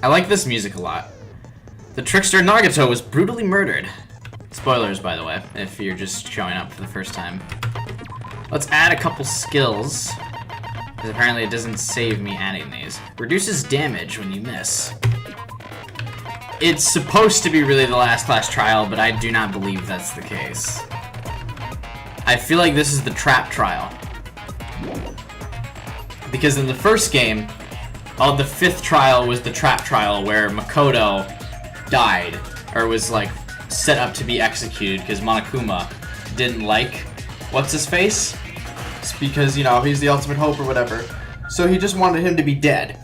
I like this music a lot. The trickster Nagato was brutally murdered. Spoilers, by the way, if you're just showing up for the first time. Let's add a couple skills, because apparently it doesn't save me adding these. Reduces damage when you miss. It's supposed to be really the last class trial, but I do not believe that's the case. I feel like this is the trap trial. Because in the first game, the 5th trial was the trap trial where Makoto died, or was like set up to be executed because Monokuma didn't like what's-his-face? It's because, you know, he's the ultimate hope or whatever. So he just wanted him to be dead.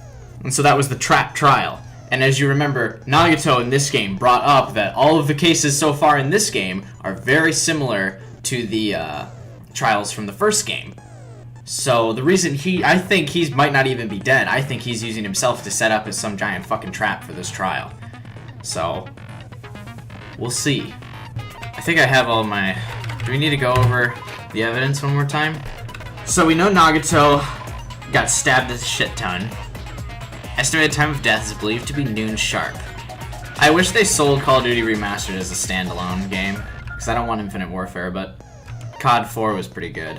And so that was the trap trial. And as you remember, Nagato in this game brought up that all of the cases so far in this game are very similar to the trials from the first game. So the reason I think he might not even be dead. I think he's using himself to set up as some giant fucking trap for this trial. So, we'll see. I think I have all my... Do we need to go over the evidence one more time? So we know Nagato got stabbed a shit ton. Estimated time of death is believed to be noon sharp. I wish they sold Call of Duty Remastered as a standalone game, because I don't want Infinite Warfare, but COD 4 was pretty good.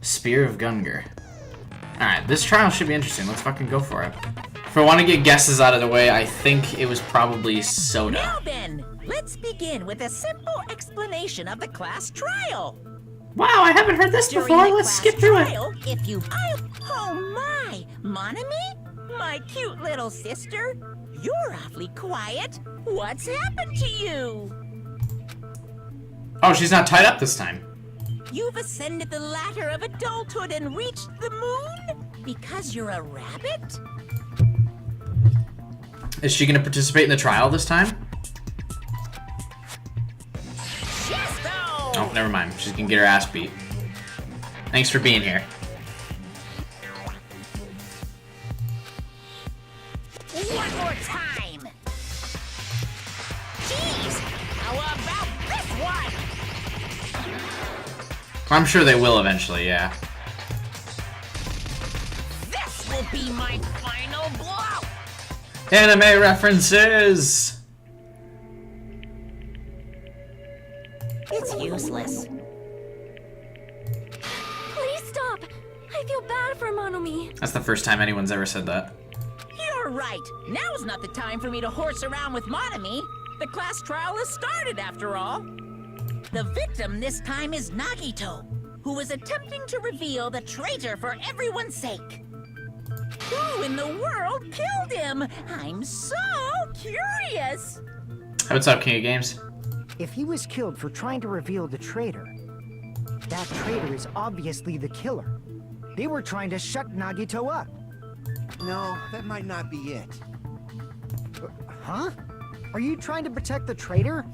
Spear of Gungar. Alright, this trial should be interesting. Let's fucking go for it. If I want to get guesses out of the way, I think it was probably soda. Now then, let's begin with a simple explanation of the class trial. Wow, I haven't heard this before. Let's skip through it. If you... Oh my! Monami? My cute little sister? You're awfully quiet. What's happened to you? Oh, she's not tied up this time. You've ascended the ladder of adulthood and reached the moon? Because you're a rabbit? Is she gonna participate in the trial this time? Yes, though. Oh, never mind. She's gonna get her ass beat. Thanks for being here. One more time. Jeez, how about this one? I'm sure they will eventually, yeah. This will be my final blow. Anime references! It's useless. Please stop! I feel bad for Monomi. That's the first time anyone's ever said that. You're right. Now's not the time for me to horse around with Monami. The class trial has started, after all. The victim this time is Nagito, who is attempting to reveal the traitor for everyone's sake. Who in the world killed him? I'm so curious. Hey, what's up, King of Games? If he was killed for trying to reveal the traitor, that traitor is obviously the killer. They were trying to shut Nagito up. No, that might not be it. Huh? Are you trying to protect the traitor?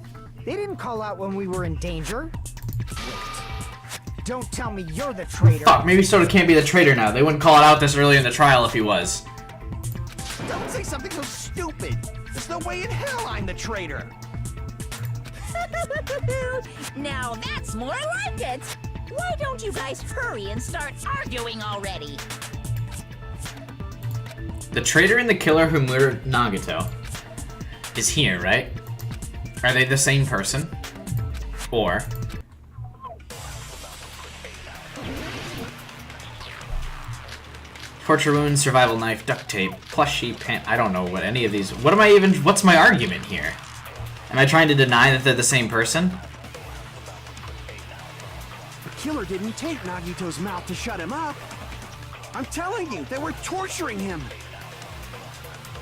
They didn't call out when we were in danger. Wait. Don't tell me you're the traitor. Fuck, maybe Soda can't be the traitor now. They wouldn't call it out this early in the trial if he was. Don't say something so stupid. There's no way in hell I'm the traitor. Now that's more like it. Why don't you guys hurry and start arguing already? The traitor and the killer who murdered Nagato is here, right? Are they the same person? Or... torture wound, survival knife, duct tape, plushie, pant... I don't know what any of these... What's my argument here? Am I trying to deny that they're the same person? The killer didn't tape Nagito's mouth to shut him up. I'm telling you, they were torturing him.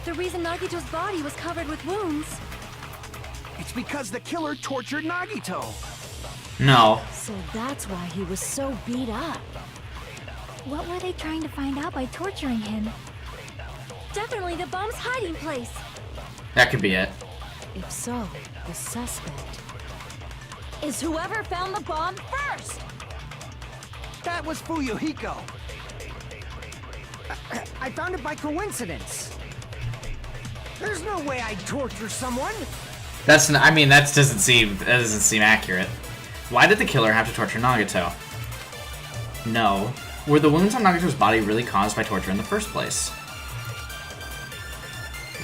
The reason Nagito's body was covered with wounds. It's because the killer tortured Nagito. No. So that's why he was so beat up. What were they trying to find out by torturing him? Definitely the bomb's hiding place. That could be it. If so, the suspect is whoever found the bomb first. That was Fuyuhiko. I found it by coincidence. There's no way I'd torture someone. That doesn't seem accurate. Why did the killer have to torture Nagato? No. Were the wounds on Nagato's body really caused by torture in the first place?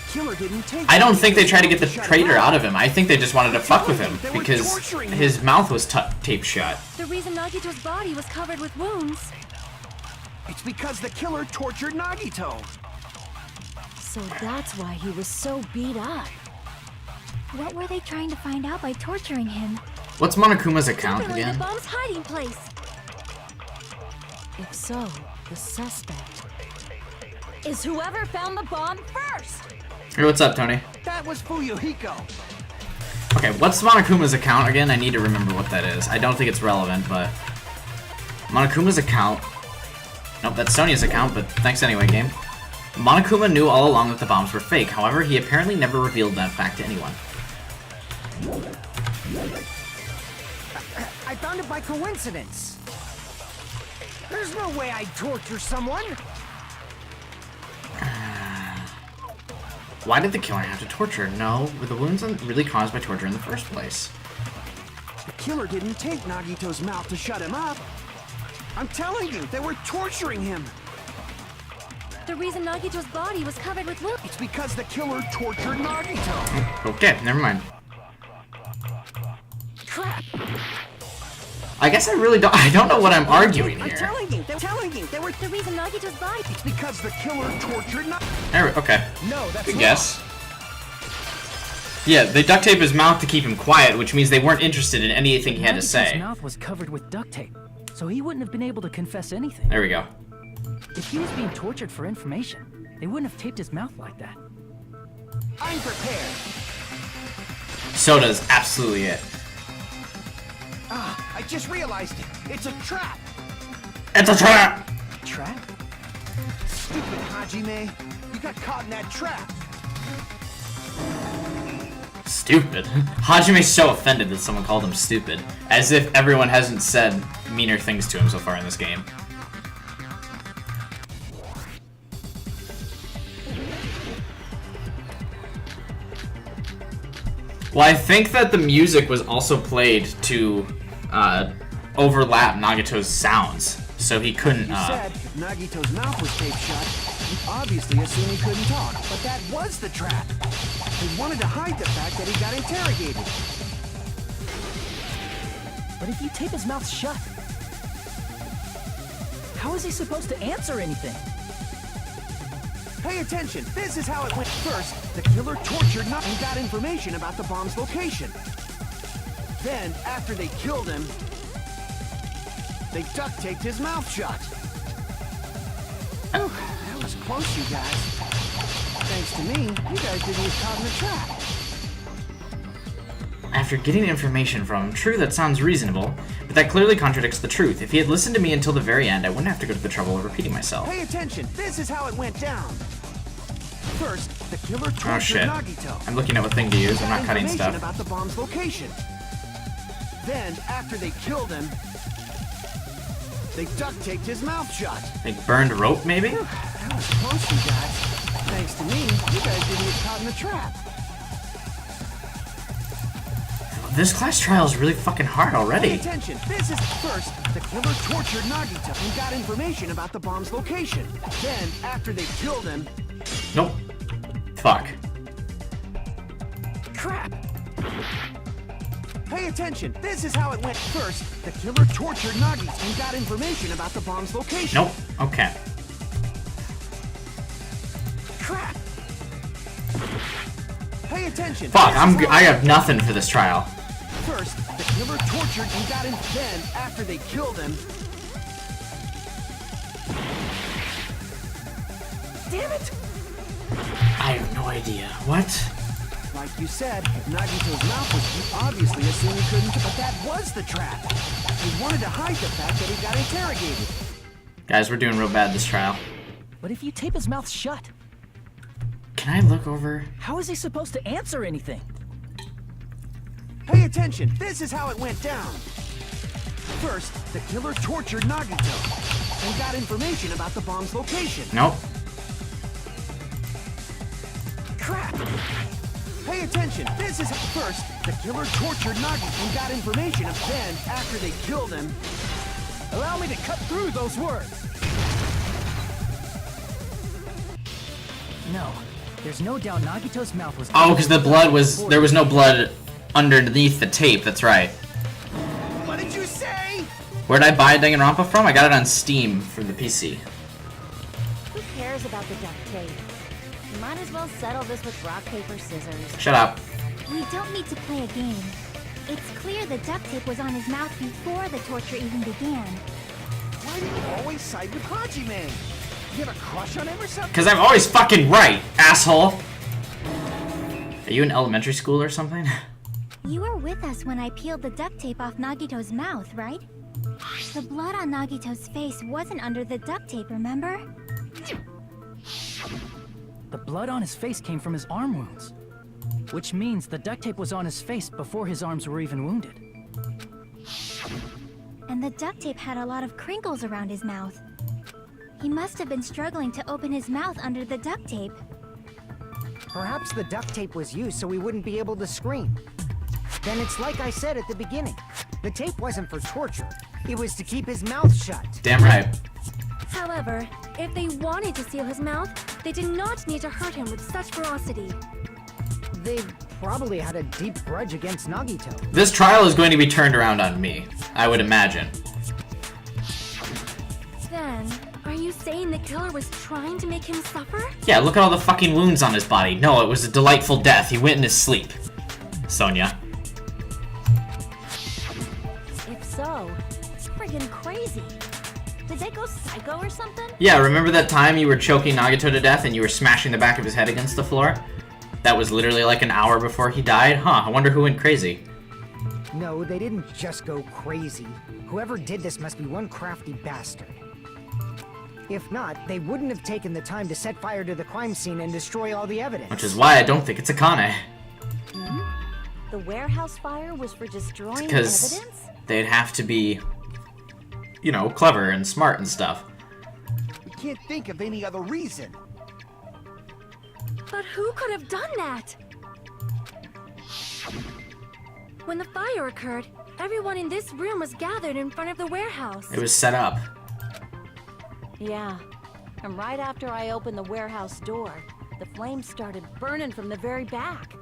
killer didn't take. I don't think they tried to get the traitor out of him. I think they just wanted to fuck with him because his mouth was taped shut. The reason Nagito's body was covered with wounds. It's because the killer tortured Nagito. So that's why he was so beat up. What were they trying to find out by torturing him? What's Monokuma's account Definitely the again? bomb's hiding place. If so, the suspect is whoever found the bomb first. Hey, what's up, Tony? That was Fuyuhiko. Okay, what's Monokuma's account again? I need to remember what that is. I don't think it's relevant, but... Monokuma's account... Nope, that's Sonya's account, but thanks anyway, game. Monokuma knew all along that the bombs were fake. However, he apparently never revealed that fact to anyone. I found it by coincidence. There's no way I'd torture someone. Why did the killer have to torture? No, were the wounds really caused by torture in the first place? The killer didn't take Nagito's mouth to shut him up. I'm telling you, they were torturing him. The reason Nagito's body was covered with wounds. It's because the killer tortured Nagito. Okay, never mind. Crap! I guess I don't know what I'm arguing I'm here. telling you, they were. The reason Nagito's body. It's because the killer tortured Nagito. There okay. No, that's Good guess. Yeah, they duct tape his mouth to keep him quiet, which means they weren't interested in anything he had to His say. mouth was covered with duct tape, so he wouldn't have been able to confess anything. There we go. If he was being tortured for information, they wouldn't have taped his mouth like that. I'm prepared. Soda's absolutely it. I just realized it. It's a trap. It's a trap! Trap? Stupid Hajime. You got caught in that trap. Stupid. Hajime's so offended that someone called him stupid. As if everyone hasn't said meaner things to him so far in this game. Well, I think that the music was also played to overlap Nagito's sounds, so he couldn't. You said if Nagito's mouth was taped shut, you obviously assumed he couldn't talk. But that was the trap. They wanted to hide the fact that he got interrogated. But if you tape his mouth shut, how is he supposed to answer anything? Pay attention. This is how it went. First, the killer tortured Nagito and got information about the bomb's location. Then, after they killed him, they duct taped his mouth shut. Whew, that was close, you guys. Thanks to me, you guys didn't get caught in the trap. After getting information from him, true, that sounds reasonable, but that clearly contradicts the truth. If he had listened to me until the very end, I wouldn't have to go to the trouble of repeating myself. Pay attention. This is how it went down. First, the killer tortured Oh shit. Nagito. I'm looking at what thing to use, I'm not cutting Information stuff. about the bomb's location. Then, after they killed him, they duct taped his mouth shut. Like burned rope, maybe? Whew, that was close, you guys. Thanks to me, you guys didn't get caught in the trap. This class trial is really fucking hard Pay already. attention. This is first, the killer tortured Nagito and got information about the bomb's location. Then, after they killed him, Nope. Fuck. crap. Pay attention. This is how it went. First, the killer tortured Nagito and got information about the bomb's location. Nope. Okay. Crap. Pay attention. Fuck, This is how I it have went. nothing for this trial. First, the killer tortured and got in. Then, after they killed him. Damn it! I have no idea. What? Like you said, if Nagito's mouth was, you obviously assumed he couldn't. But that was the trap. He wanted to hide the fact that he got interrogated. Guys, we're doing real bad this trial. But if you tape his mouth shut, Can I look over? how is he supposed to answer anything? Pay attention. This is how it went down. First, the killer tortured Nagito and got information about the bomb's location. Nope. Crap! Pay attention. This is first, the killer tortured Nagito and got information. Then, after they killed him, Allow me to cut through those words. No, There's no doubt Nagito's mouth was... Oh, because the blood was... There was no blood underneath the tape, that's right. What did you say? Where'd I buy Danganronpa from? I got it on Steam for the PC. Who cares about the duct tape? You might as well settle this with rock, paper, scissors. Shut up. We don't need to play a game. It's clear the duct tape was on his mouth before the torture even began. Why do you always side with Hajime? You have a crush on him or something? Because I'm always fucking right, asshole! Are you in elementary school or something? You were with us when I peeled the duct tape off Nagito's mouth, right? The blood on Nagito's face wasn't under the duct tape, remember? The blood on his face came from his arm wounds. Which means the duct tape was on his face before his arms were even wounded. And the duct tape had a lot of crinkles around his mouth. He must have been struggling to open his mouth under the duct tape. Perhaps the duct tape was used so he wouldn't be able to scream. Then it's like I said at the beginning. The tape wasn't for torture. It was to keep his mouth shut. Damn right. However, if they wanted to seal his mouth, they did not need to hurt him with such ferocity. They probably had a deep grudge against Nagito. This trial is going to be turned around on me, I would imagine. Then, are you saying the killer was trying to make him suffer? Yeah, look at all the fucking wounds on his body. No, it was a delightful death. He went in his sleep. Sonia. If so, it's friggin' crazy. Did they go psycho or something? Yeah, remember that time you were choking Nagito to death and you were smashing the back of his head against the floor? That was literally like an hour before he died? Huh, I wonder who went crazy. No, they didn't just go crazy. Whoever did this must be one crafty bastard. If not, they wouldn't have taken the time to set fire to the crime scene and destroy all the evidence. Which is why I don't think it's Akane. The warehouse fire was for destroying Because evidence? they'd have to be, you know, clever and smart and stuff. We can't think of any other reason. But who could have done that? When the fire occurred, everyone in this room was gathered in front of the warehouse. It was set up. Yeah, and right after I opened the warehouse door, the flames started burning from the very back.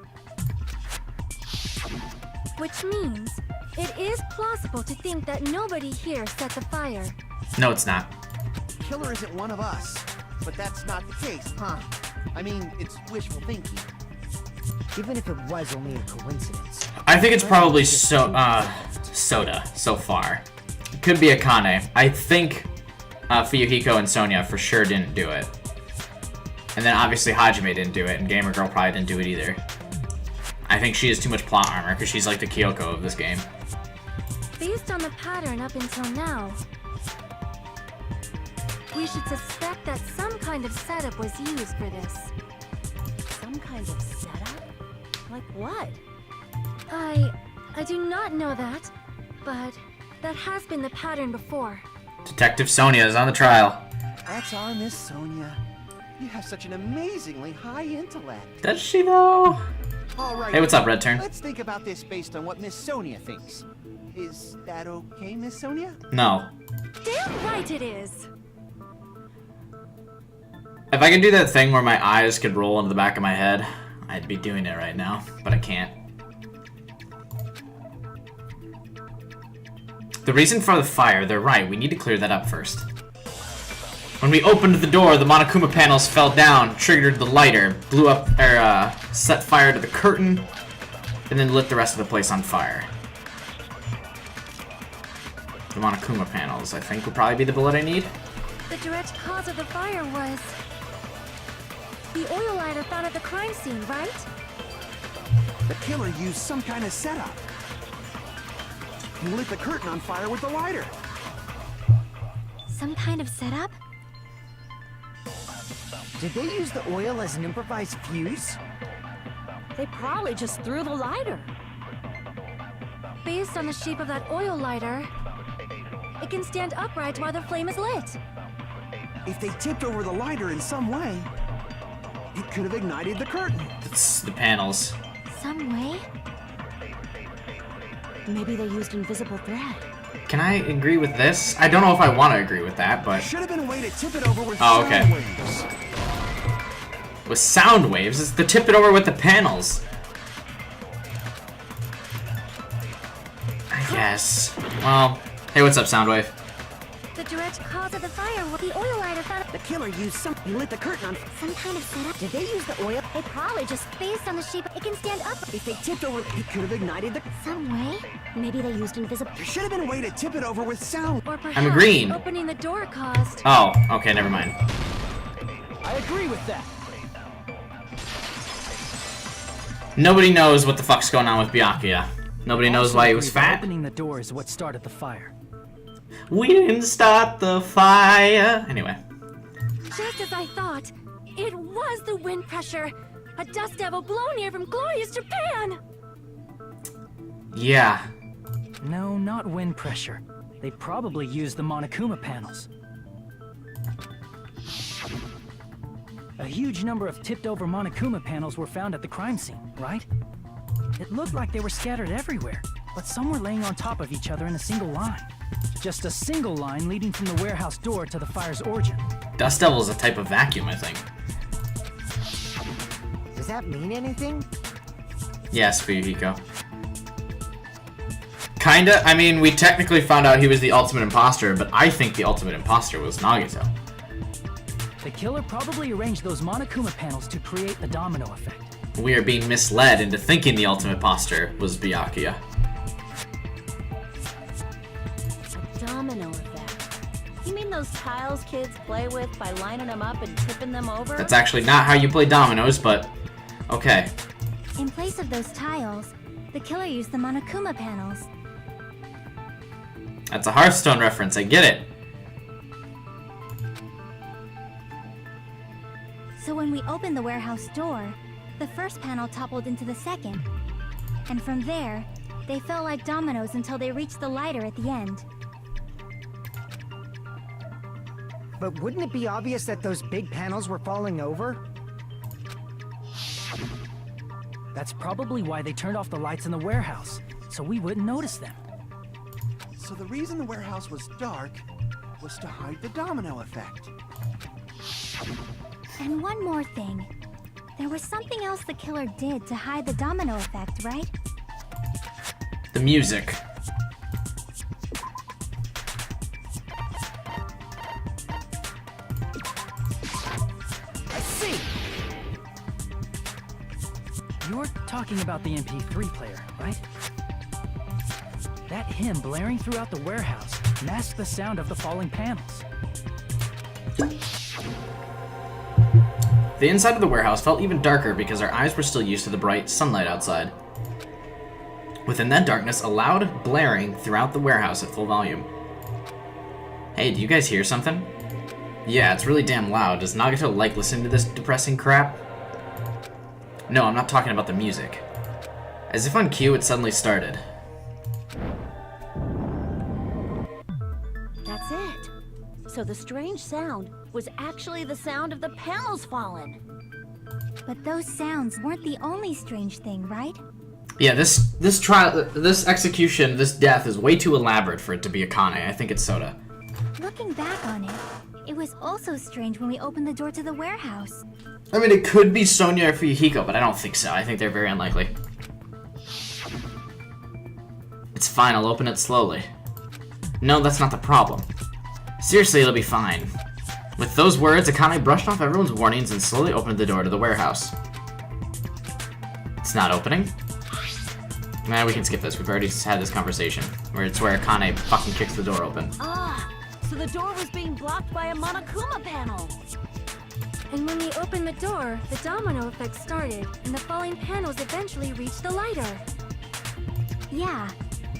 Which means, it is plausible to think that nobody here set the fire. No, it's not. Killer isn't one of us, but that's not the case, huh? I mean, it's wishful thinking. Even if it was only a coincidence. I think it's probably Soda so far. It could be Akane. I think Fuyuhiko and Sonia for sure didn't do it. And then obviously Hajime didn't do it, and Gamer Girl probably didn't do it either. I think she has too much plot armor, because she's like the Kyoko of this game. Based on the pattern up until now, we should suspect that some kind of setup was used for this. Some kind of setup? Like what? I do not know that, but that has been the pattern before. Detective Sonia is on the trial. That's our Miss Sonia. You have such an amazingly high intellect. Does she though? All right. Hey, what's up, Red Turn? Let's think about this based on what Miss Sonia thinks. Is that okay, Miss Sonia? No. Damn right it is! If I could do that thing where my eyes could roll into the back of my head, I'd be doing it right now, but I can't. The reason for the fire, they're right, we need to clear that up first. When we opened the door, the Monokuma panels fell down, triggered the lighter, blew up, or set fire to the curtain, and then lit the rest of the place on fire. The Monokuma panels, I think, would probably be the bullet I need. The direct cause of the fire was the oil lighter found at the crime scene, right? The killer used some kind of setup. He lit the curtain on fire with the lighter. Some kind of setup? Did they use the oil as an improvised fuse? They probably just threw the lighter. Based on the shape of that oil lighter, it can stand upright while the flame is lit. If they tipped over the lighter in some way, it could have ignited the curtain. It's the panels. Some way? Maybe they used invisible thread. Can I agree with this? I don't know if I want to agree with that, but... Should have been a way to tip it over with Oh, okay. sound waves. With sound waves? It's the tip it over with the panels. I guess. Well, hey, what's up, Soundwave? The direct cause of the fire was the oil lighter found. The killer used he lit the curtain on. Some kind of setup. Did they use the oil? It probably just based on the shape. It can stand up If they tipped over, it could have ignited the. some way. Maybe they used invisible. There should have been a way to tip it over with sound. Or perhaps I'm agreeing. opening the door caused. Oh, okay, never mind. I agree with that. Nobody knows what the fuck's going on with Byakuya. Nobody knows why he was fat. Opening the door is what started the fire. We didn't start the fire. Anyway. Just as I thought, it was the wind pressure. A dust devil blown here from glorious Japan. Yeah. No, not wind pressure. They probably used the Monokuma panels. A huge number of tipped-over Monokuma panels were found at the crime scene, right? It looked like they were scattered everywhere, but some were laying on top of each other in a single line. Just a single line leading from the warehouse door to the fire's origin. Dust Devil is a type of vacuum, I think. Does that mean anything? Yes, Fuyuhiko. Kinda. I mean, we technically found out he was the ultimate imposter, but I think the ultimate imposter was Nagito. The killer probably arranged those Monokuma panels to create the domino effect. We are being misled into thinking the ultimate imposter was Byakuya. A domino effect. You mean those tiles kids play with by lining them up and tipping them over? That's actually not how you play dominoes, but okay. In place of those tiles, the killer used the Monokuma panels. That's a Hearthstone reference, I get it. So when we opened the warehouse door, the first panel toppled into the second. And from there, they fell like dominoes until they reached the lighter at the end. But wouldn't it be obvious that those big panels were falling over? That's probably why they turned off the lights in the warehouse, so we wouldn't notice them. So the reason the warehouse was dark was to hide the domino effect. And one more thing. There was something else the killer did to hide the domino effect, right? The music. I see. You're talking about the MP3 player, right? That hymn blaring throughout the warehouse masked the sound of the falling panels. The inside of the warehouse felt even darker because our eyes were still used to the bright sunlight outside. Within that darkness, a loud blaring throughout the warehouse at full volume. Hey, do you guys hear something? Yeah, it's really damn loud. Does Nagito like listening to this depressing crap? No, I'm not talking about the music. As if on cue, it suddenly started. That's it. So the strange sound was actually the sound of the panels falling. But those sounds weren't the only strange thing, right? Yeah, this trial, this execution, this death is way too elaborate for it to be a Kane. I think it's Soda. Looking back on it, it was also strange when we opened the door to the warehouse. I mean, it could be Sonya or Fuyuhiko, but I don't think so. I think they're very unlikely. It's fine, I'll open it slowly. No, that's not the problem. Seriously, it'll be fine. With those words, Akane brushed off everyone's warnings and slowly opened the door to the warehouse. It's not opening? Nah, we can skip this. We've already had this conversation. Where it's where Akane fucking kicks the door open. Ah, so the door was being blocked by a Monokuma panel. And when we opened the door, the domino effect started, and the falling panels eventually reached the lighter. Yeah,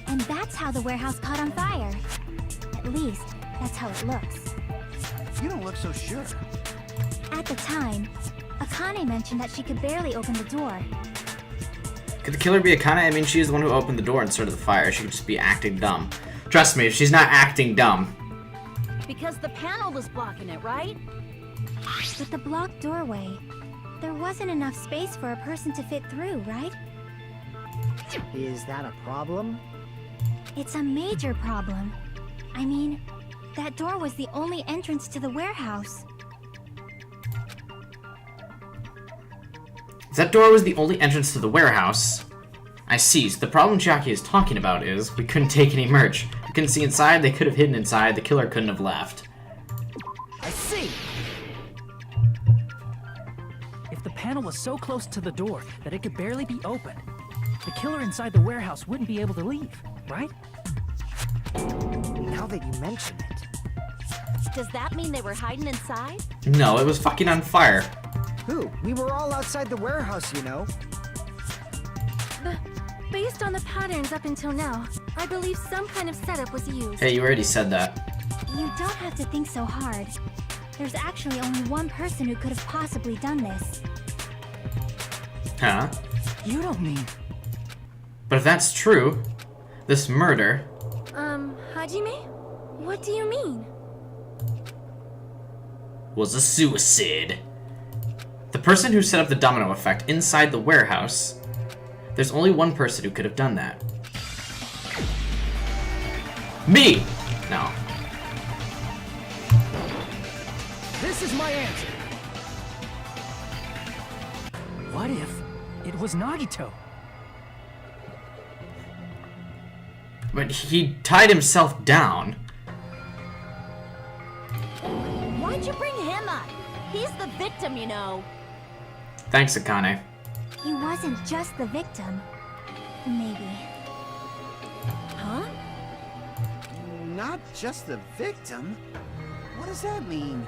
and that's how the warehouse caught on fire. At least, that's how it looks. You don't look so sure. At the time, Akane mentioned that she could barely open the door. Could the killer be Akane? I mean, she's the one who opened the door and started the fire. She could just be acting dumb. Trust me, if she's not acting dumb. Because the panel was blocking it, right? With the blocked doorway, there wasn't enough space for a person to fit through, right? Is that a problem? It's a major problem. I mean, that door was the only entrance to the warehouse. That door was the only entrance to the warehouse. I see. So the problem Chiaki is talking about is we couldn't take any merch. We couldn't see inside, they could have hidden inside, the killer couldn't have left. I see. If the panel was so close to the door that it could barely be opened, the killer inside the warehouse wouldn't be able to leave, right? Now that you mention it. Does that mean they were hiding inside? No, it was fucking on fire. Who? We were all outside the warehouse, you know. Based on the patterns up until now, I believe some kind of setup was used. Hey, you already said that. You don't have to think so hard. There's actually only one person who could have possibly done this. Huh? You don't mean... But if that's true, this murder... Hajime? What do you mean? was a suicide. The person who set up the domino effect inside the warehouse, there's only one person who could have done that. Me! No. This is my answer. What if it was Nagito? But he tied himself down. Why'd you bring him up? He's the victim, you know. Thanks, Akane. He wasn't just the victim. Maybe. Huh? Not just the victim? What does that mean?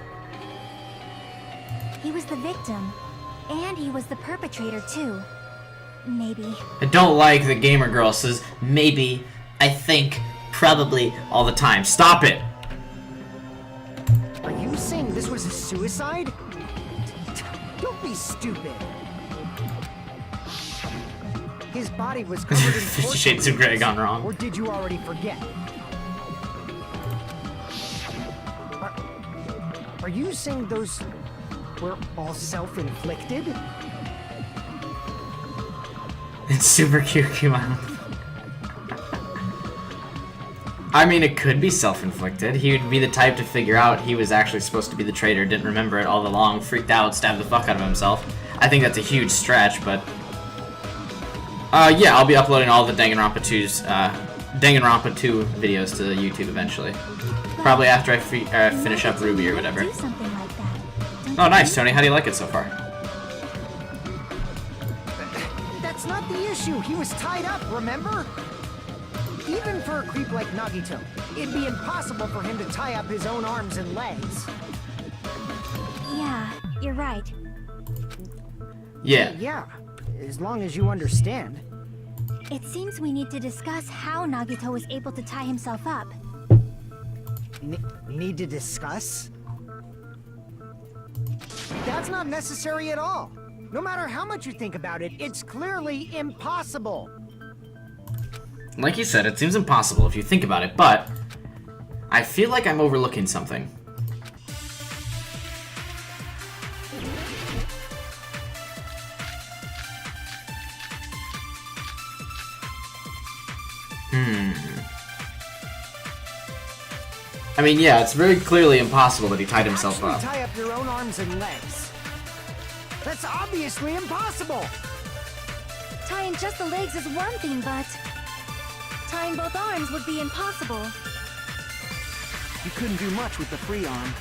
He was the victim. And he was the perpetrator, too. Maybe. I don't like that Gamer Girl says maybe, I think, probably all the time. Stop it! Are you saying this was a suicide? Don't be stupid. His body was covered in 50 Shades of Grey gone wrong. Or did you already forget? Are you saying those were all self-inflicted? It's super cute, Kumon. I mean, it could be self-inflicted. He would be the type to figure out he was actually supposed to be the traitor, didn't remember it all along, freaked out, stabbed the fuck out of himself. I think that's a huge stretch, but... yeah, I'll be uploading all the Danganronpa 2's, Danganronpa 2 videos to YouTube eventually. Probably after I finish up Ruby or whatever. Do something like that. Don't Oh, you nice, think? Tony. How do you like it so far? That's not the issue. He was tied up, remember? Even for a creep like Nagito, it'd be impossible for him to tie up his own arms and legs. Yeah, you're right. Yeah. Yeah, as long as you understand. It seems we need to discuss how Nagito was able to tie himself up. Need to discuss? That's not necessary at all. No matter how much you think about it, it's clearly impossible. Like you said, it seems impossible if you think about it, but I feel like I'm overlooking something. I mean, yeah, it's very clearly impossible that he tied himself Actually up. tie up your own arms and legs. That's obviously impossible. Tying just the legs is one thing, but tying both arms would be impossible. You couldn't do much with the free arm.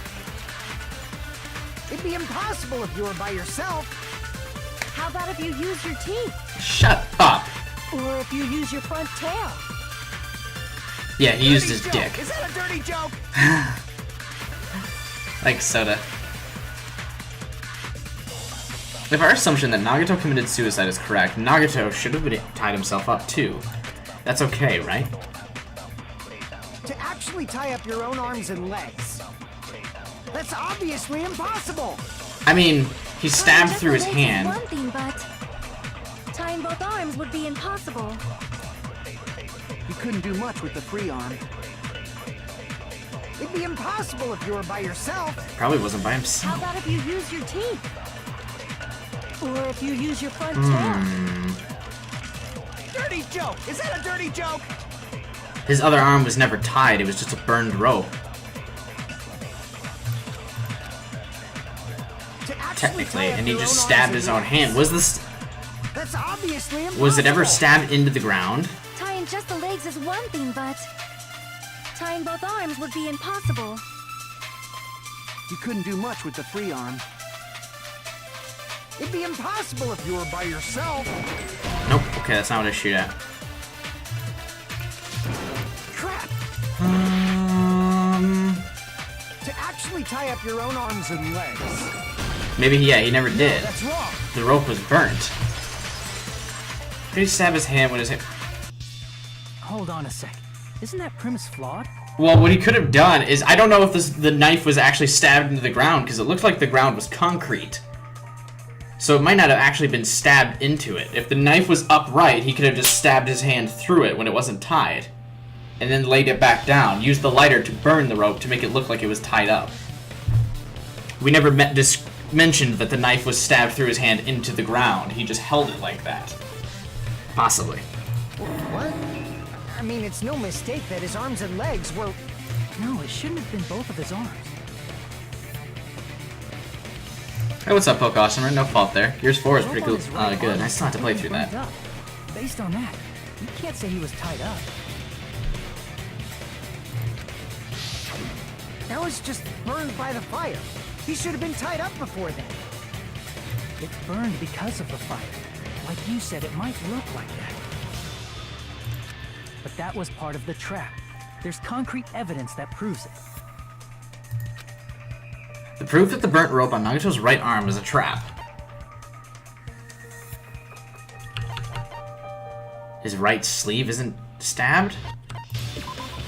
It'd be impossible if you were by yourself. How about if you use your teeth? Shut up! Or if you use your front tail? Yeah, he used Dirty his joke. dick. Is that a dirty joke? Like soda. If our assumption that Nagito committed suicide is correct, Nagito should have tied himself up too. That's okay, right? To actually tie up your own arms and legs. That's obviously impossible. I mean, he stabbed Tying through just his the legs hand. is one thing, but tying both arms would be impossible. You couldn't do much with the free arm. It'd be impossible if you were by yourself. Probably wasn't by How himself. about if you use your teeth? Or if you use your front Hmm. tail? Dirty joke! Is that a dirty joke? His other arm was never tied, it was just a burned rope. To actually Technically, tie up and he your just own stabbed arms his and own hand. legs. That's obviously impossible. Was it ever stabbed into the ground? Tying just the legs is one thing, but tying both arms would be impossible. You couldn't do much with the free arm. It'd be impossible if you were by yourself. Nope. Okay, that's not what I shoot at. Crap! To actually tie up your own arms and legs. Maybe, yeah, he never did. That's wrong. The rope was burnt. Did he stab his hand when his hand... Hold on a sec. Isn't that premise flawed? Well, what he could have done is, I don't know if the knife was actually stabbed into the ground, because it looked like the ground was concrete. So it might not have actually been stabbed into it. If the knife was upright, he could have just stabbed his hand through it when it wasn't tied. And then laid it back down. Used the lighter to burn the rope to make it look like it was tied up. We never mentioned that the knife was stabbed through his hand into the ground. He just held it like that. Possibly. What? I mean, it's no mistake that his arms and legs were... No, it shouldn't have been both of his arms. Hey, what's up, Poke Awesomer? No fault there. Yours 4 is pretty cool. His right Good. arm I still have to play through burned that. up. Based on that, you can't say he was tied up. That was just burned by the fire. He should have been tied up before then. It burned because of the fire. Like you said, it might look like that. But that was part of the trap. There's concrete evidence that proves it. The proof that the burnt rope on Nagato's right arm is a trap. His right sleeve isn't stabbed?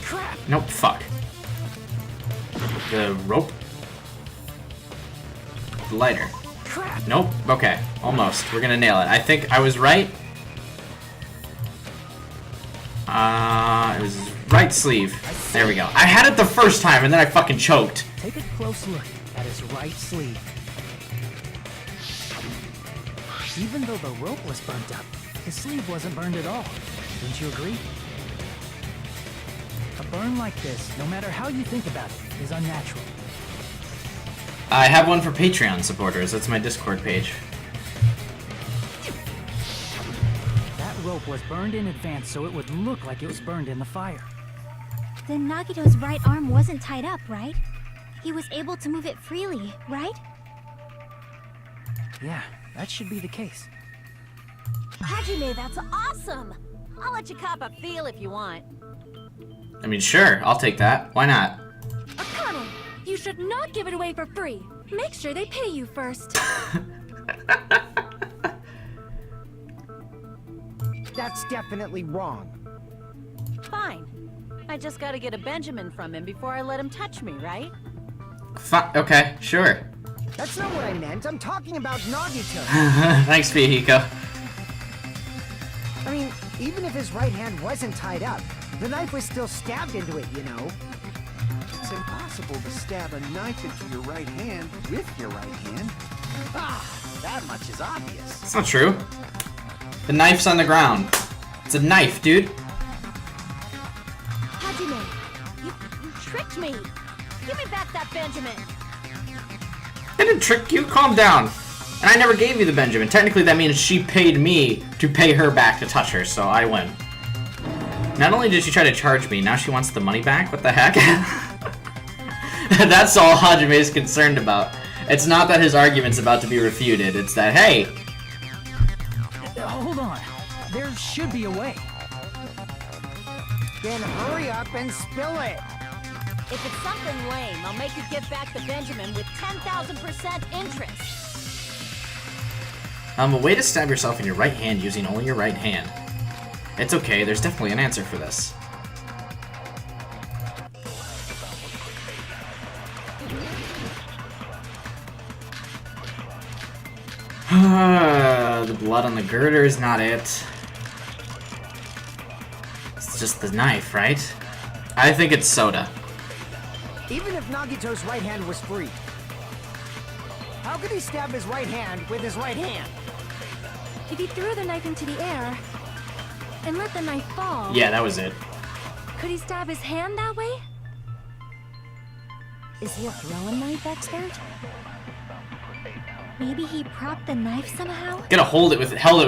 Crap! Nope, fuck. The rope? The lighter. Crap! Nope, okay. Almost. We're gonna nail it. I think I was right. It was his right sleeve. There we go. I had it the first time and then I fucking choked. Take a close look at his right sleeve. Even though the rope was burnt up, his sleeve wasn't burned at all. Don't you agree? A burn like this, no matter how you think about it, is unnatural. I have one for Patreon supporters. That's my Discord page. That rope was burned in advance so it would look like it was burned in the fire. Then Nagito's right arm wasn't tied up, right? He was able to move it freely, right? Yeah, that should be the case. Hajime, that's awesome! I'll let you cop a feel if you want. I mean, sure. I'll take that. Why not? Akane, you should not give it away for free. Make sure they pay you first. That's definitely wrong. Fine. I just gotta get a Benjamin from him before I let him touch me, right? Okay, sure. That's not what I meant. I'm talking about Nagito. Thanks, Fihiko. I mean, even if his right hand wasn't tied up, the knife was still stabbed into it, you know? It's impossible to stab a knife into your right hand with your right hand. Ah, that much is obvious. That's not true. The knife's on the ground. It's a knife, dude. Hajime, you tricked me! Give me back that Benjamin! I didn't trick you. Calm down. And I never gave you the Benjamin. Technically, that means she paid me to pay her back to touch her, so I win. Not only did she try to charge me, now she wants the money back? What the heck? That's all Hajime is concerned about. It's not that his argument's about to be refuted. It's that, hey... Hold on. There should be a way. Then hurry up and spill it. If it's something lame, I'll make you give back the Benjamin with 10,000% interest. A way to stab yourself in your right hand using only your right hand. It's okay, there's definitely an answer for this. The blood on the girder is not it. It's just the knife, right? I think it's soda. Even if Nagito's right hand was free, how could he stab his right hand with his right hand? If he threw the knife into the air and let the knife fall, Yeah, that was it. could he stab his hand that way? Is he a throwing knife expert? Maybe he propped the knife somehow? Gonna held it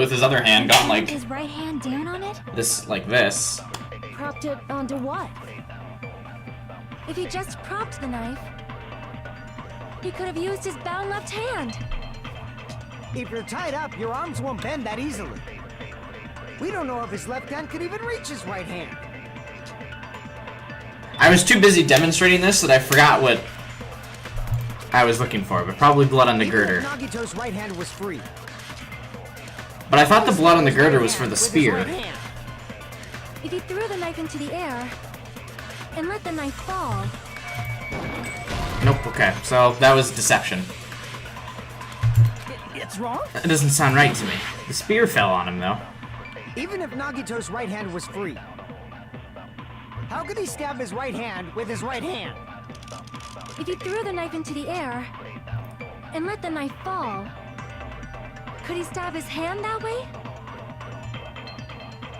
with his other hand, gone like His right hand down on it? this, like this. Propped it onto what? If he just propped the knife, he could have used his bound left hand. If you're tied up, your arms won't bend that easily. We don't know if his left hand could even reach his right hand. I was too busy demonstrating this that I forgot what I was looking for, but probably blood on the girder. Even if Nagito's right hand was free. But I thought the blood on the girder was for the With his spear. right hand. If he threw the knife into the air and let the knife fall, Nope, okay. So that was deception. It's wrong? That doesn't sound right to me. The spear fell on him, though. Even if Nagito's right hand was free, how could he stab his right hand with his right hand? if he threw the knife into the air and let the knife fall, could he stab his hand that way?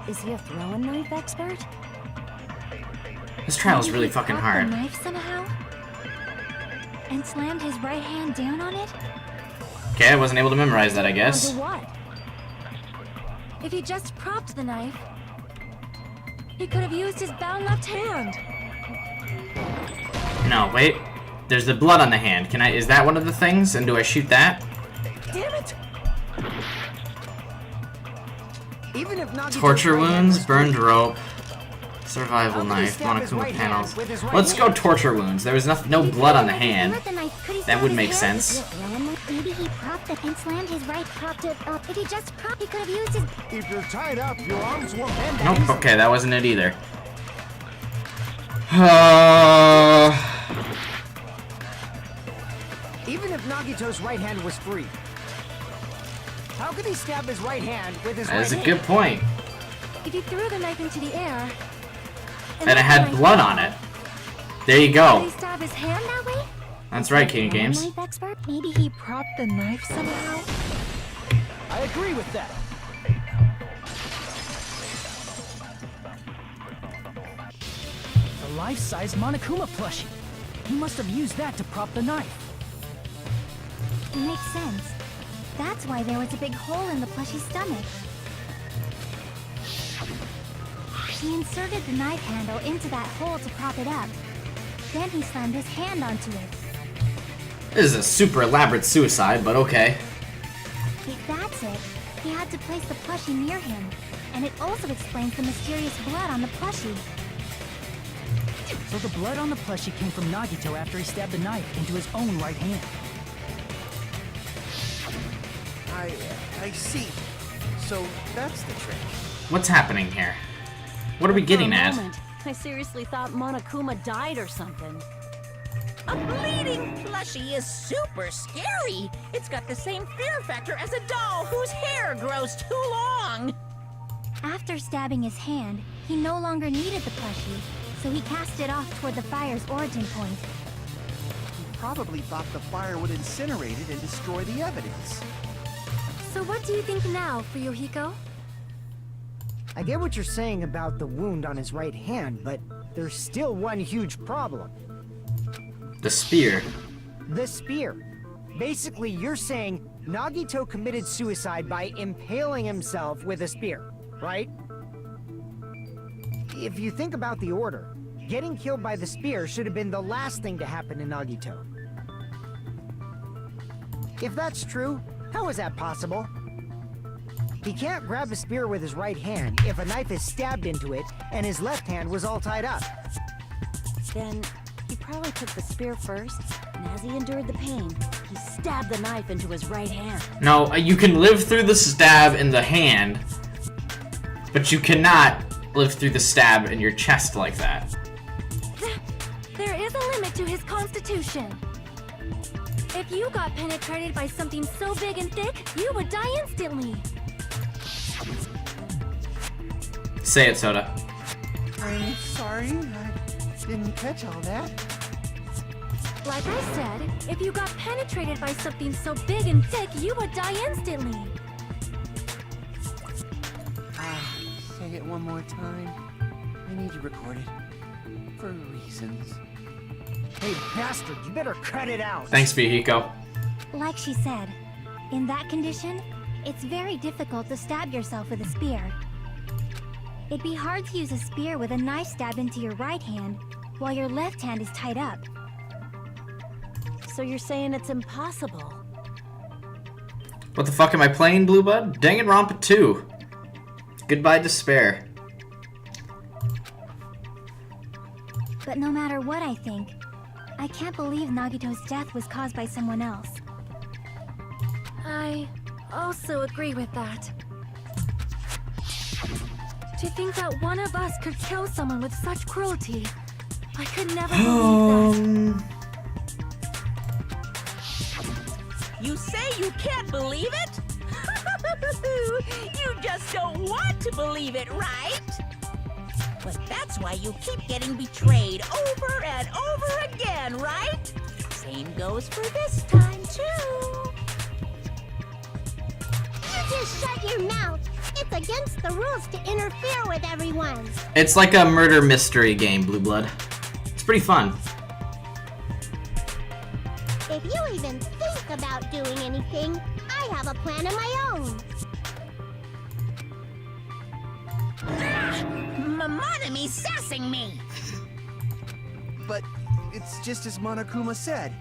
Is he a throwing knife expert? This trial is Maybe really he fucking propped hard. the knife somehow and slammed his right hand down on it? Okay, I wasn't able to memorize that, I guess. Onto what? If he just propped the knife, he could have used his bound left hand. No, wait. There's the blood on the hand. Can I? Is that one of the things? And do I shoot that? Damn it! Even if Nagito's Torture right hand wounds, was burned free, rope, survival How could he knife, stab his Monokuma right hand panels. with his right Let's go hand? torture wounds. There was no blood on the hand. That would make sense. Maybe he propped it and slammed his right propped it up. If he just propped, he could have used his. If you're tied up, your arms won't bend that Nope. easily. Okay, that wasn't it either. Even if Nagito's right hand was free, how could he stab his right hand with his That right is a hand? good point. If he threw the knife into the air And it let the had knife blood fall, on it. There you Could go. he stab his hand that way? That's right, King of Games. Knife expert? Maybe he propped the knife somehow. I agree with that. The life-size Monokuma plushie. He must have used that to prop the knife. Makes sense. That's why there was a big hole in the plushie's stomach. He inserted the knife handle into that hole to prop it up. Then he slammed his hand onto it. This is a super elaborate suicide, but okay. If that's it, he had to place the plushie near him. And it also explains the mysterious blood on the plushie. So the blood on the plushie came from Nagito after he stabbed the knife into his own right hand. I see. So that's the trick. What's happening here? What are we getting For a at? moment, I seriously thought Monokuma died or something. A bleeding plushie is super scary. It's got the same fear factor as a doll whose hair grows too long. After stabbing his hand, he no longer needed the plushie, so he cast it off toward the fire's origin point. He probably thought the fire would incinerate it and destroy the evidence. So what do you think now, Fuyuhiko? I get what you're saying about the wound on his right hand, but there's still one huge problem. The spear. The spear. Basically, you're saying Nagito committed suicide by impaling himself with a spear, right? If you think about the order, getting killed by the spear should have been the last thing to happen to Nagito. If that's true, how is that possible? He can't grab a spear with his right hand if a knife is stabbed into it and his left hand was all tied up. Then he probably took the spear first, and as he endured the pain, he stabbed the knife into his right hand. No, you can live through the stab in the hand, but you cannot live through the stab in your chest like that. There is a limit to his constitution. If you got penetrated by something so big and thick, you would die instantly. Say it, Soda. I'm sorry, I didn't catch all that. Like I said, if you got penetrated by something so big and thick, you would die instantly. Say it one more time. I need to record it. For reasons. Hey, bastard, you better cut it out! Thanks, Fihiko. Like she said, In that condition, it's very difficult to stab yourself with a spear. It'd be hard to use a spear with a knife stab into your right hand while your left hand is tied up. So you're saying it's impossible? What the fuck am I playing, Blue Bud? Danganronpa 2. Goodbye, despair. But no matter what I think, I can't believe Nagito's death was caused by someone else. I also agree with that. To think that one of us could kill someone with such cruelty, I could never believe that. You say you can't believe it? You just don't want to believe it, right? But that's why you keep getting betrayed over and over again, right? Same goes for this time, too. You just shut your mouth. It's against the rules to interfere with everyone. It's like a murder mystery game, Blue Blood. It's pretty fun. If you even think about doing anything, I have a plan of my own. Monomi sassing me! But it's just as Monokuma said.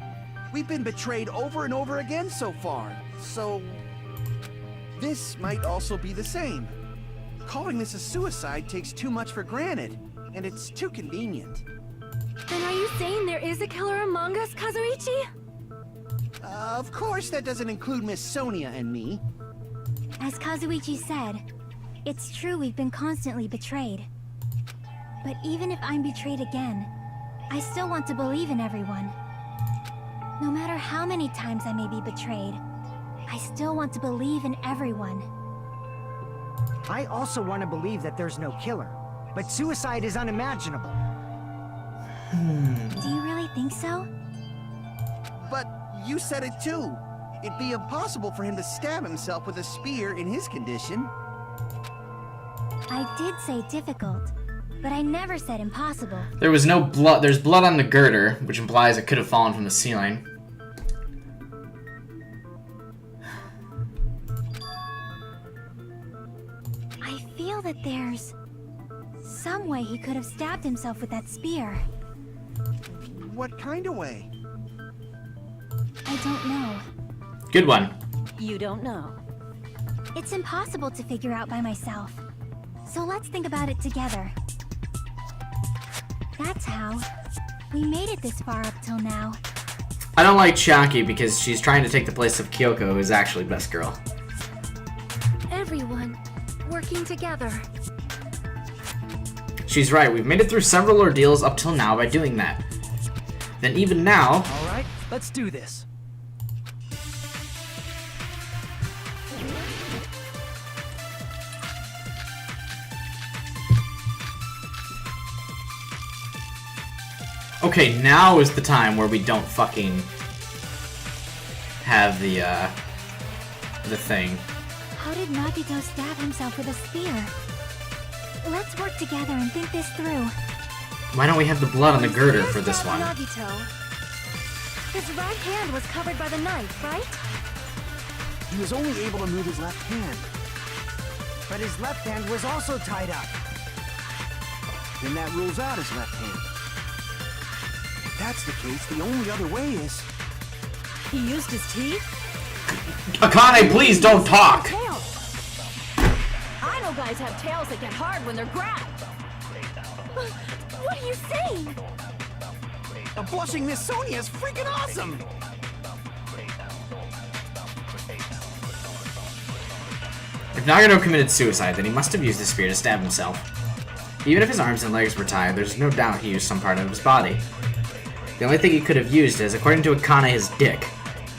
We've been betrayed over and over again so far, so... this might also be the same. Calling this a suicide takes too much for granted, and it's too convenient. Then are you saying there is a killer among us, Kazuichi? Of course that doesn't include Miss Sonia and me. As Kazuichi said, it's true we've been constantly betrayed. But even if I'm betrayed again, I still want to believe in everyone. No matter how many times I may be betrayed, I still want to believe in everyone. I also want to believe that there's no killer, but suicide is unimaginable. Do you really think so? But you said it too. It'd be impossible for him to stab himself with a spear in his condition. I did say difficult, but I never said impossible. There was no blood. There's blood on the girder, which implies it could have fallen from the ceiling. I feel that there's some way he could have stabbed himself with that spear. What kind of way? I don't know. Good one. You don't know. It's impossible to figure out by myself. So let's think about it together. That's how we made it this far up till now. I don't like Chiaki because she's trying to take the place of Kyoko, who is actually best girl. Everyone working together. She's right, we've made it through several ordeals up till now by doing that. Then even now... Alright, let's do this. Okay, now is the time where we don't fucking have the thing. How did Nagito stab himself with a spear? Let's work together and think this through. Why don't we have the blood on the girder Spear for this stabbed one? Nagito. His right hand was covered by the knife, right? He was only able to move his left hand. But his left hand was also tied up. Then that rules out his left hand. If that's the case, the only other way is... He used his teeth? Akane, please don't talk! Tails. I know guys have tails that get hard when they're grabbed. What are you saying? A blushing Miss Sonia is freaking awesome! If Nagito committed suicide, then he must have used the spear to stab himself. Even if his arms and legs were tied, there's no doubt he used some part of his body. The only thing he could have used is, according to Akane, his dick.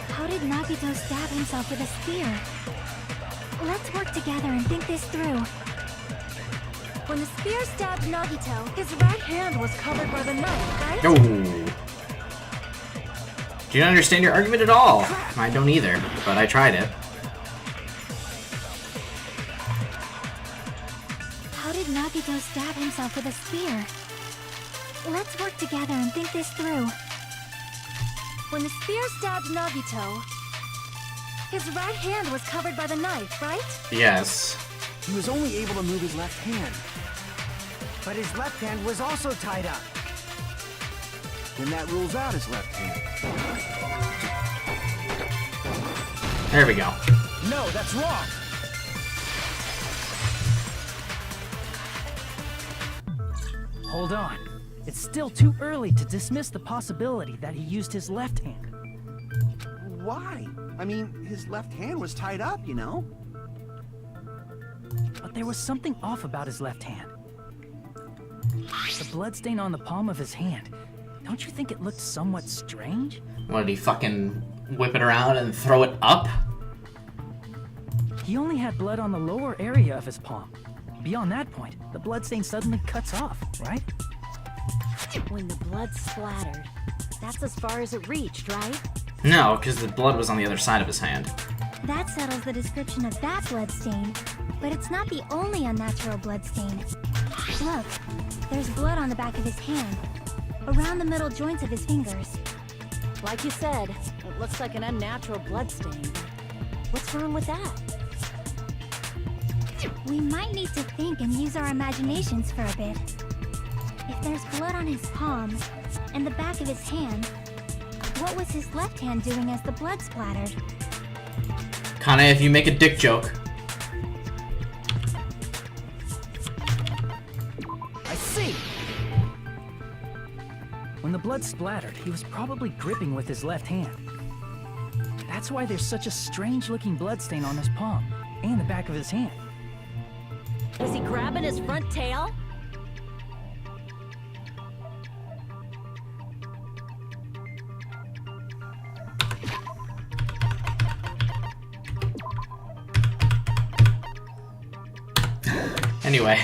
How did Nagito stab himself with a spear? Let's work together and think this through. When the spear stabbed Nagito, his right hand was covered by the knife, right? No. Do you not understand your argument at all? I don't either, but I tried it. How did Nagito stab himself with a spear? Let's work together and think this through. When the spear stabbed Nagito, His right hand was covered by the knife, right? Yes. He was only able to move his left hand. But his left hand was also tied up. Then that rules out his left hand. There we go. No, that's wrong. Hold on. It's still too early to dismiss the possibility that he used his left hand. Why? I mean, his left hand was tied up, you know? But there was something off about his left hand. The bloodstain on the palm of his hand. Don't you think it looked somewhat strange? What, did he fucking whip it around and throw it up? He only had blood on the lower area of his palm. Beyond that point, the bloodstain suddenly cuts off, right? When the blood splattered, that's as far as it reached, right? No, because the blood was on the other side of his hand. That settles the description of that bloodstain. But it's not the only unnatural bloodstain. Look, there's blood on the back of his hand, around the middle joints of his fingers. Like you said, it looks like an unnatural bloodstain. What's wrong with that? We might need to think and use our imaginations for a bit. If there's blood on his palm and the back of his hand, what was his left hand doing as the blood splattered? Kinda if you make a dick joke. I see! When the blood splattered, he was probably gripping with his left hand. That's why there's such a strange-looking bloodstain on his palm and the back of his hand. Was he grabbing his front tail? Anyway.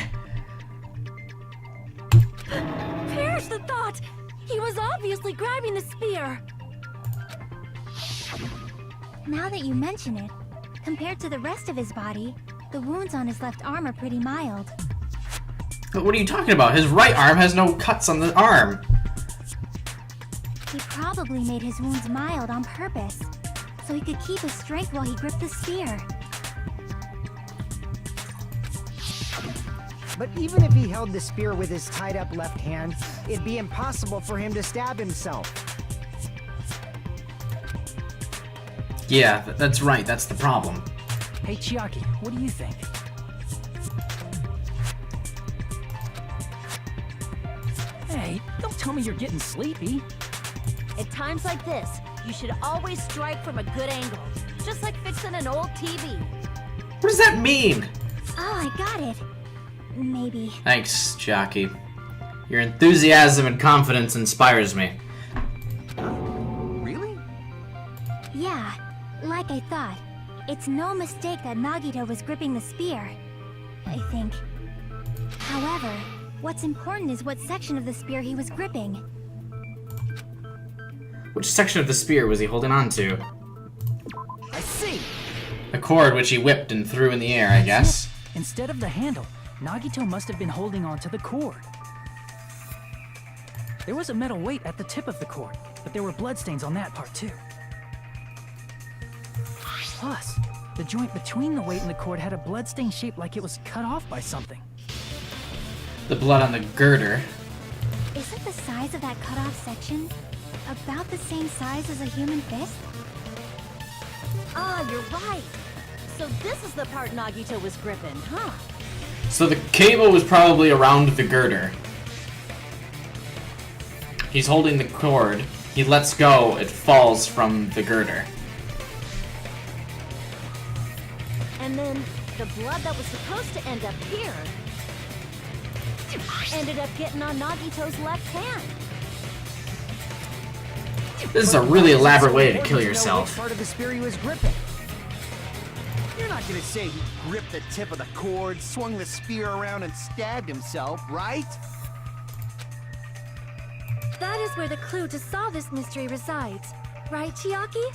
Perish the thought! He was obviously grabbing the spear! Now that you mention it, compared to the rest of his body, the wounds on his left arm are pretty mild. But what are you talking about? His right arm has no cuts on the arm. He probably made his wounds mild on purpose, so he could keep his strength while he gripped the spear. But even if he held the spear with his tied up left hand, it'd be impossible for him to stab himself. Yeah, that's right. That's the problem. Hey, Chiaki, what do you think? Hey, don't tell me you're getting sleepy. At times like this, you should always strike from a good angle. Just like fixing an old TV. What does that mean? Oh, I got it. Maybe. Thanks, Chiaki. Your enthusiasm and confidence inspires me. Really? Yeah, like I thought. It's no mistake that Nagito was gripping the spear, I think. However, what's important is what section of the spear he was gripping. Which section of the spear was he holding on to? I see! The cord which he whipped and threw in the air, I guess. Instead of the handle, Nagito must have been holding on to the cord. There was a metal weight at the tip of the cord, but there were bloodstains on that part too. Plus, the joint between the weight and the cord had a bloodstain shaped like it was cut off by something. The blood on the girder. Isn't the size of that cut-off section about the same size as a human fist? Ah, you're right. So this is the part Nagito was gripping, huh? So the cable was probably around the girder. He's holding the cord. He lets go. It falls from the girder. And then the blood that was supposed to end up here ended up getting on Nagito's left hand. This is a really elaborate way to kill Which yourself. part of the spear he was gripping? You're not gonna say he gripped the tip of the cord, swung the spear around, and stabbed himself, right? That is where the clue to solve this mystery resides. Right, Chiaki?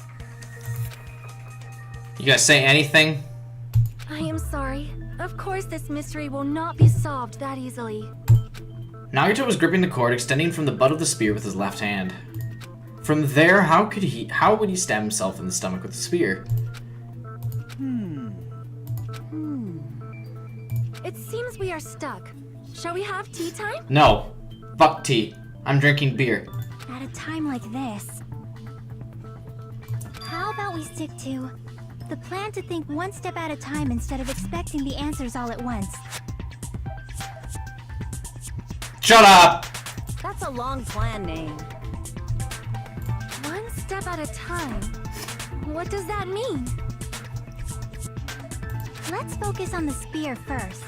You gonna say anything? I am sorry. Of course this mystery will not be solved that easily. Nagito was gripping the cord, extending from the butt of the spear with his left hand. From there, how would he stab himself in the stomach with the spear? It seems we are stuck. Shall we have tea time? No. Fuck tea. I'm drinking beer. At a time like this. How about we stick to the plan to think one step at a time instead of expecting the answers all at once? Shut up! That's a long plan name. One step at a time? What does that mean? Let's focus on the spear first.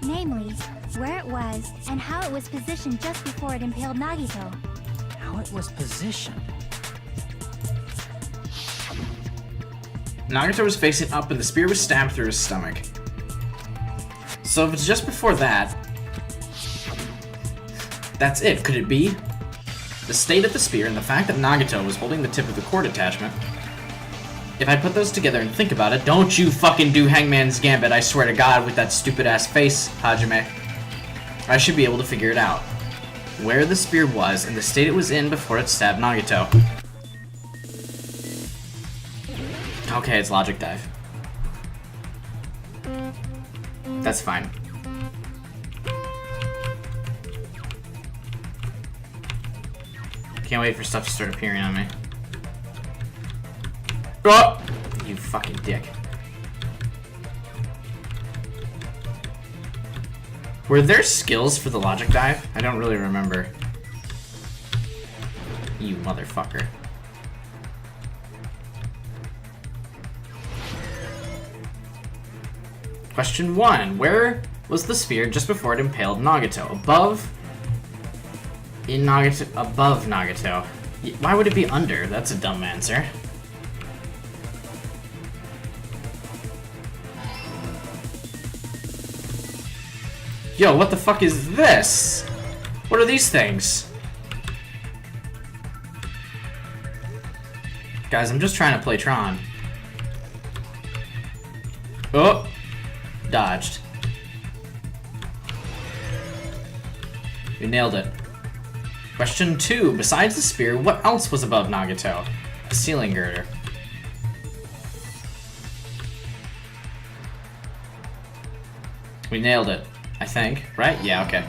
Namely, where it was and how it was positioned just before it impaled Nagito. How it was positioned. Nagito was facing up and the spear was stabbed through his stomach. So if it's just before that, that's it. Could it be? The state of the spear and the fact that Nagito was holding the tip of the cord attachment. If I put those together and think about it, don't you fucking do Hangman's Gambit, I swear to God, with that stupid ass face, Hajime. I should be able to figure it out. Where the spear was and the state it was in before it stabbed Nagito. Okay, it's logic dive. That's fine. Can't wait for stuff to start appearing on me. Oh! You fucking dick. Were there skills for the logic dive? I don't really remember. You motherfucker. Question 1. Where was the spear just before it impaled Nagito? Above? In Nagito? Above Nagito. Why would it be under? That's a dumb answer. Yo, what the fuck is this? What are these things? Guys, I'm just trying to play Tron. Oh! Dodged. We nailed it. Question 2. Besides the spear, what else was above Nagito? A ceiling girder. We nailed it. I think, right? Yeah, okay.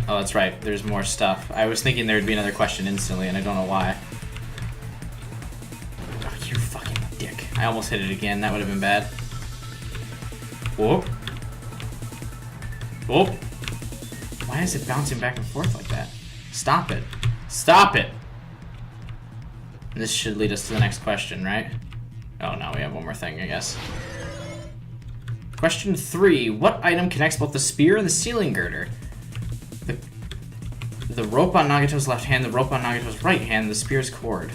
Oh, that's right. There's more stuff. I was thinking there would be another question instantly, and I don't know why. Oh, you fucking dick. I almost hit it again. That would have been bad. Whoop. Whoop. Why is it bouncing back and forth like that? Stop it. Stop it! And this should lead us to the next question, right? Oh, no, we have one more thing, I guess. Question 3. What item connects both the spear and the ceiling girder? The rope on Nagito's left hand, the rope on Nagito's right hand, the spear's cord.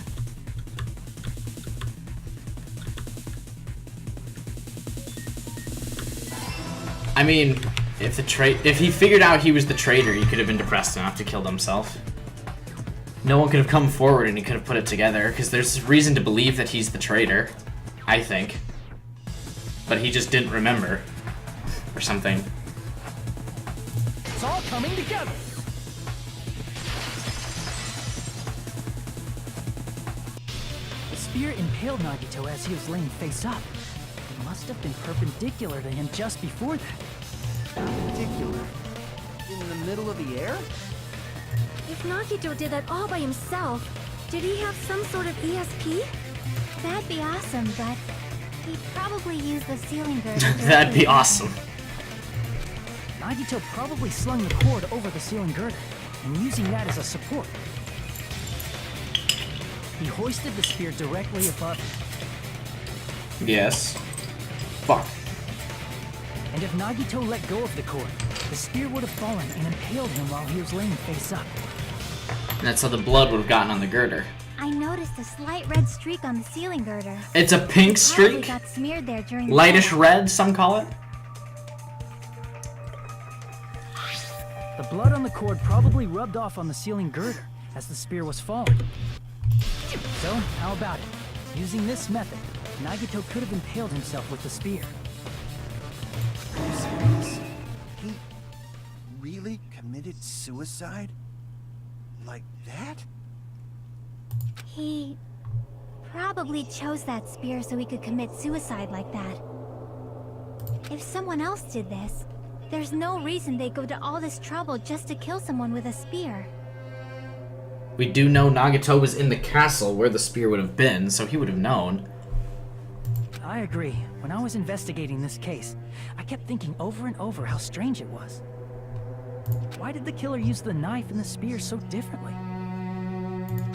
I mean, if he figured out he was the traitor, he could have been depressed enough to kill himself. No one could have come forward and he could have put it together, because there's reason to believe that he's the traitor, I think. But he just didn't remember. Or something. It's all coming together. The spear impaled Nagito as he was laying face up. It must have been perpendicular to him just before that. Perpendicular? In the middle of the air? If Nagito did that all by himself, did he have some sort of ESP? That'd be awesome, but he'd probably use the ceiling girder. That'd be awesome. Nagito probably slung the cord over the ceiling girder, and using that as a support. He hoisted the spear directly above him. Yes. Fuck. And if Nagito let go of the cord, the spear would have fallen and impaled him while he was laying face up. And that's how the blood would have gotten on the girder. I noticed a slight red streak on the ceiling girder. It's a pink Probably streak? got smeared there during the Lightish fall. red, some call it? The blood on the cord probably rubbed off on the ceiling girder as the spear was falling. So, how about it? Using this method, Nagito could have impaled himself with the spear. Are you serious? He really committed suicide? Like that? He probably chose that spear so he could commit suicide like that. If someone else did this, there's no reason they'd go to all this trouble just to kill someone with a spear. We do know Nagito was in the castle where the spear would have been, so he would have known. I agree. When I was investigating this case, I kept thinking over and over how strange it was. Why did the killer use the knife and the spear so differently?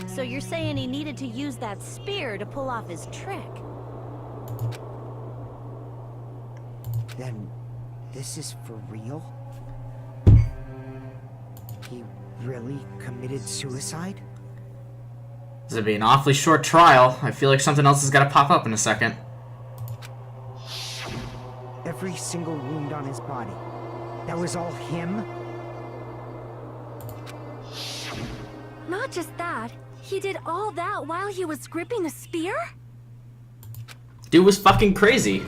So you're saying he needed to use that spear to pull off his trick? Then, this is for real? He really committed suicide? This would be an awfully short trial. I feel like something else has got to pop up in a second. Every single wound on his body. That was all him? Not just that, he did all that while he was gripping the spear? Dude was fucking crazy.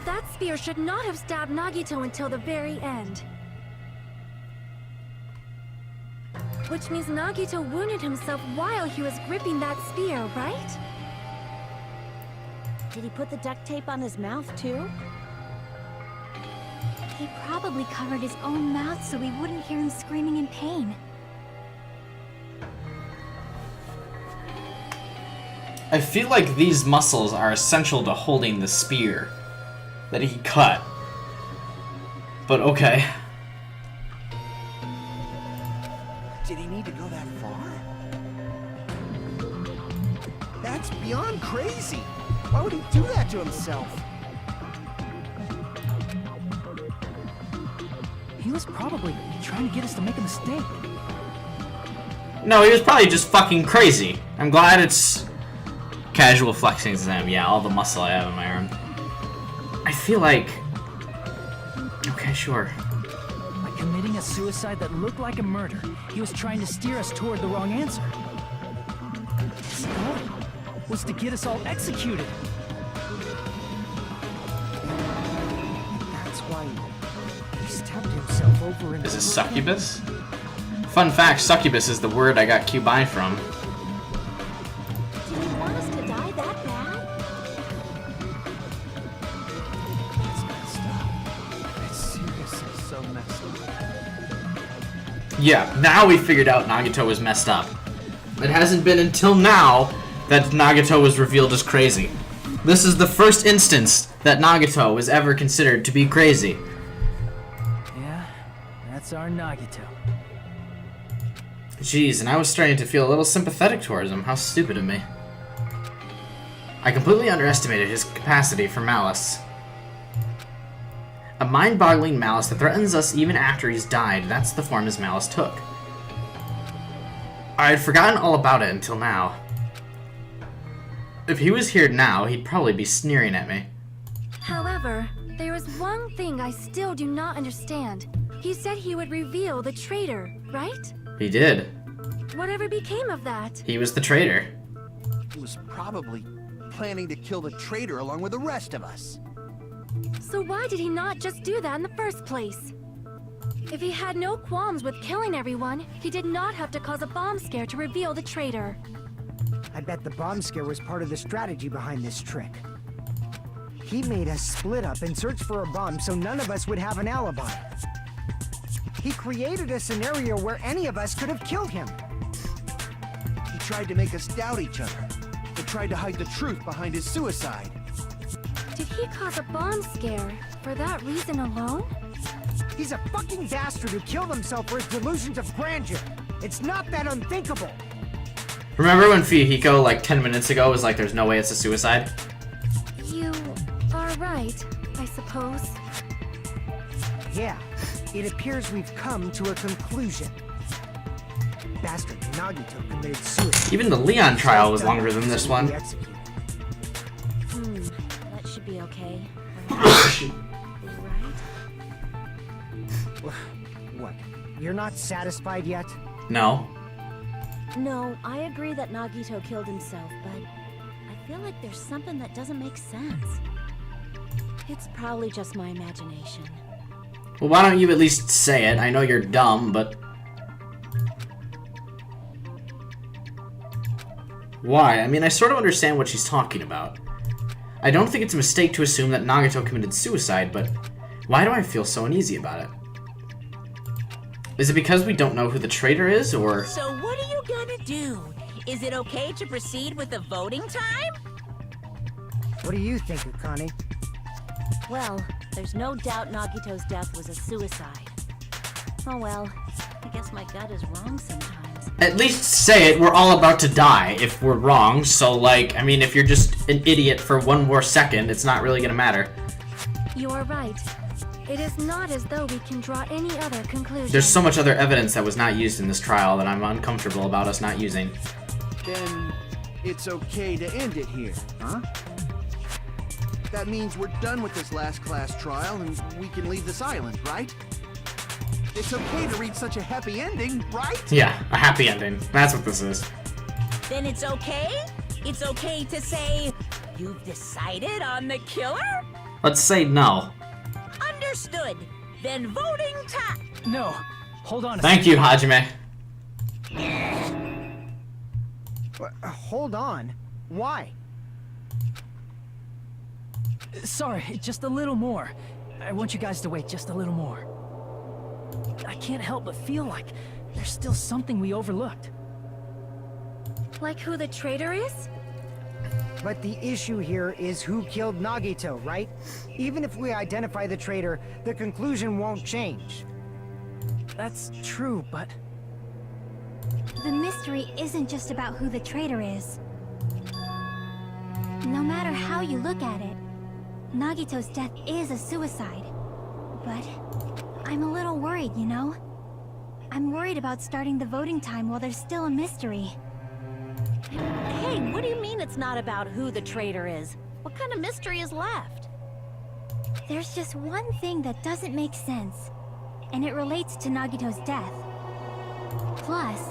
That spear should not have stabbed Nagito until the very end. Which means Nagito wounded himself while he was gripping that spear, right? Did he put the duct tape on his mouth too? He probably covered his own mouth so we wouldn't hear him screaming in pain. I feel like these muscles are essential to holding the spear that he cut. But okay. Did he need to go that far? That's beyond crazy. Why would he do that to himself? He was probably trying to get us to make a mistake. No, he was probably just fucking crazy. I'm glad it's casual flexing to them. Yeah, all the muscle I have in my arm. I feel like... Okay, sure. By committing a suicide that looked like a murder, he was trying to steer us toward the wrong answer. His goal was to get us all executed. That's why he stabbed himself over and Is it over succubus? Fun fact, succubus is the word I got Cubai from. Did he want us to die that bad? That's messed up. That's seriously so messed up. Yeah, now we figured out Nagito was messed up. It hasn't been until now that Nagito was revealed as crazy. This is the first instance that Nagito was ever considered to be crazy. Yeah, that's our Nagito. Jeez, and I was starting to feel a little sympathetic towards him. How stupid of me. I completely underestimated his capacity for malice. A mind-boggling malice that threatens us even after he's died. That's the form his malice took. I had forgotten all about it until now. If he was here now, he'd probably be sneering at me. However, there is one thing I still do not understand. He said he would reveal the traitor, right? He did. Whatever became of that? He was the traitor. He was probably planning to kill the traitor along with the rest of us. So why did he not just do that in the first place? If he had no qualms with killing everyone, he did not have to cause a bomb scare to reveal the traitor. I bet the bomb scare was part of the strategy behind this trick. He made us split up and search for a bomb so none of us would have an alibi. He created a scenario where any of us could have killed him. He tried to make us doubt each other. He tried to hide the truth behind his suicide. Did he cause a bomb scare for that reason alone? He's a fucking bastard who killed himself for his delusions of grandeur. It's not that unthinkable. Remember when Fuyuhiko, like 10 minutes ago, was like, there's no way it's a suicide? You are right, I suppose. Yeah, it appears we've come to a conclusion. Bastard Nagito committed suicide. Even the Leon trial was longer than this one. That should be okay. Right? What? You're not satisfied yet? No. No, I agree that Nagito killed himself, but I feel like there's something that doesn't make sense. It's probably just my imagination. Well, why don't you at least say it? I know you're dumb, but... Why? I mean, I sort of understand what she's talking about. I don't think it's a mistake to assume that Nagato committed suicide, but why do I feel so uneasy about it? Is it because we don't know who the traitor is, or... So what are you gonna do? Is it okay to proceed with the voting time? What do you think, Akane? Well, there's no doubt Nagito's death was a suicide. Oh well, I guess my gut is wrong sometimes. At least say it, we're all about to die if we're wrong, so like, I mean, if you're just an idiot for one more second, it's not really gonna matter. You are right. It is not as though we can draw any other conclusion. There's so much other evidence that was not used in this trial that I'm uncomfortable about us not using. Then it's okay to end it here, huh? That means we're done with this last class trial and we can leave this island, right? It's okay to reach such a happy ending, right? Yeah, a happy ending. That's what this is. Then it's okay? It's okay to say, you've decided on the killer? Let's say no. Understood. Then voting time. No, hold on a Thank you, Hajime. Hold on. Why? Sorry, just a little more. I want you guys to wait just a little more. I can't help but feel like there's still something we overlooked. Like who the traitor is? But the issue here is who killed Nagito, right? Even if we identify the traitor, the conclusion won't change. That's true, but... The mystery isn't just about who the traitor is. No matter how you look at it, Nagito's death is a suicide. But I'm a little worried, you know? I'm worried about starting the voting time while there's still a mystery. Hey, what do you mean it's not about who the traitor is? What kind of mystery is left? There's just one thing that doesn't make sense, and it relates to Nagito's death. Plus,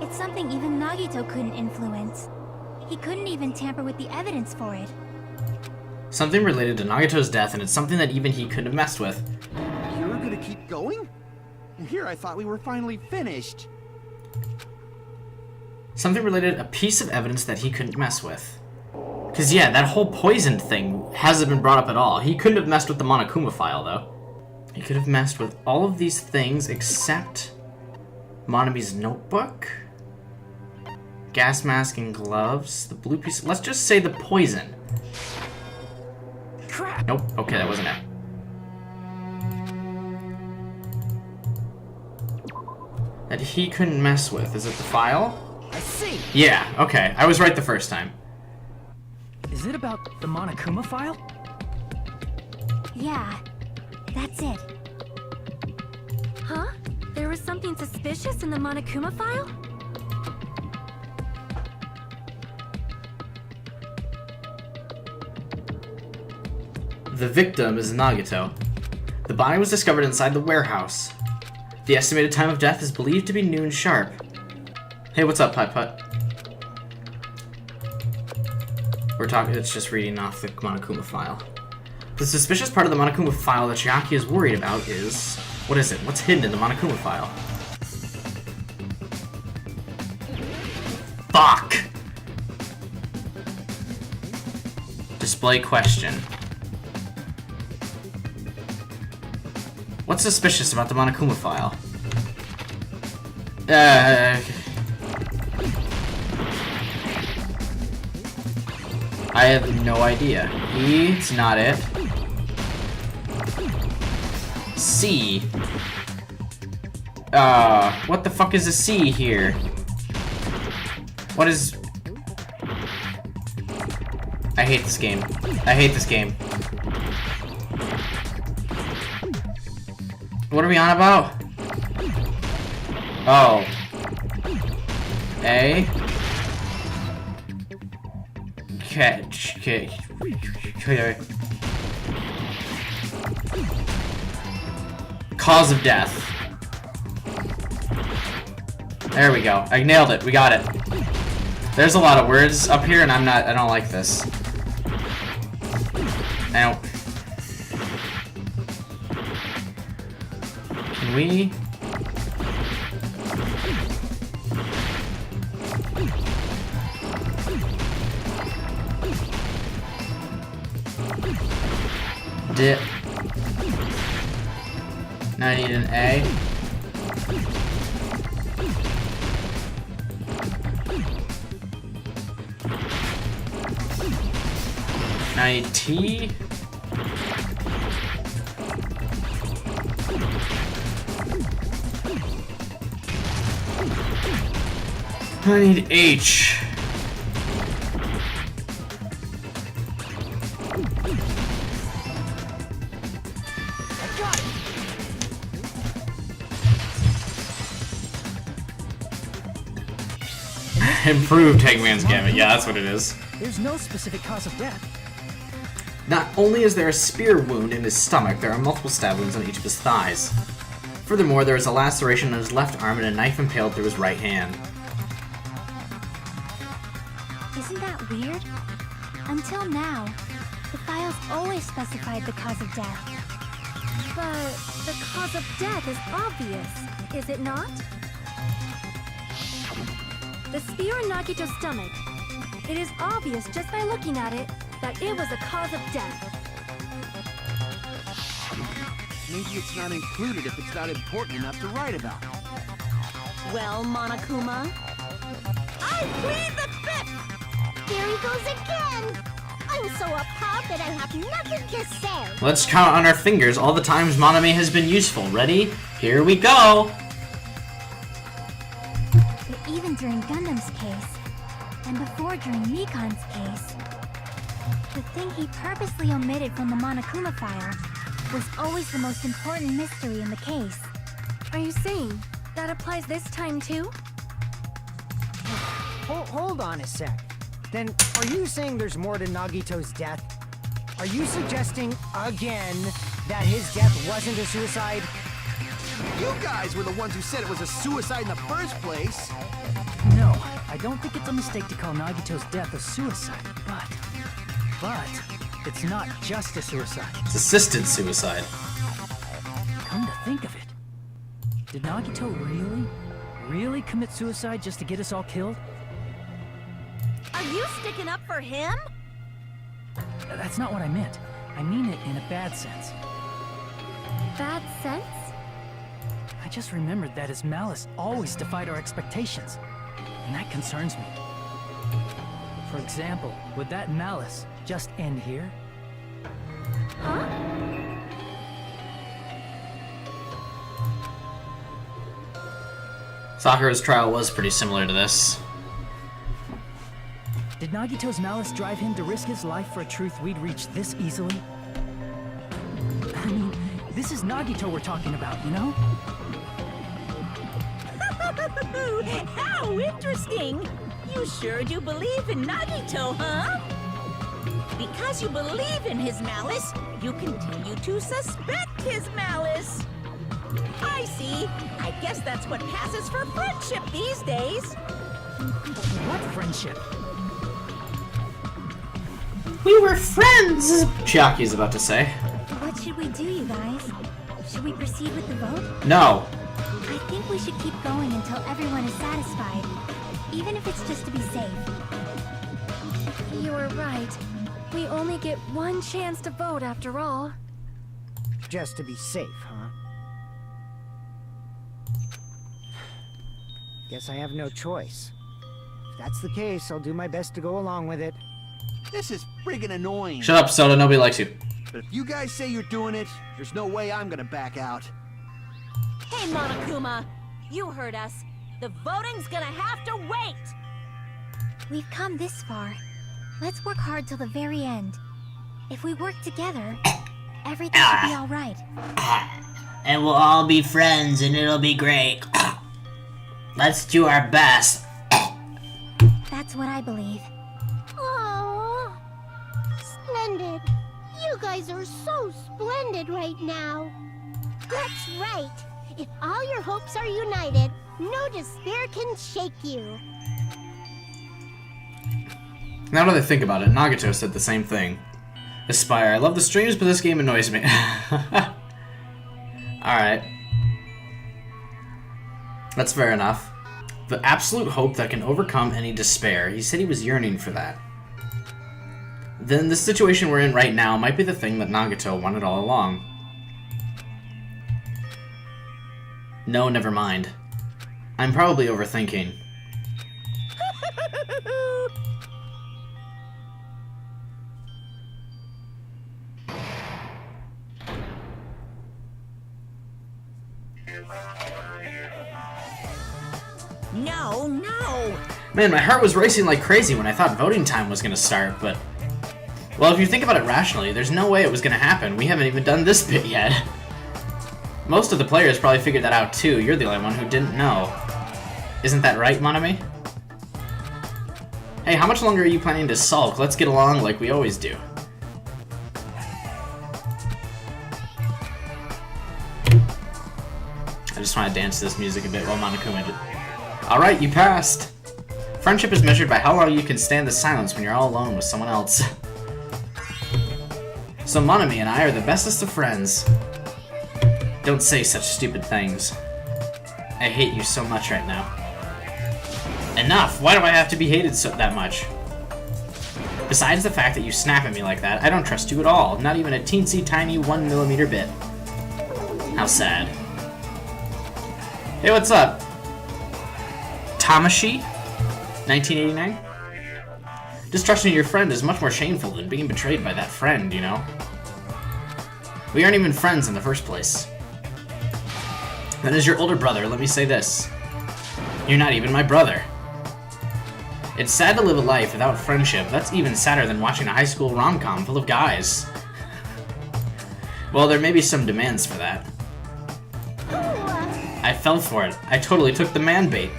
it's something even Nagito couldn't influence. He couldn't even tamper with the evidence for it. Something related to Nagito's death, and it's something that even he couldn't have messed with. You're gonna keep going? Here I thought we were finally finished. Something related to a piece of evidence that he couldn't mess with. Because, yeah, that whole poison thing hasn't been brought up at all. He couldn't have messed with the Monokuma file, though. He could have messed with all of these things except Monami's notebook, gas mask and gloves, the blue piece. Let's just say the poison. Crap! Nope. Okay, that wasn't it. That he couldn't mess with. Is it the file? I see! Yeah, okay. I was right the first time. Is it about the Monokuma file? Yeah, that's it. Huh? There was something suspicious in the Monokuma file? The victim is Nagito. The body was discovered inside the warehouse. The estimated time of death is believed to be noon sharp. Hey, what's up, Putt-Putt? We're talking, it's just reading off the Monokuma file. The suspicious part of the Monokuma file that Chiaki is worried about is... What is it? What's hidden in the Monokuma file? Fuck! Display question. What's suspicious about the Monokuma file? I have no idea. E, it's not it. C. What the fuck is a C here? What is... I hate this game. I hate this game. What are we on about? Oh. A. Catch. Cause of death. There we go. I nailed it. We got it. There's a lot of words up here, and I don't like this. I don't. Can we? Dip. Now I need an A. Now I need T. I need H. Improved Hangman's Gambit. Yeah, that's what it is. There's no specific cause of death. Not only is there a spear wound in his stomach, there are multiple stab wounds on each of his thighs. Furthermore, there is a laceration on his left arm and a knife impaled through his right hand. Isn't that weird? Until now, the files always specified the cause of death. But the cause of death is obvious, is it not? The spear in Nagito's stomach. It is obvious just by looking at it that it was a cause of death. Maybe it's not included if it's not important enough to write about. Well, Monokuma? I plead the fifth! There he goes again! I'm so appalled that I have nothing to say. Let's count on our fingers all the times Monami has been useful. Ready? Here we go! But even during Gundam's case, and before during Mikan's case, the thing he purposely omitted from the Monokuma file was always the most important mystery in the case. Are you saying that applies this time too? Hold on a sec. Then, are you saying there's more to Nagito's death? Are you suggesting, again, that his death wasn't a suicide? You guys were the ones who said it was a suicide in the first place. No, I don't think it's a mistake to call Nagito's death a suicide, but it's not just a suicide. It's assisted suicide. Come to think of it, did Nagito really commit suicide just to get us all killed? Are you sticking up for him? That's not what I meant. I mean it in a bad sense. Bad sense? I just remembered that his malice always defied our expectations, and that concerns me. For example, would that malice just end here? Huh? Sakura's trial was pretty similar to this. Did Nagito's malice drive him to risk his life for a truth we'd reach this easily? I mean, this is Nagito we're talking about, you know? How interesting! You sure do believe in Nagito, huh? Because you believe in his malice, you continue to suspect his malice. I see. I guess that's what passes for friendship these days. What friendship? We were friends! Chiaki's about to say. What should we do, you guys? Should we proceed with the vote? No. I think we should keep going until everyone is satisfied, even if it's just to be safe. You are right. We only get one chance to vote after all. Just to be safe, huh? Guess I have no choice. If that's the case, I'll do my best to go along with it. This is friggin' annoying. Shut up, Soda. Nobody likes you. But if you guys say you're doing it, there's no way I'm gonna back out. Hey, Monokuma! You heard us. The voting's gonna have to wait! We've come this far. Let's work hard till the very end. If we work together, everything should be alright. And we'll all be friends and it'll be great. Let's do our best. That's what I believe. Aww. Splendid. You guys are so splendid right now. That's right. If all your hopes are united, no despair can shake you. Now that I think about it, Nagito said the same thing. Aspire, I love the streams, but this game annoys me. Alright. That's fair enough. The absolute hope that can overcome any despair. He said he was yearning for that. then the situation we're in right now might be the thing that Nagato wanted all along. No, never mind. I'm probably overthinking. No, no! Man, my heart was racing like crazy when I thought voting time was gonna start, but... Well, if you think about it rationally, there's no way it was gonna happen. We haven't even done this bit yet. Most of the players probably figured that out too. You're the only one who didn't know. Isn't that right, Monami? Hey, how much longer are you planning to sulk? Let's get along like we always do. I just want to dance to this music a bit while Monokuma did. Alright, you passed! Friendship is measured by how long you can stand the silence when you're all alone with someone else. So Monami and I are the bestest of friends. Don't say such stupid things. I hate you so much right now. Enough! Why do I have to be hated that much? Besides the fact that you snap at me like that, I don't trust you at all. Not even a teensy tiny 1mm bit. How sad. Hey, what's up? Tamashi? 1989? Distrusting your friend is much more shameful than being betrayed by that friend, you know? We aren't even friends in the first place. And as your older brother, let me say this. You're not even my brother. It's sad to live a life without friendship. That's even sadder than watching a high school rom-com full of guys. Well, there may be some demands for that. I fell for it. I totally took the man bait.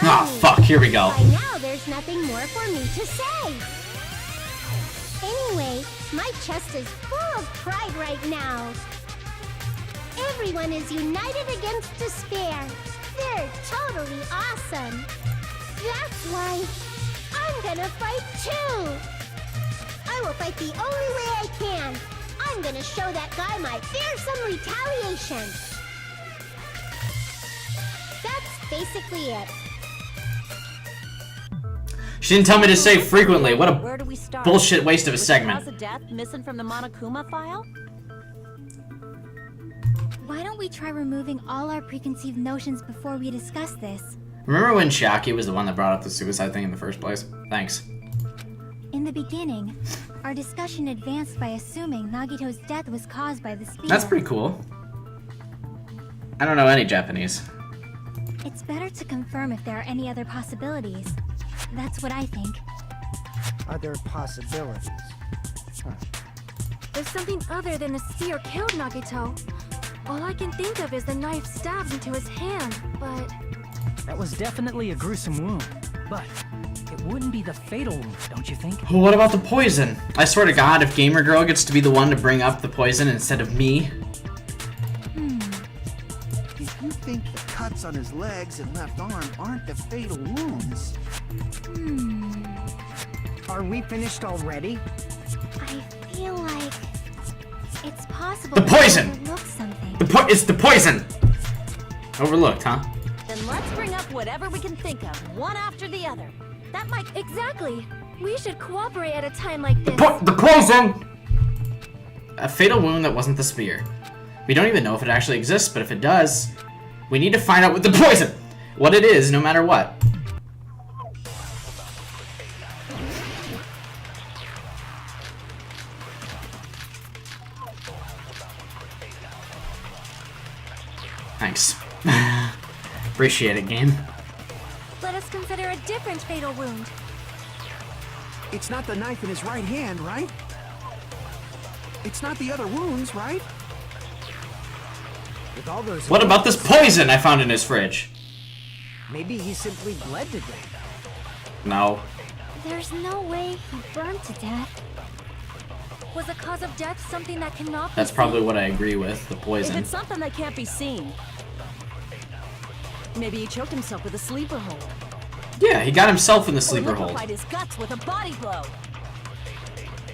Ah, fuck, here we go. By now, there's nothing more for me to say. Anyway, my chest is full of pride right now. Everyone is united against despair. They're totally awesome. That's why I'm gonna fight too. I will fight the only way I can. I'm gonna show that guy my fearsome retaliation. That's basically it. She didn't tell me to say frequently. What Where a do we start? bullshit waste of a Was the segment. cause of death missing from the Monokuma file? Why don't we try removing all our preconceived notions before we discuss this? Remember when Chiaki was the one that brought up the suicide thing in the first place? Thanks. In the beginning, our discussion advanced by assuming Nagito's death was caused by the spear. That's pretty cool. I don't know any Japanese. It's better to confirm if there are any other possibilities. That's what I think. Other possibilities. Huh. If something other than the spear killed Nagito, all I can think of is the knife stabbed into his hand, but... That was definitely a gruesome wound, but it wouldn't be the fatal wound, don't you think? What about the poison? I swear to God, if Gamer Girl gets to be the one to bring up the poison instead of me. If you think the cuts on his legs and left arm aren't the fatal wounds... Are we finished already? I feel like... it's possible The that I poison! overlooked something. It's the poison! Overlooked, huh? Then let's bring up whatever we can think of, one after the other. That might... Exactly! We should cooperate at a time like this. The poison! A fatal wound that wasn't the spear. We don't even know if it actually exists, but if it does, we need to find out what the poison! What it is, no matter what. Thanks. Appreciate it, game. Let us consider a different fatal wound. It's not the knife in his right hand, right? It's not the other wounds, right? With all those... What about this poison I found in his fridge? Maybe he simply bled to death. No. There's no way he burned to death. Was the cause of death something that cannot be That's probably what I agree with, the If poison. it's something that can't be seen, maybe he choked himself with a sleeper hold. Yeah, he got himself in the Or sleeper hold. liquefied his guts with a body blow.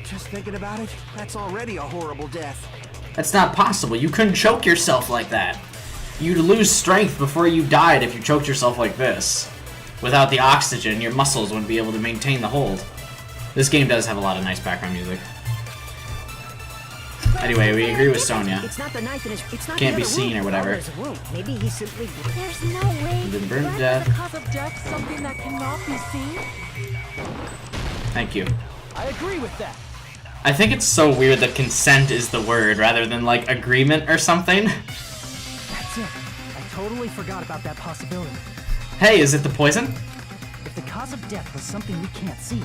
Just thinking about it, that's already a horrible death. That's not possible. You couldn't choke yourself like that. You'd lose strength before you died if you choked yourself like this. Without the oxygen, your muscles wouldn't be able to maintain the hold. This game does have a lot of nice background music. Anyway, we agree with Sonia. It's not the knife in his. It's not Can't the be other seen wound. or whatever. Oh, there's a wound. Maybe he simply. There's no way. Been burned to Is death. the cause of death something that cannot be seen? Thank you. I agree with that. I think it's so weird that consent is the word rather than like agreement or something. That's it. I totally forgot about that possibility. Hey, is it the poison? If the cause of death was something we can't see,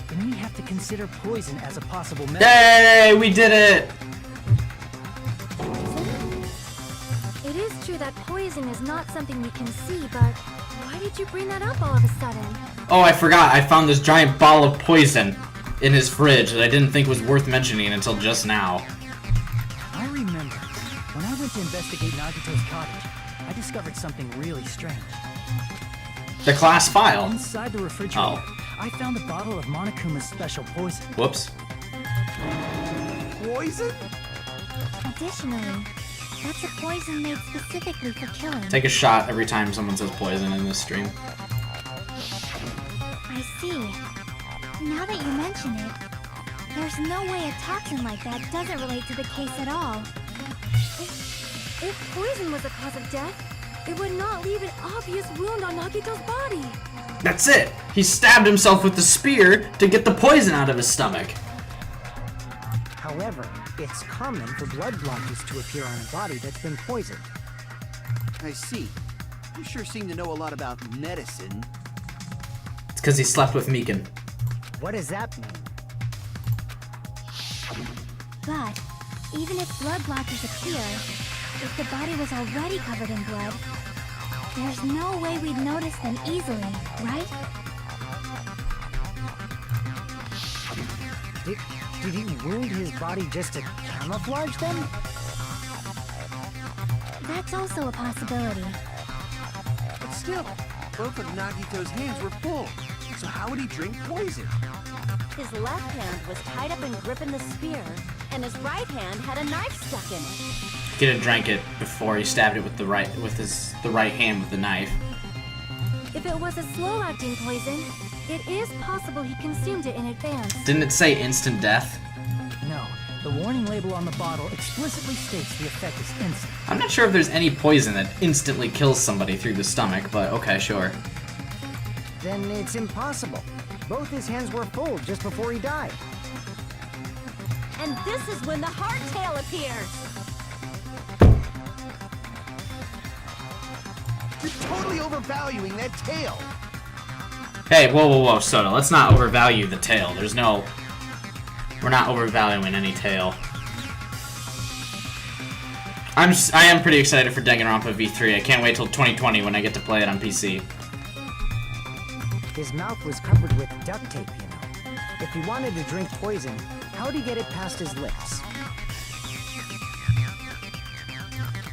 then we have to consider poison as a possible method. Yay, we did it! It is true that poison is not something we can see, but why did you bring that up all of a sudden? Oh, I forgot. I found this giant ball of poison in his fridge that I didn't think was worth mentioning until just now. I remember when I went to investigate Nagito's cottage, I discovered something really strange. The class file. Inside the refrigerator, I found a bottle of Monokuma's special poison. Whoops. Poison? Additionally, that's a poison made specifically for killing. Take a shot every time someone says poison in this stream. I see. Now that you mention it, there's no way a toxin like that doesn't relate to the case at all. If poison was the cause of death, it would not leave an obvious wound on Nagito's body. That's it! He stabbed himself with the spear to get the poison out of his stomach. However, it's common for blood blotches to appear on a body that's been poisoned. I see. You sure seem to know a lot about medicine. It's because he slept with Mikan. What does that mean? But even if blood blotches appear, if the body was already covered in blood, there's no way we'd notice them easily, right? Did he wound his body just to camouflage them? That's also a possibility. But still, both of Nagito's hands were full. So how would he drink poison? His left hand was tied up and gripping the spear, and his right hand had a knife stuck in it. He could have drank it before he stabbed it with the right hand with the knife. If it was a slow-acting poison, it is possible he consumed it in advance. Didn't it say instant death? No, the warning label on the bottle explicitly states the effect is instant. I'm not sure if there's any poison that instantly kills somebody through the stomach, but okay, sure. Then it's impossible. Both his hands were full just before he died. And this is when the hardtail appears. You're totally overvaluing that tail. Hey, whoa, Soda, let's not overvalue the tail. We're not overvaluing any tail. I am pretty excited for Danganronpa V3. I can't wait till 2020 when I get to play it on PC. His mouth was covered with duct tape, you know. If he wanted to drink poison, how'd he get it past his lips?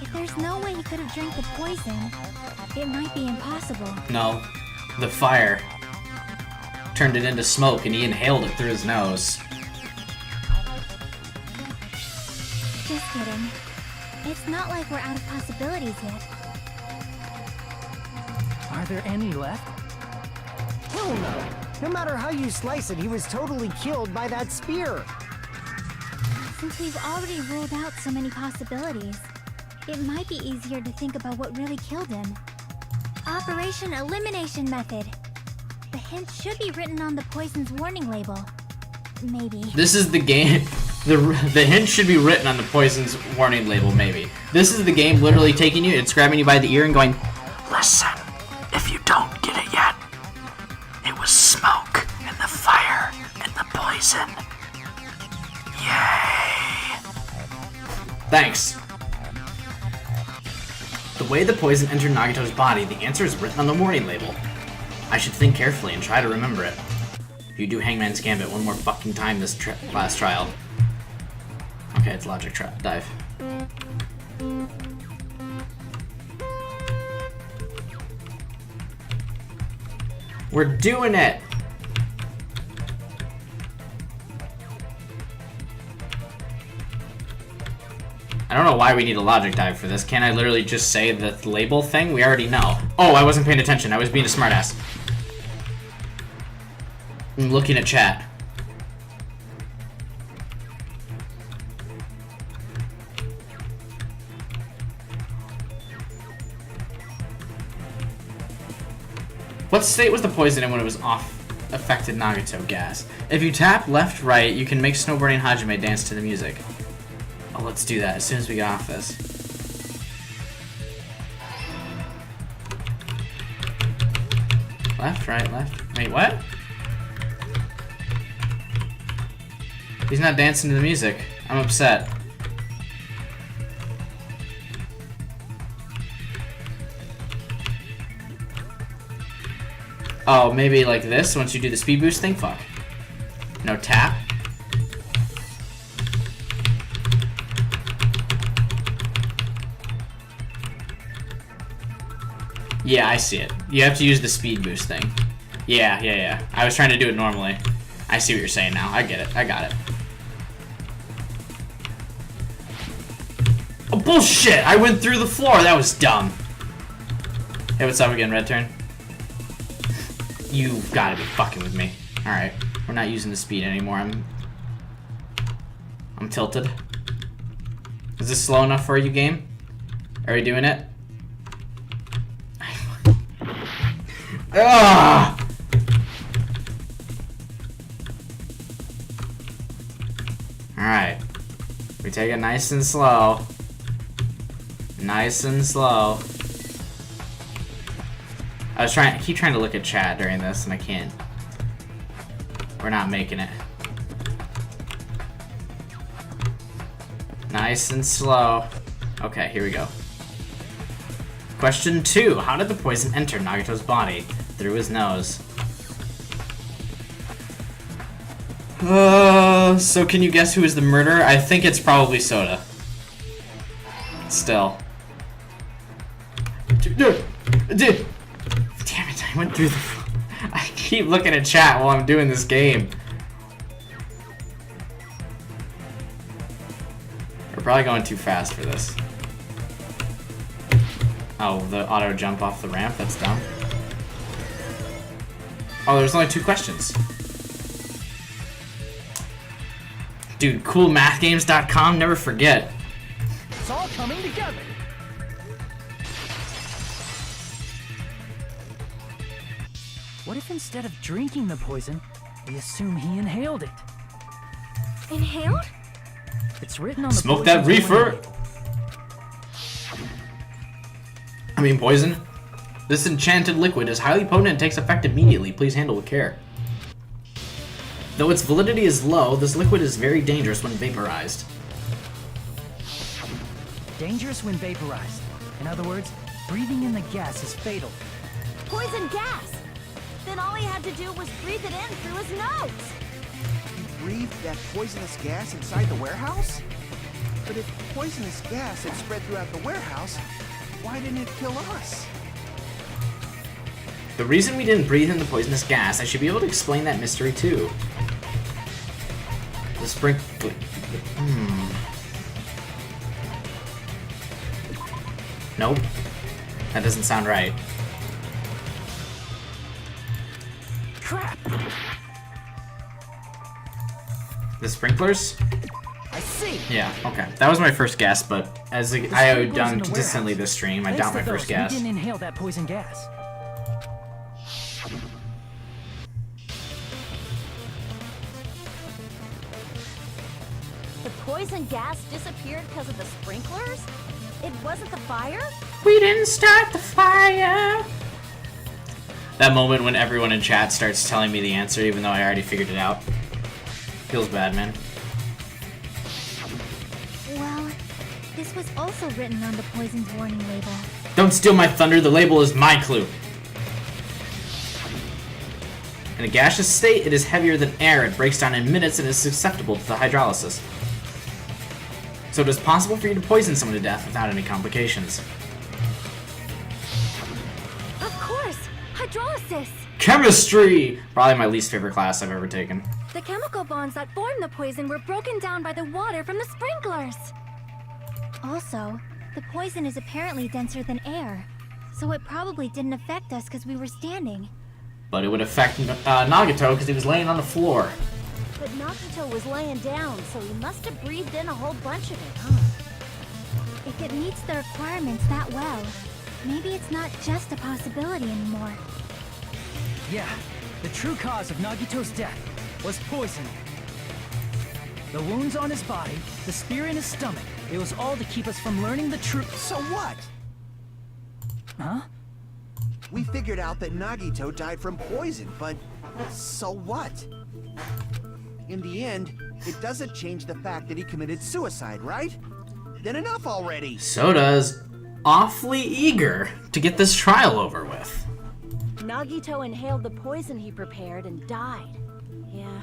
If there's no way he could have drank the poison, it might be impossible. No, the fire turned it into smoke and he inhaled it through his nose. Just kidding. It's not like we're out of possibilities yet. Are there any left? Hell no! No matter how you slice it, he was totally killed by that spear. Since we've already ruled out so many possibilities, it might be easier to think about what really killed him. Operation Elimination Method. The hint should be written on the poison's warning label. Maybe. This is the game. The hint should be written on the poison's warning label, maybe. This is the game literally taking you, it's grabbing you by the ear and going, listen, if you don't get it yet, it was smoke and the fire and the poison. Yay! Thanks. The way the poison entered Nagito's body, the answer is written on the warning label. I should think carefully and try to remember it. If you do Hangman's Gambit one more fucking time this last trial. Okay, it's logic dive. We're doing it! I don't know why we need a logic dive for this. Can't I literally just say the label thing? We already know. Oh, I wasn't paying attention. I was being a smartass. I'm looking at chat. What state was the poison in when it was off affected Nagato gas? If you tap left, right, you can make snowboarding Hajime dance to the music. Oh, let's do that as soon as we get off this. Left, right, left. Wait, what? He's not dancing to the music. I'm upset. Oh, maybe like this once you do the speed boost thing? Fuck. No tap. Yeah, I see it. You have to use the speed boost thing. Yeah. I was trying to do it normally. I see what you're saying now. I get it. I got it. Oh, bullshit! I went through the floor. That was dumb. Hey, what's up again, Red Turn? You've got to be fucking with me. Alright. We're not using the speed anymore. I'm tilted. Is this slow enough for you, game? Are we doing it? Ah! Alright. We take it nice and slow. Nice and slow. I keep trying to look at chat during this, and I can't. We're not making it. Nice and slow. Okay, here we go. Question 2. How did the poison enter Nagato's body? Through his nose. So can you guess who is the murderer? I think it's probably Soda. Still. Dude. Damn it, I went through the... I keep looking at chat while I'm doing this game. We're probably going too fast for this. Oh, the auto jump off the ramp? That's dumb. Oh, there's only 2 questions. Dude, coolmathgames.com, never forget. It's all coming together. What if instead of drinking the poison, we assume he inhaled it? Inhaled? It's written on the Smoke that reefer! I mean poison. This enchanted liquid is highly potent and takes effect immediately. Please handle with care. Though its validity is low, this liquid is very dangerous when vaporized. Dangerous when vaporized. In other words, breathing in the gas is fatal. Poison gas! Then all he had to do was breathe it in through his nose! You breathed that poisonous gas inside the warehouse? But if poisonous gas had spread throughout the warehouse, why didn't it kill us? The reason we didn't breathe in the poisonous gas, I should be able to explain that mystery too. The sprinkler... Nope. That doesn't sound right. Crap! The sprinklers? I see! Yeah, okay. That was my first guess, but as I done consistently this stream, I doubt my first guess. We didn't inhale that poison gas. The poison gas disappeared because of the sprinklers? It wasn't the fire? We didn't start the fire! That moment when everyone in chat starts telling me the answer, even though I already figured it out. Feels bad, man. Well, this was also written on the poison's warning label. Don't steal my thunder, the label is my clue. In a gaseous state, it is heavier than air, it breaks down in minutes and is susceptible to the hydrolysis. So it is possible for you to poison someone to death without any complications. Of course! Hydrolysis! Chemistry! Probably my least favorite class I've ever taken. The chemical bonds that formed the poison were broken down by the water from the sprinklers. Also, the poison is apparently denser than air, so it probably didn't affect us because we were standing. But it would affect Nagito because he was laying on the floor. But Nagito was laying down, so he must have breathed in a whole bunch of it, huh? If it meets the requirements that well, maybe it's not just a possibility anymore. Yeah, the true cause of Nagito's death was poisoning. The wounds on his body, the spear in his stomach, it was all to keep us from learning the truth. So what? Huh? We figured out that Nagito died from poison, but so what? In the end, it doesn't change the fact that he committed suicide, right? Then enough already! Soda's awfully eager to get this trial over with. Nagito inhaled the poison he prepared and died. Yeah,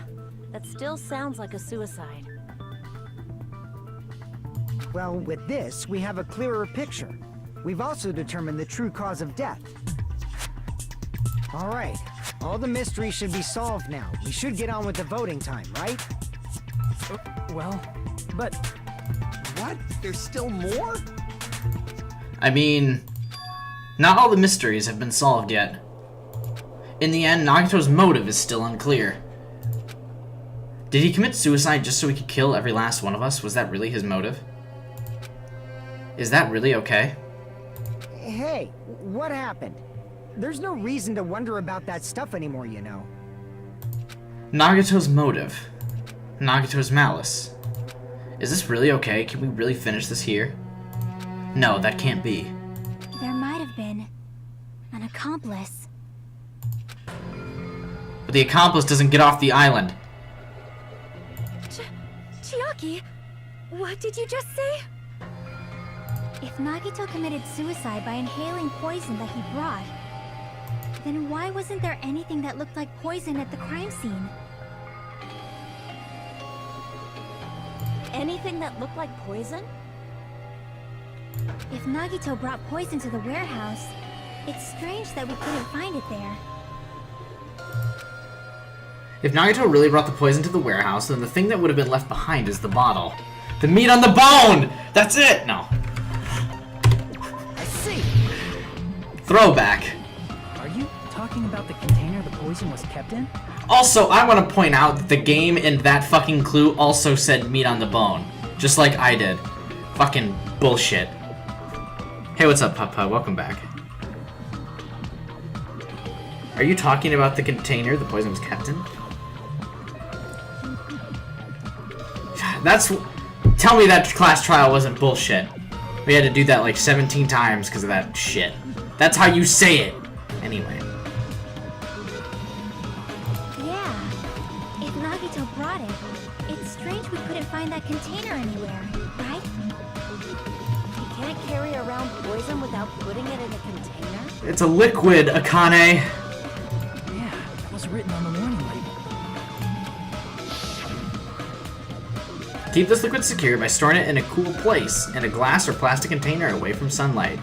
that still sounds like a suicide. Well, with this, we have a clearer picture. We've also determined the true cause of death. All right, all the mysteries should be solved now. We should get on with the voting time, right? Well, but... What? There's still more? I mean, not all the mysteries have been solved yet. In the end, Nagito's motive is still unclear. Did he commit suicide just so he could kill every last one of us? Was that really his motive? Is that really okay? Hey, what happened? There's no reason to wonder about that stuff anymore, you know. Nagito's motive. Nagito's malice. Is this really okay? Can we really finish this here? No, that can't be. There might have been an accomplice. But the accomplice doesn't get off the island. Chiaki, what did you just say? If Nagito committed suicide by inhaling poison that he brought, then why wasn't there anything that looked like poison at the crime scene? Anything that looked like poison? If Nagito brought poison to the warehouse, it's strange that we couldn't find it there. If Nagito really brought the poison to the warehouse, then the thing that would have been left behind is the bottle. The meat on the bone! That's it! No. I see! Throwback. Are you talking about the container the poison was kept in? Also, I want to point out that the game in that fucking clue also said meat on the bone. Just like I did. Fucking bullshit. Hey, what's up, Papa? Welcome back. Are you talking about the container the poison was kept in? That's... Tell me that class trial wasn't bullshit. We had to do that like 17 times because of that shit. That's how you say it. Anyway. Yeah, if Nagito brought it, it's strange we couldn't find that container anywhere, right? You can't carry around poison without putting it in a container? It's a liquid, Akane. Yeah, that was written on the warning label. Keep this liquid secure by storing it in a cool place, in a glass or plastic container away from sunlight.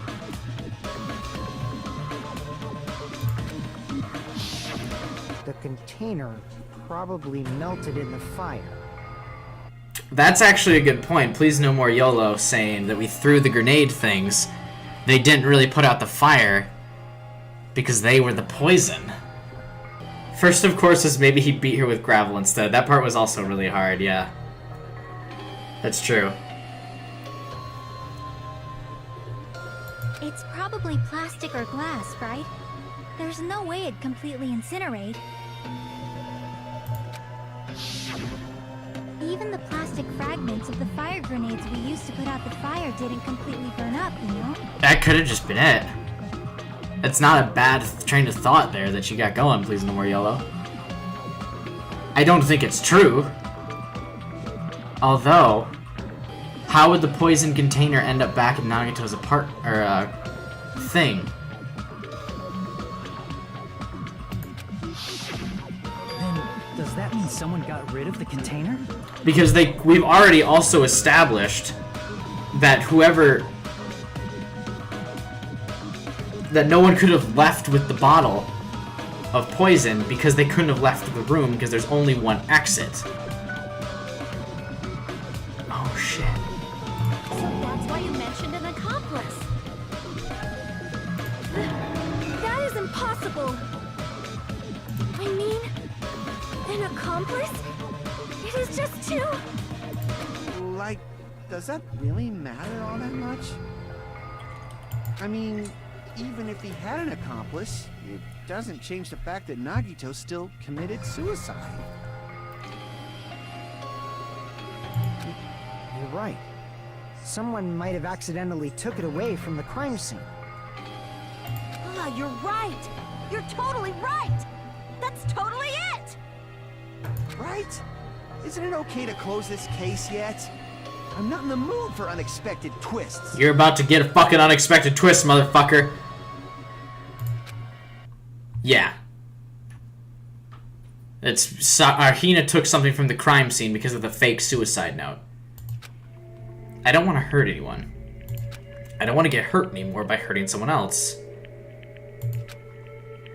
The container probably melted in the fire. That's actually a good point. Please no more YOLO saying that we threw the grenade things. They didn't really put out the fire because they were the poison. First, of course, is maybe he beat her with gravel instead. That part was also really hard, yeah. That's true. It's probably plastic or glass, right? There's no way it'd completely incinerate. Even the plastic fragments of the fire grenades we used to put out the fire didn't completely burn up, you know? That could have just been it. It's not a bad train of thought there that you got going, please no more YOLO. I don't think it's true. Although, how would the poison container end up back in Nagito's thing? Then, does that mean someone got rid of the container? Because we've already also established that that no one could have left with the bottle of poison because they couldn't have left the room because there's only one exit. Oh shit. So that's why you accomplice? It is just two... Like, does that really matter all that much? I mean, even if he had an accomplice, it doesn't change the fact that Nagito still committed suicide. You're right. Someone might have accidentally took it away from the crime scene. Ah, you're right! You're totally right! That's totally it! Right? Isn't it okay to close this case yet? I'm not in the mood for unexpected twists. You're about to get a fucking unexpected twist, motherfucker. Yeah. Hina took something from the crime scene because of the fake suicide note. I don't want to hurt anyone. I don't want to get hurt anymore by hurting someone else.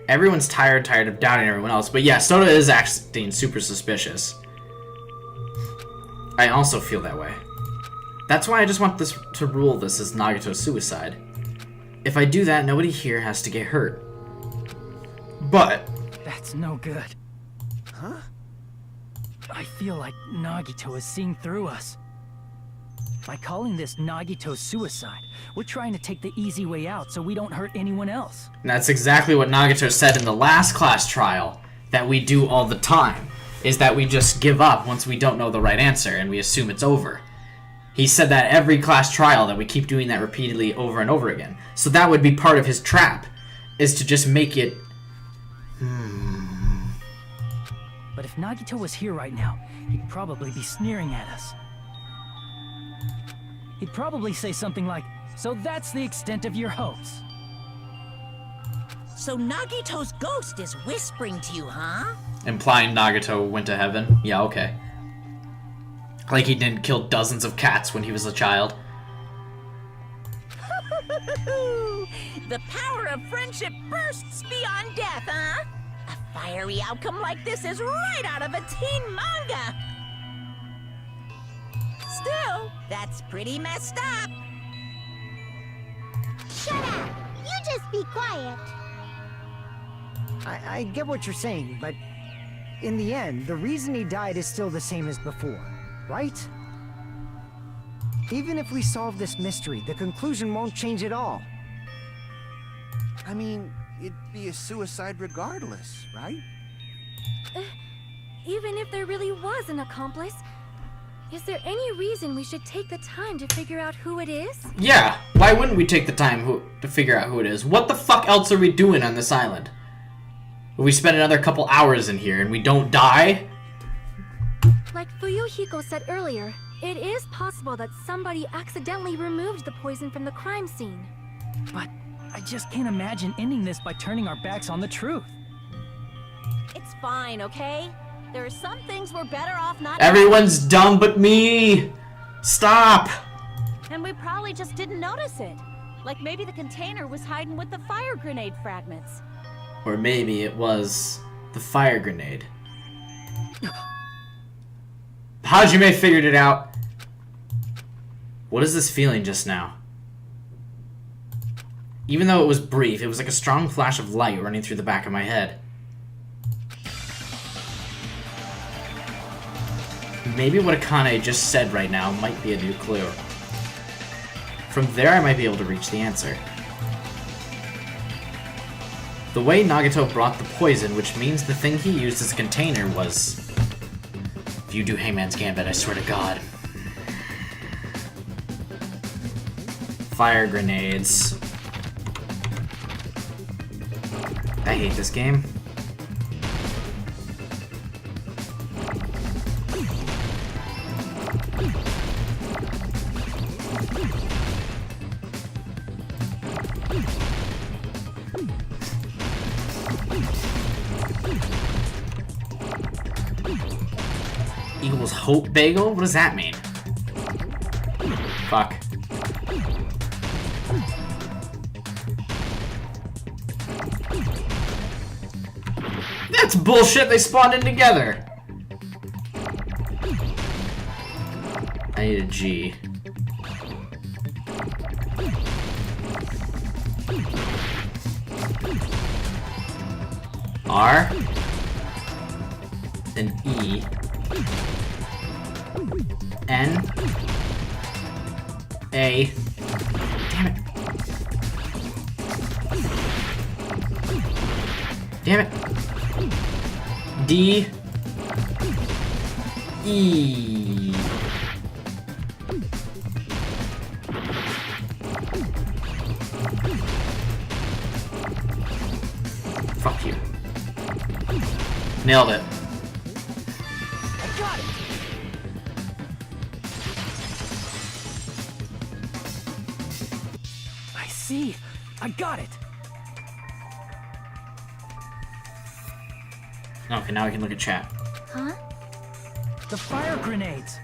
Everyone's tired of doubting everyone else, but yeah, Soda is acting super suspicious. I also feel that way. That's why I just want this to rule this as Nagito's suicide. If I do that, nobody here has to get hurt. But... That's no good. Huh? I feel like Nagito is seeing through us. By calling this Nagito's suicide, we're trying to take the easy way out so we don't hurt anyone else. And that's exactly what Nagito said in the last class trial that we do all the time, is that we just give up once we don't know the right answer and we assume it's over. He said that every class trial, that we keep doing that repeatedly over and over again. So that would be part of his trap, is to just make it... But if Nagito was here right now, he'd probably be sneering at us. He'd probably say something like, "So that's the extent of your hopes." So Nagito's ghost is whispering to you, huh? Implying Nagito went to heaven? Yeah, okay. Like he didn't kill dozens of cats when he was a child. The power of friendship bursts beyond death, huh? A fiery outcome like this is right out of a teen manga! Still, that's pretty messed up. Shut up! You just be quiet. I get what you're saying, but in the end, the reason he died is still the same as before, right? Even if we solve this mystery, the conclusion won't change at all. I mean, it'd be a suicide regardless, right? Even if there really was an accomplice, is there any reason we should take the time to figure out who it is? Yeah, why wouldn't we take the time to figure out who it is? What the fuck else are we doing on this island? If we spend another couple hours in here and we don't die? Like Fuyuhiko said earlier, it is possible that somebody accidentally removed the poison from the crime scene. But I just can't imagine ending this by turning our backs on the truth. It's fine, okay? There are some things we're better off not... Everyone's dumb but me! Stop! And we probably just didn't notice it. Like maybe the container was hiding with the fire grenade fragments. Or maybe it was the fire grenade. Hajime figured it out. What is this feeling just now? Even though it was brief, it was like a strong flash of light running through the back of my head. Maybe what Akane just said right now might be a new clue. From there, I might be able to reach the answer. The way Nagito brought the poison, which means the thing he used as a container was... If you do Hangman's Gambit, I swear to God. Fire grenades. I hate this game. Equals Hope Bagel? What does that mean? Fuck. That's bullshit, they spawned in together. I need a G. R? then E, N, A, damn it. Damn it. D, E. Fuck you. Nailed it. I got it! I see. I got it. Okay, now we can look at chat. Huh? The fire grenades.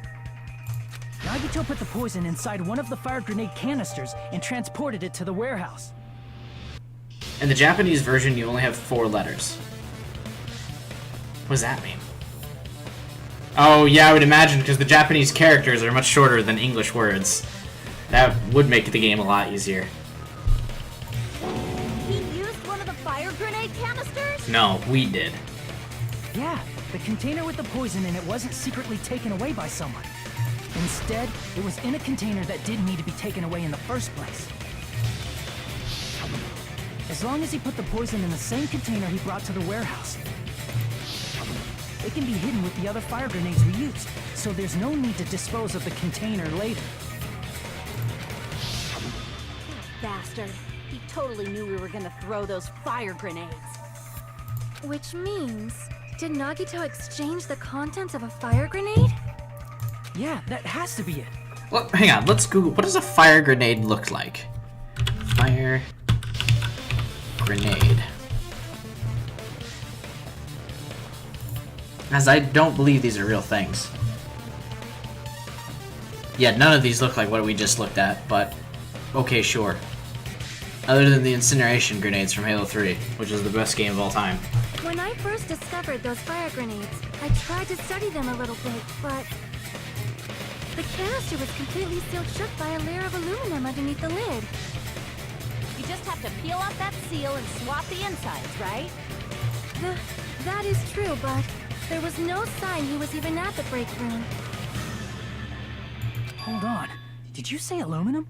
Nagito put the poison inside one of the fire grenade canisters and transported it to the warehouse. In the Japanese version, you only have 4 letters. What does that mean? Oh, yeah, I would imagine, because the Japanese characters are much shorter than English words. That would make the game a lot easier. He used one of the fire grenade canisters? No, we did. Yeah, the container with the poison in it wasn't secretly taken away by someone. Instead, it was in a container that didn't need to be taken away in the first place. As long as he put the poison in the same container he brought to the warehouse, it can be hidden with the other fire grenades we used, so there's no need to dispose of the container later. Bastard. He totally knew we were gonna throw those fire grenades. Which means, did Nagito exchange the contents of a fire grenade? Yeah, that has to be it. Well, hang on, let's Google. What does a fire grenade look like? Fire grenade. As I don't believe these are real things. Yeah, none of these look like what we just looked at, but okay, sure. Other than the incineration grenades from Halo 3, which is the best game of all time. When I first discovered those fire grenades, I tried to study them a little bit, but the canister was completely sealed shut by a layer of aluminum underneath the lid. You just have to peel off that seal and swap the insides, right? That is true, but there was no sign he was even at the break room. Hold on. Did you say aluminum?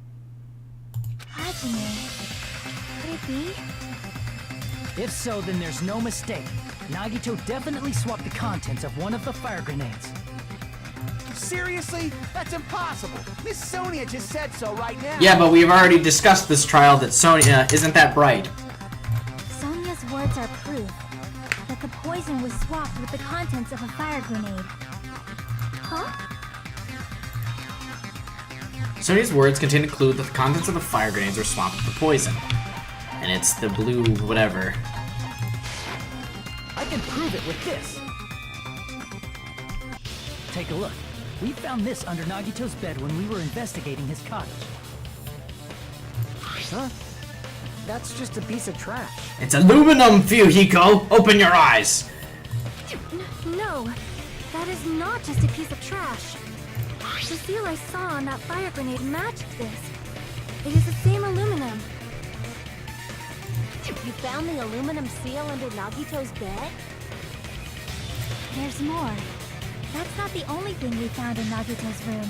Hajime. Could it be? If so, then there's no mistake. Nagito definitely swapped the contents of one of the fire grenades. Seriously? That's impossible. Miss Sonia just said so right now. Yeah, but we've already discussed this trial that Sonia isn't that bright. Sonia's words are proof that the poison was swapped with the contents of a fire grenade. Huh? Sonia's words contain a clue that the contents of the fire grenades were swapped with the poison. And it's the blue whatever. I can prove it with this. Take a look. We found this under Nagito's bed when we were investigating his cottage. Huh? That's just a piece of trash. It's aluminum, Fuyuhiko! Open your eyes! No, that is not just a piece of trash. The seal I saw on that fire grenade matched this. It is the same aluminum. You found the aluminum seal under Nagito's bed? There's more. That's not the only thing we found in Nagito's room.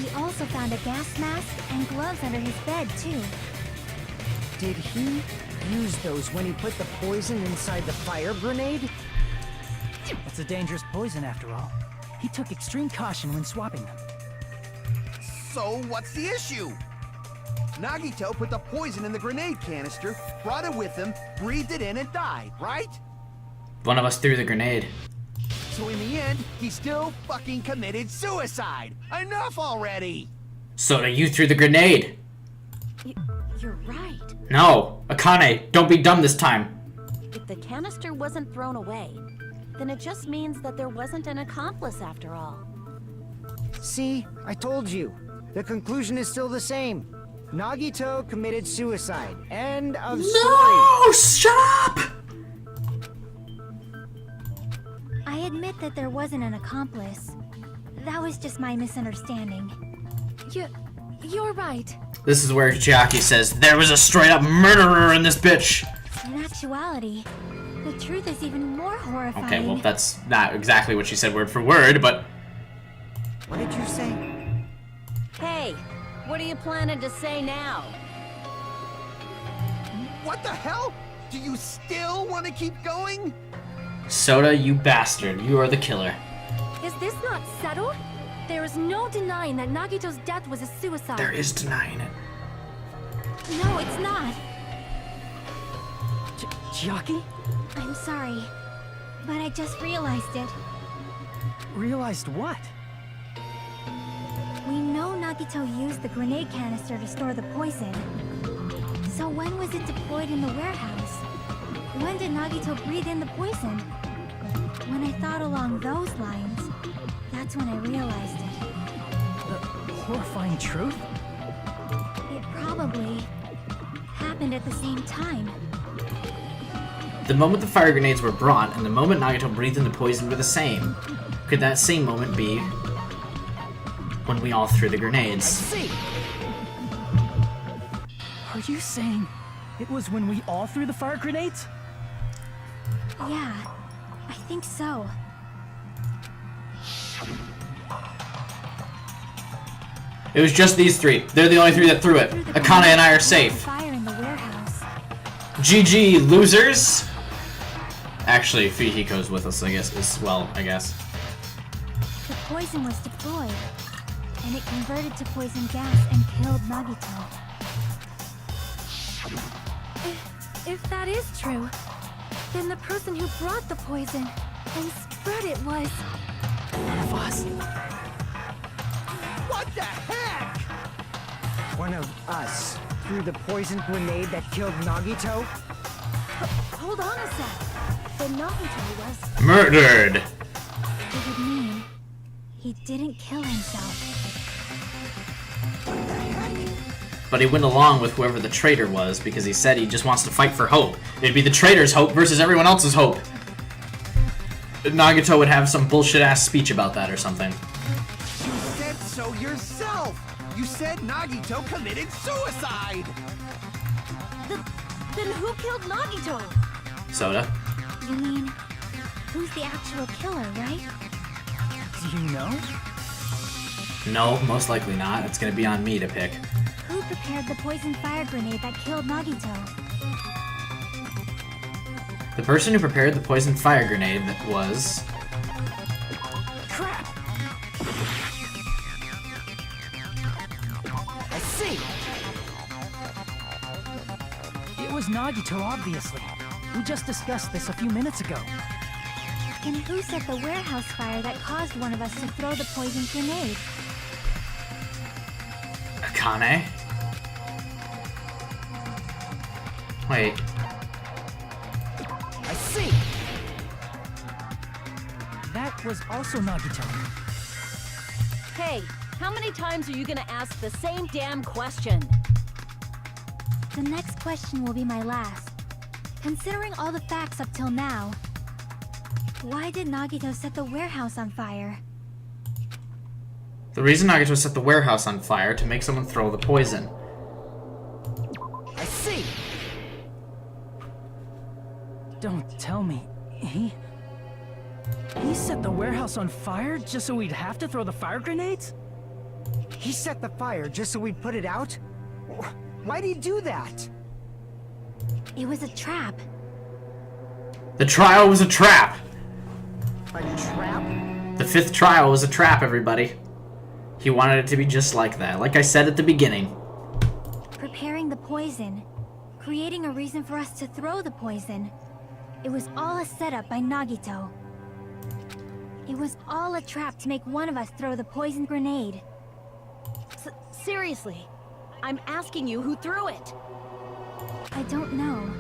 We also found a gas mask and gloves under his bed, too. Did he use those when he put the poison inside the fire grenade? It's a dangerous poison after all. He took extreme caution when swapping them. So what's the issue? Nagito put the poison in the grenade canister, brought it with him, breathed it in, and died, right? One of us threw the grenade. So in the end, he still fucking committed suicide. Enough already! So you threw the grenade! You're right. No! Akane, don't be dumb this time! If the canister wasn't thrown away, then it just means that there wasn't an accomplice after all. See, I told you. The conclusion is still the same. Nagito committed suicide. End of story. No! Shut up! I admit that there wasn't an accomplice. That was just my misunderstanding. You're right. This is where Chiaki says, there was a straight up murderer in this bitch! In actuality, the truth is even more horrifying. Okay, well, that's not exactly what she said word for word, but... What did you say? Hey, what are you planning to say now? What the hell? Do you still want to keep going? Soda, you bastard. You are the killer. Is this not settled? There is no denying that Nagito's death was a suicide. There is denying it. No, it's not. Chiaki? I'm sorry, but I just realized it. Realized what? We know Nagito used the grenade canister to store the poison. So when was it deployed in the warehouse? When did Nagito breathe in the poison? When I thought along those lines, that's when I realized it. The horrifying truth? It probably happened at the same time. The moment the fire grenades were brought and the moment Nagito breathed in the poison were the same. Could that same moment be when we all threw the grenades? See! Are you saying it was when we all threw the fire grenades? Yeah, I think so. It was just these three. They're the only three that threw it. Akane and I are safe. Fire in the warehouse. GG, losers! Actually, Fihiko's with us, I guess, as well, I guess. The poison was deployed, and it converted to poison gas and killed Nagito. If that is true, then the person who brought the poison and spread it was... One of us. What the heck? One of us threw the poison grenade that killed Nagito? Hold on a sec. The Nagito was... Murdered! It would mean he didn't kill himself. But he went along with whoever the traitor was because he said he just wants to fight for hope. It'd be the traitor's hope versus everyone else's hope. Nagito would have some bullshit-ass speech about that or something. You said so yourself. You said Nagito committed suicide. Then who killed Nagito? Soda? You mean, who's the actual killer, right? Do you know? No, most likely not. It's gonna be on me to pick. Who prepared the poison fire grenade that killed Nagito? The person who prepared the poison fire grenade that was... Crap! I see! It was Nagito, obviously. We just discussed this a few minutes ago. And who set the warehouse fire that caused one of us to throw the poison grenade? Akane? Wait. I see! That was also Nagito. Hey, how many times are you gonna ask the same damn question? The next question will be my last. Considering all the facts up till now, why did Nagito set the warehouse on fire? The reason Nagito set the warehouse on fire to make someone throw the poison. I see! Don't tell me. He set the warehouse on fire just so we'd have to throw the fire grenades? He set the fire just so we'd put it out? Why'd he do that? It was a trap. The trial was a trap! A trap? The 5th trial was a trap, everybody. He wanted it to be just like that, like I said at the beginning. Preparing the poison. Creating a reason for us to throw the poison. It was all a setup by Nagito. It was all a trap to make one of us throw the poison grenade. Seriously, I'm asking you who threw it. I don't know.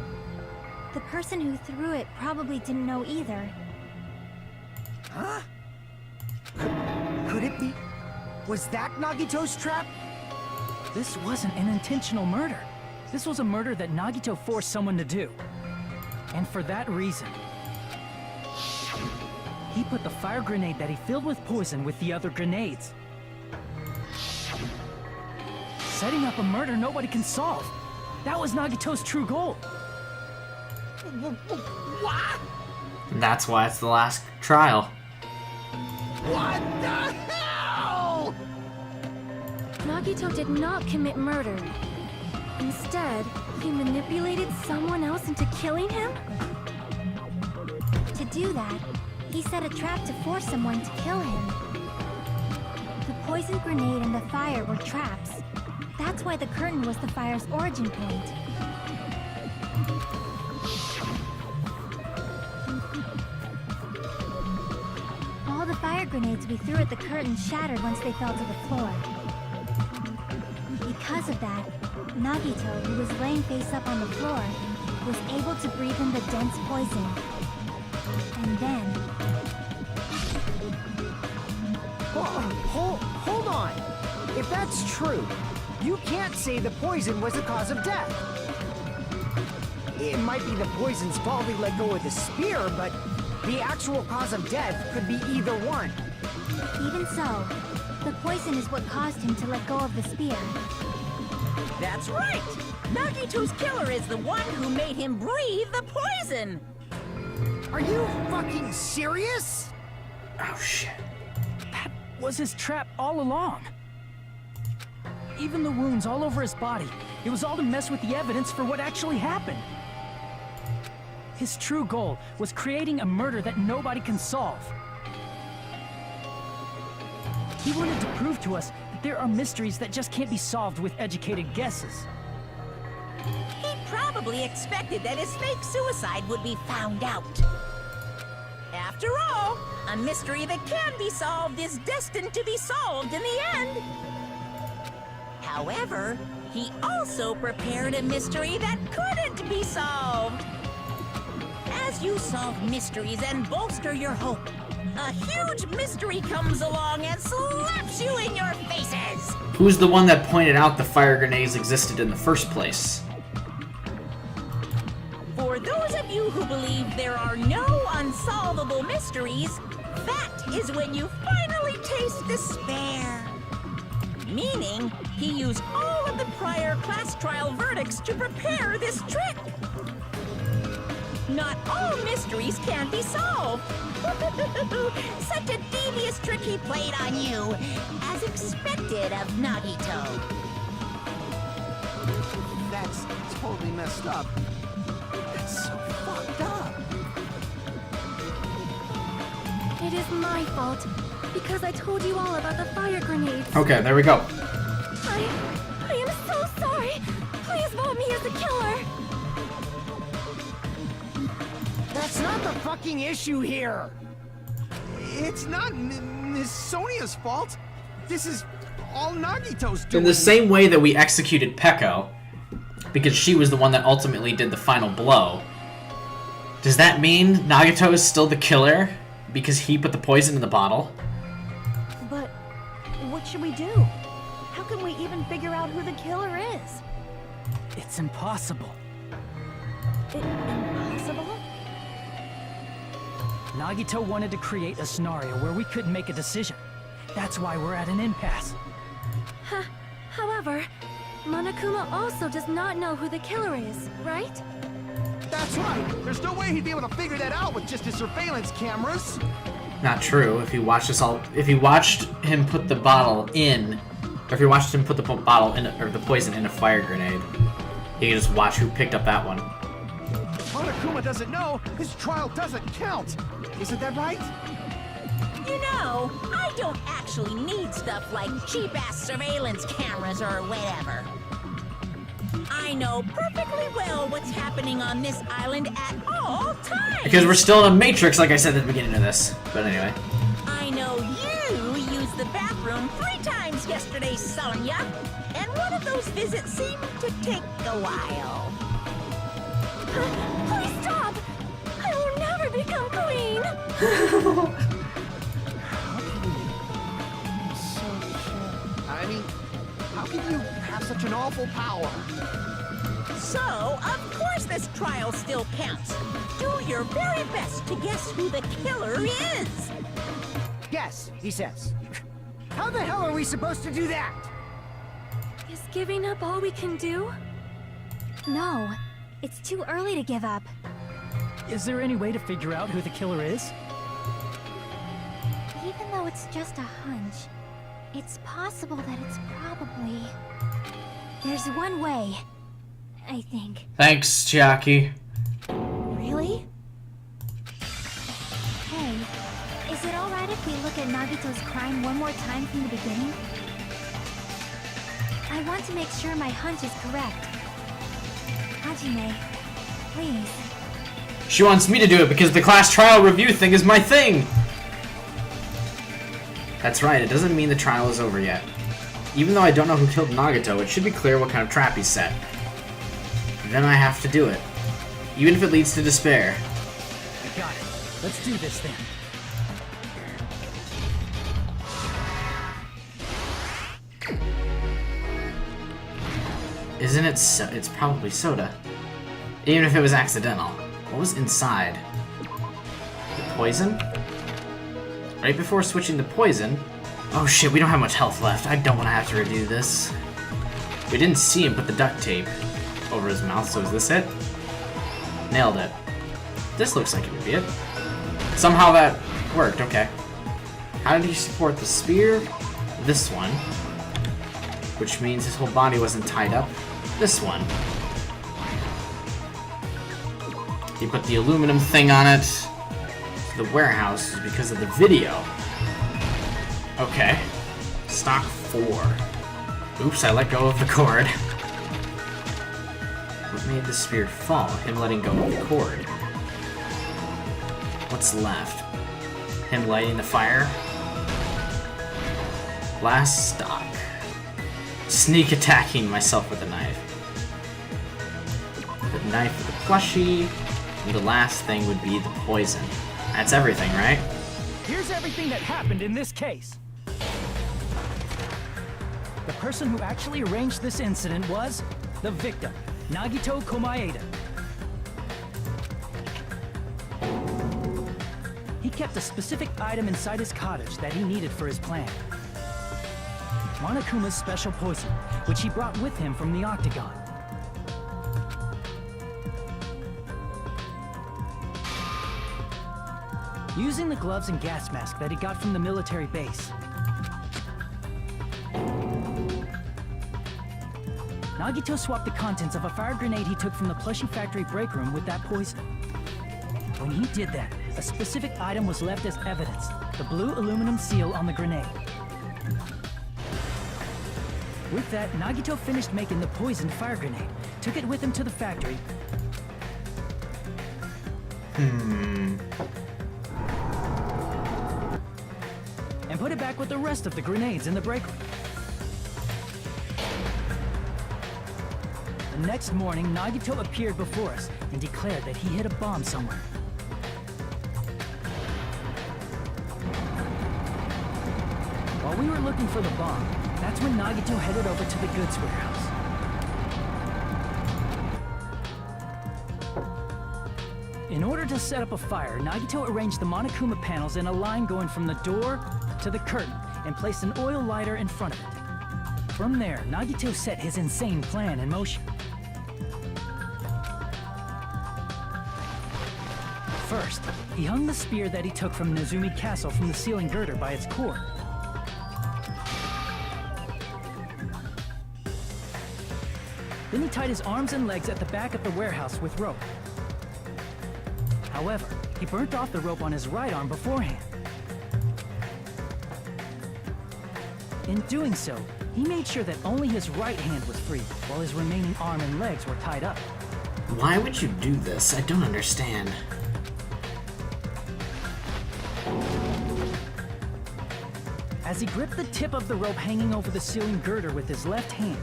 The person who threw it probably didn't know either. Huh? Could it be? Was that Nagito's trap? This wasn't an intentional murder. This was a murder that Nagito forced someone to do. And for that reason, he put the fire grenade that he filled with poison with the other grenades. Setting up a murder nobody can solve. That was Nagito's true goal. What? And that's why it's the last trial. What the hell? Nagito did not commit murder. Instead, he manipulated someone else into killing him? To do that, he set a trap to force someone to kill him. The poison grenade and the fire were traps. That's why the curtain was the fire's origin point. All the fire grenades we threw at the curtain shattered once they fell to the floor. Because of that, Nagito, who was laying face up on the floor, was able to breathe in the dense poison. And then... Hold on! If that's true, you can't say the poison was the cause of death. It might be the poison's fault he let go of the spear, but the actual cause of death could be either one. Even so, the poison is what caused him to let go of the spear. That's right! Nagito's killer is the one who made him breathe the poison! Are you fucking serious? Oh shit. That was his trap all along. Even the wounds all over his body, it was all to mess with the evidence for what actually happened. His true goal was creating a murder that nobody can solve. He wanted to prove to us that there are mysteries that just can't be solved with educated guesses. He probably expected that his fake suicide would be found out. After all, a mystery that can be solved is destined to be solved in the end. However, he also prepared a mystery that couldn't be solved. As you solve mysteries and bolster your hope, a huge mystery comes along and slaps you in your faces! Who's the one that pointed out the fire grenades existed in the first place? For those of you who believe there are no unsolvable mysteries, that is when you finally taste despair. Meaning, he used all of the prior class trial verdicts to prepare this trick. Not all mysteries can be solved. Such a devious trick he played on you, as expected of Nagito. That's totally messed up. That's so fucked up. It is my fault, because I told you all about the fire grenades. Okay, there we go. I am so sorry. Please vote me as the killer. That's not the fucking issue here! It's not Miss Sonia's fault. This is all Nagito's doing. In the same way that we executed Peko, because she was the one that ultimately did the final blow, does that mean Nagito is still the killer because he put the poison in the bottle? But what should we do? How can we even figure out who the killer is? It's impossible. Impossible? Nagito wanted to create a scenario where we couldn't make a decision. That's why we're at an impasse. However, Monokuma also does not know who the killer is, right? That's right. There's no way he'd be able to figure that out with just his surveillance cameras. Not true. If he watched him put the bottle in, or if he watched him put the bottle in, or the poison in a fire grenade, you can just watch who picked up that one. Monokuma doesn't know. His trial doesn't count. Isn't that right? You know, I don't actually need stuff like cheap-ass surveillance cameras or whatever. I know perfectly well what's happening on this island at all times. Because we're still in a matrix, like I said at the beginning of this. But anyway. I know you used the bathroom 3 times yesterday, Sonia. And one of those visits seemed to take a while. Please stop! I will never become queen! I mean, how can you have such an awful power? So, of course this trial still counts. Do your very best to guess who the killer is. Yes, he says. How the hell are we supposed to do that? Is giving up all we can do? No, it's too early to give up. Is there any way to figure out who the killer is? Even though it's just a hunch, it's possible that it's probably... There's one way, I think. Thanks, Chiaki. Really? Hey, is it alright if we look at Nagito's crime one more time from the beginning? I want to make sure my hunch is correct. Hajime, please. She wants me to do it because the class trial review thing is my thing! That's right, it doesn't mean the trial is over yet. Even though I don't know who killed Nagito, it should be clear what kind of trap he set. Then I have to do it. Even if it leads to despair. I got it. Let's do this then. Isn't it so? It's probably soda. Even if it was accidental. What was inside? The poison? Right before switching to poison... Oh shit, we don't have much health left. I don't want to have to redo this. We didn't see him put the duct tape over his mouth, so is this it? Nailed it. This looks like it would be it. Somehow that worked, okay. How did he support the spear? This one. Which means his whole body wasn't tied up. This one. He put the aluminum thing on it. The warehouse is because of the video. Okay. Stock 4. Oops, I let go of the cord. What made the spear fall? Him letting go of the cord. What's left? Him lighting the fire? Last stock. Sneak attacking myself with a knife. The knife with the plushie. And the last thing would be the poison. That's everything, right? Here's everything that happened in this case. The person who actually arranged this incident was the victim, Nagito Komaeda. He kept a specific item inside his cottage that he needed for his plan. Monokuma's special poison, which he brought with him from the Octagon. Using the gloves and gas mask that he got from the military base, Nagito swapped the contents of a fire grenade he took from the plushie factory break room with that poison. When he did that, a specific item was left as evidence, the blue aluminum seal on the grenade. With that, Nagito finished making the poisoned fire grenade, took it with him to the factory, and put it back with the rest of the grenades in the break room. The next morning, Nagito appeared before us and declared that he hid a bomb somewhere. While we were looking for the bomb, that's when Nagito headed over to the goods warehouse. In order to set up a fire, Nagito arranged the Monokuma panels in a line going from the door to the curtain and placed an oil lighter in front of it. From there, Nagito set his insane plan in motion. First, he hung the spear that he took from Nezumi Castle from the ceiling girder by its cord. Then he tied his arms and legs at the back of the warehouse with rope. However, he burnt off the rope on his right arm beforehand. In doing so, he made sure that only his right hand was free, while his remaining arm and legs were tied up. Why would you do this? I don't understand. As he gripped the tip of the rope hanging over the ceiling girder with his left hand,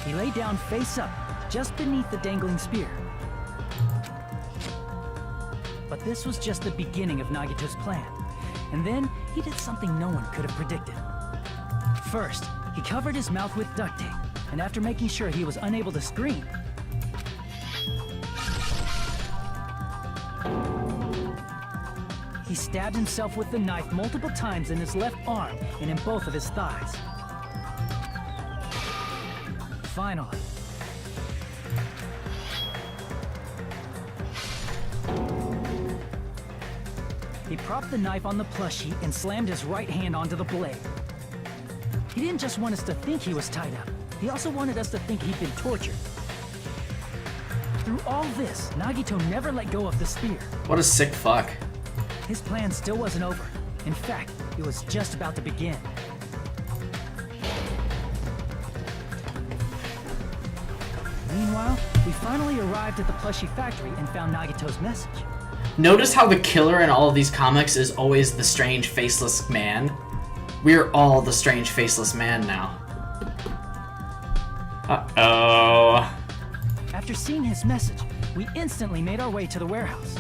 he lay down face up, just beneath the dangling spear. But this was just the beginning of Nagito's plan. And then, he did something no one could have predicted. First, he covered his mouth with duct tape, and after making sure he was unable to scream, he stabbed himself with the knife multiple times in his left arm and in both of his thighs. Finally, He propped the knife on the plushie and slammed his right hand onto the blade. He didn't just want us to think he was tied up. He also wanted us to think he'd been tortured. Through all this, Nagito never let go of the spear. What a sick fuck. His plan still wasn't over. In fact, it was just about to begin. Meanwhile, we finally arrived at the plushie factory and found Nagito's message. Notice how the killer in all of these comics is always the strange faceless man? We're all the strange faceless man now. Uh-oh. After seeing his message, we instantly made our way to the warehouse.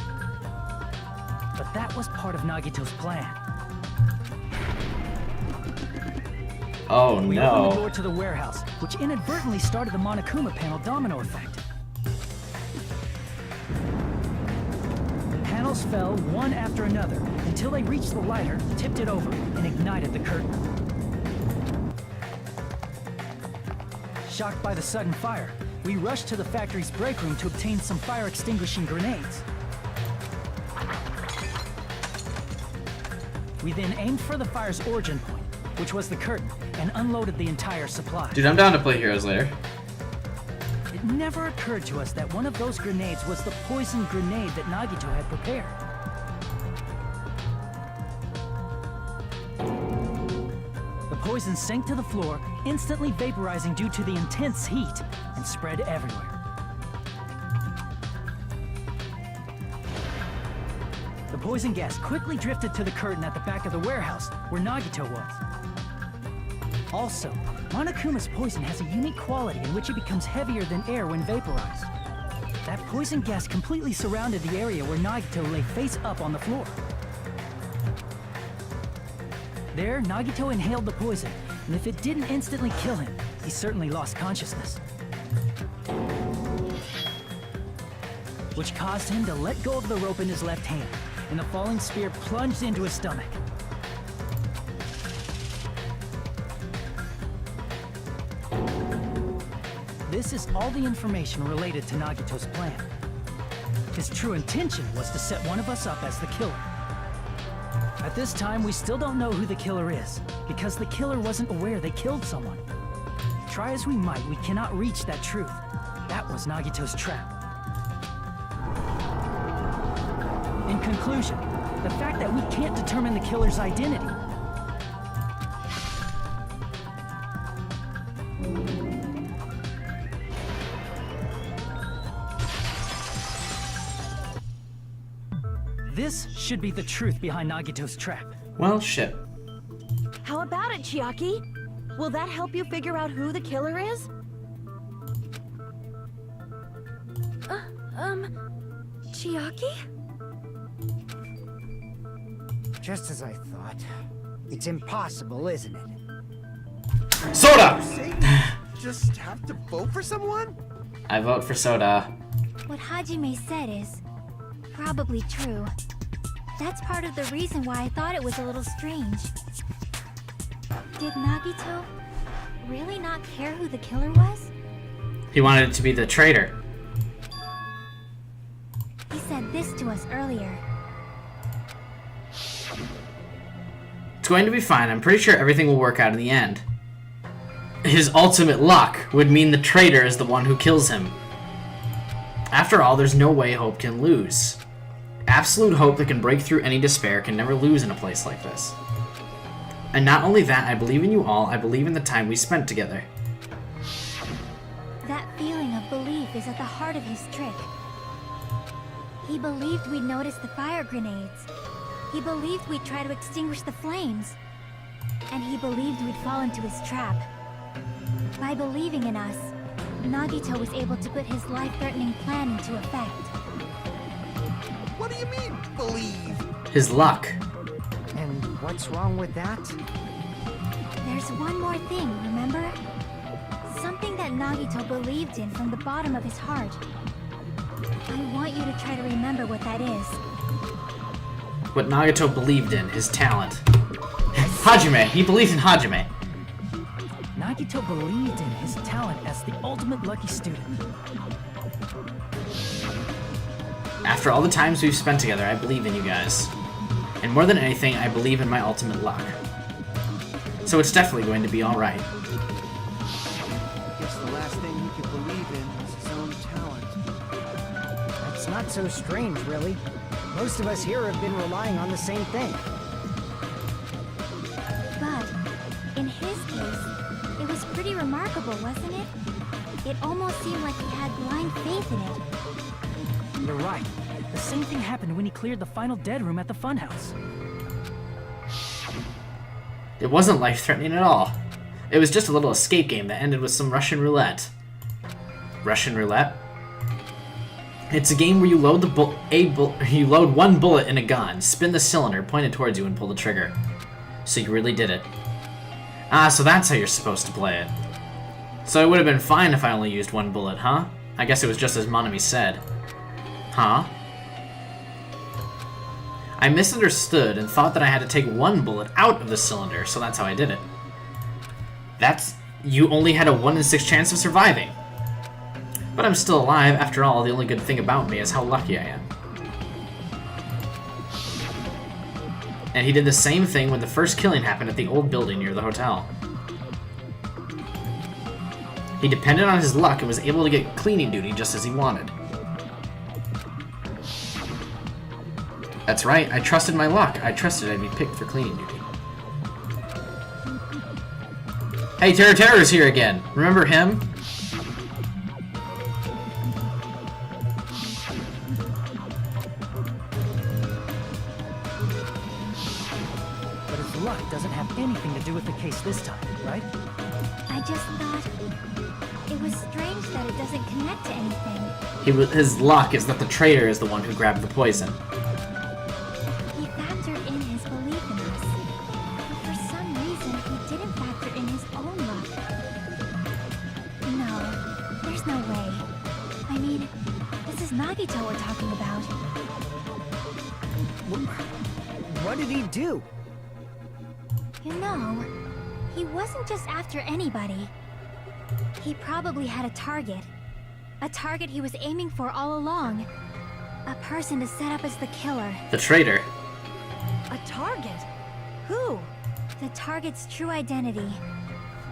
But that was part of Nagito's plan. Oh We opened the no. door to the warehouse, which inadvertently started the Monokuma panel domino effect. Panels fell one after another until they reached the lighter, tipped it over, and ignited the curtain. Shocked by the sudden fire, we rushed to the factory's break room to obtain some fire-extinguishing grenades. We then aimed for the fire's origin point, which was the curtain, and unloaded the entire supply. Dude, I'm down to play Heroes later. It never occurred to us that one of those grenades was the poison grenade that Nagito had prepared. The poison sank to the floor, instantly vaporizing due to the intense heat, and spread everywhere. The poison gas quickly drifted to the curtain at the back of the warehouse, where Nagito was. Also, Monokuma's poison has a unique quality in which it becomes heavier than air when vaporized. That poison gas completely surrounded the area where Nagito lay face up on the floor. There, Nagito inhaled the poison, and if it didn't instantly kill him, he certainly lost consciousness. Which caused him to let go of the rope in his left hand, and the falling spear plunged into his stomach. This is all the information related to Nagito's plan. His true intention was to set one of us up as the killer. At this time, we still don't know who the killer is, because the killer wasn't aware they killed someone. Try as we might, we cannot reach that truth. That was Nagito's trap. In conclusion, the fact that we can't determine the killer's identity. This should be the truth behind Nagito's trap. Well, shit. How about it, Chiaki? Will that help you figure out who the killer is? Chiaki? Just as I thought. It's impossible, isn't it? Soda! Just have to vote for someone? I vote for Soda. What Hajime said is probably true. That's part of the reason why I thought it was a little strange. Did Nagito really not care who the killer was? He wanted it to be the traitor. He said this to us earlier. It's going to be fine. I'm pretty sure everything will work out in the end. His ultimate luck would mean the traitor is the one who kills him. After all, there's no way hope can lose. Absolute hope that can break through any despair can never lose in a place like this. And not only that, I believe in you all, I believe in the time we spent together. That feeling of belief is at the heart of his trick. He believed we'd notice the fire grenades. He believed we'd try to extinguish the flames. And he believed we'd fall into his trap. By believing in us, Nagito was able to put his life-threatening plan into effect. What do you mean, believe? His luck. And what's wrong with that? There's one more thing, remember? Something that Nagito believed in from the bottom of his heart. I want you to try to remember what that is. What Nagito believed in, his talent. Hajime, he believed in Hajime. Nagito believed in his talent as the ultimate lucky student. After all the times we've spent together, I believe in you guys. And more than anything, I believe in my ultimate luck. So it's definitely going to be alright. Guess the last thing he could believe in was his own talent. That's not so strange, really. Most of us here have been relying on the same thing. But in his case, it was pretty remarkable, wasn't it? It almost seemed like he had blind faith in it. You're right. The same thing happened when he cleared the final dead room at the funhouse. It wasn't life-threatening at all. It was just a little escape game that ended with some Russian roulette. Russian roulette? It's a game where you load you load one bullet in a gun, spin the cylinder, point it towards you, and pull the trigger. So you really did it. Ah, so that's how you're supposed to play it. So it would have been fine if I only used one bullet, huh? I guess it was just as Monami said. Huh? I misunderstood and thought that I had to take one bullet out of the cylinder, so that's how I did it. You only had a 1 in 6 chance of surviving. But I'm still alive. After all, the only good thing about me is how lucky I am. And he did the same thing when the first killing happened at the old building near the hotel. He depended on his luck and was able to get cleaning duty just as he wanted. That's right, I trusted my luck. I trusted I'd be picked for cleaning duty. Hey, Terra's here again. Remember him? But his luck doesn't have anything to do with the case this time, right? I just thought it was strange that it doesn't connect to anything. His luck is that the traitor is the one who grabbed the poison. He factored in his belief in us, but for some reason he didn't factor in his own luck. No, there's no way. I mean, this is Nagito we're talking about. What did he do? You know, he wasn't just after anybody. He probably had a target. A target he was aiming for all along. A person to set up as the killer. The traitor. A target? Who? The target's true identity.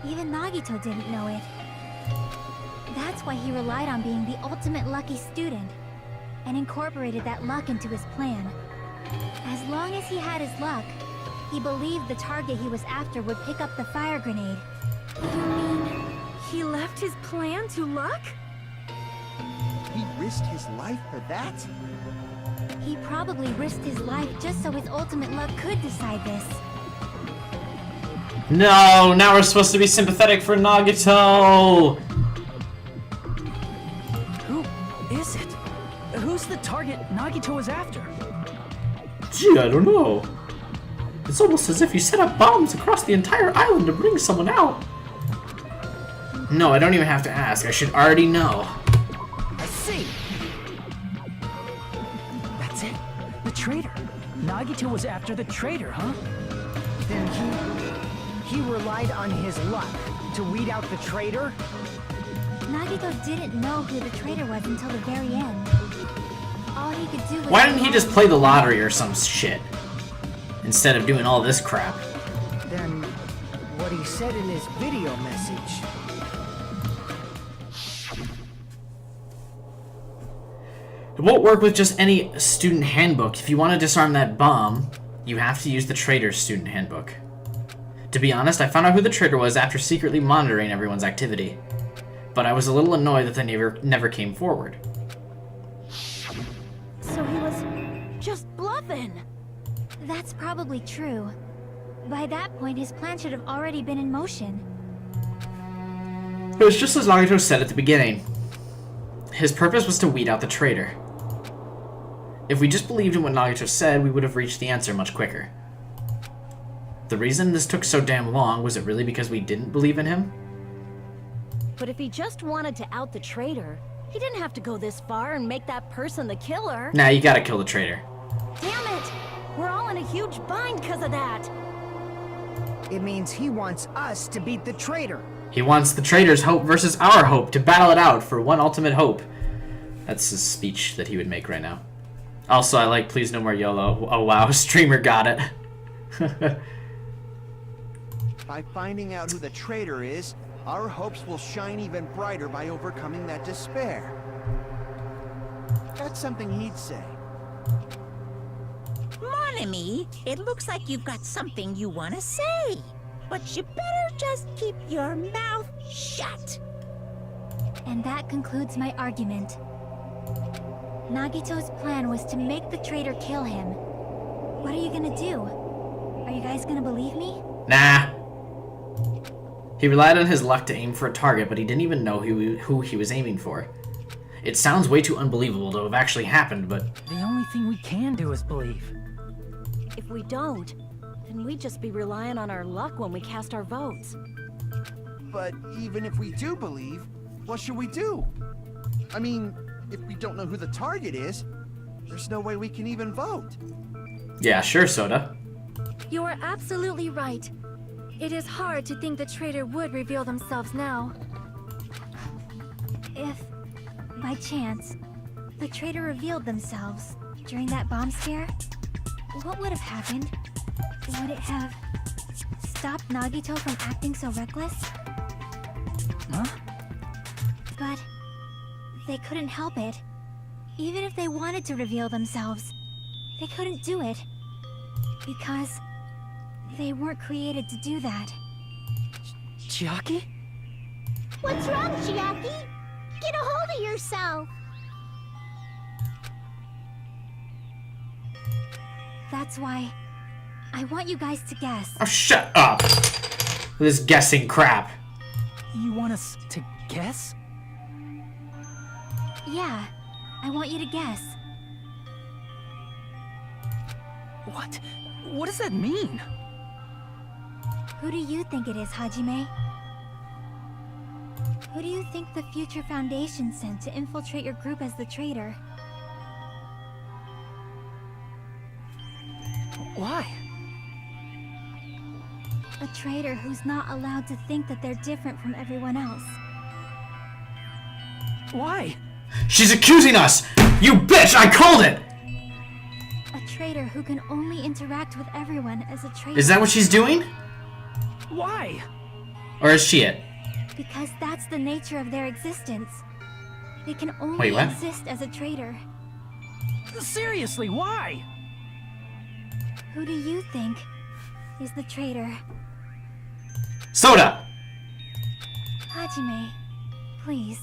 Even Nagito didn't know it. That's why he relied on being the ultimate lucky student, and incorporated that luck into his plan. As long as he had his luck, he believed the target he was after would pick up the fire grenade. You mean he left his plan to luck? He risked his life for that? He probably risked his life just so his ultimate luck could decide this. No, now we're supposed to be sympathetic for Nagito! Who is it? Who's the target Nagito was after? Gee, I don't know. It's almost as if you set up bombs across the entire island to bring someone out. No, I don't even have to ask. I should already know. I see. That's it. The traitor. Nagito was after the traitor, huh? Then he relied on his luck to weed out the traitor? Nagito didn't know who the traitor was until the very end. All he could do was... Why didn't he just play the lottery or some shit? Instead of doing all this crap. Then what he said in his video message. It won't work with just any student handbook. If you want to disarm that bomb, you have to use the traitor's student handbook. To be honest, I found out who the traitor was after secretly monitoring everyone's activity. But I was a little annoyed that they never came forward. So he was just bluffing. That's probably true. By that point, his plan should have already been in motion. It was just as Nagito said at the beginning. His purpose was to weed out the traitor. If we just believed in what Nagito said, we would have reached the answer much quicker. The reason this took so damn long, was it really because we didn't believe in him? But if he just wanted to out the traitor, he didn't have to go this far and make that person the killer. Nah, you gotta kill the traitor. Damn it! We're all in a huge bind because of that. It means he wants us to beat the traitor. He wants the traitor's hope versus our hope to battle it out for one ultimate hope. That's his speech that he would make right now. Also, I like Please No More YOLO. Oh wow, a streamer got it. By finding out who the traitor is, our hopes will shine even brighter by overcoming that despair. That's something he'd say. Mon ami, it looks like you've got something you want to say. But you better just keep your mouth shut. And that concludes my argument. Nagito's plan was to make the traitor kill him. What are you gonna do? Are you guys gonna believe me? Nah. He relied on his luck to aim for a target, but he didn't even know who he was aiming for. It sounds way too unbelievable to have actually happened, but... The only thing we can do is believe. If we don't, then we'd just be relying on our luck when we cast our votes. But even if we do believe, what should we do? I mean, if we don't know who the target is, there's no way we can even vote. Yeah, sure, Soda. You are absolutely right. It is hard to think the traitor would reveal themselves now. If, by chance, the traitor revealed themselves during that bomb scare, what would have happened? Would it have stopped Nagito from acting so reckless? Huh? But they couldn't help it. Even if they wanted to reveal themselves, they couldn't do it. Because they weren't created to do that. Chiaki? What's wrong, Chiaki? Get a hold of yourself. That's why I want you guys to guess. Oh, shut up! With this guessing crap. You want us to guess? Yeah, I want you to guess. What? What does that mean? Who do you think it is, Hajime? Who do you think the Future Foundation sent to infiltrate your group as the traitor? Why? A traitor who's not allowed to think that they're different from everyone else. Why? She's accusing us! You bitch! I called it! A traitor who can only interact with everyone as a traitor. Is that what she's doing? Why? Or is she it? Because that's the nature of their existence. They can only Wait, what? exist as a traitor. Seriously, why? Who do you think is the traitor? Soda! Hajime, please.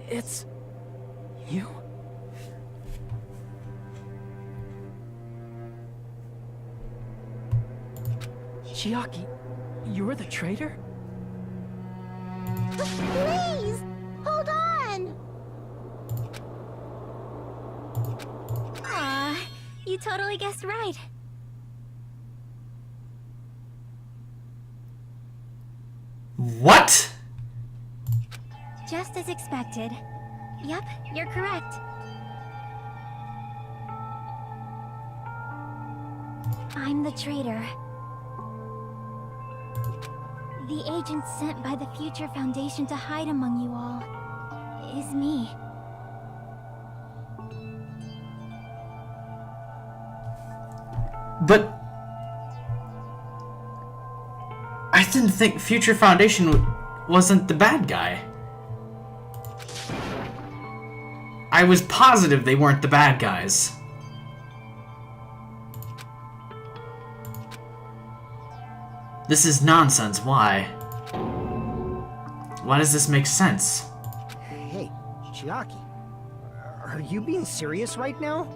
It's... you? Chiaki, you're the traitor? Please, hold on. Aw, you totally guessed right. What? Just as expected. Yep, you're correct. I'm the traitor. The agent sent by the Future Foundation to hide among you all is me. But... I didn't think Future Foundation wasn't the bad guy. I was positive they weren't the bad guys. This is nonsense. Why? Why does this make sense? Hey, Chiaki. Are you being serious right now?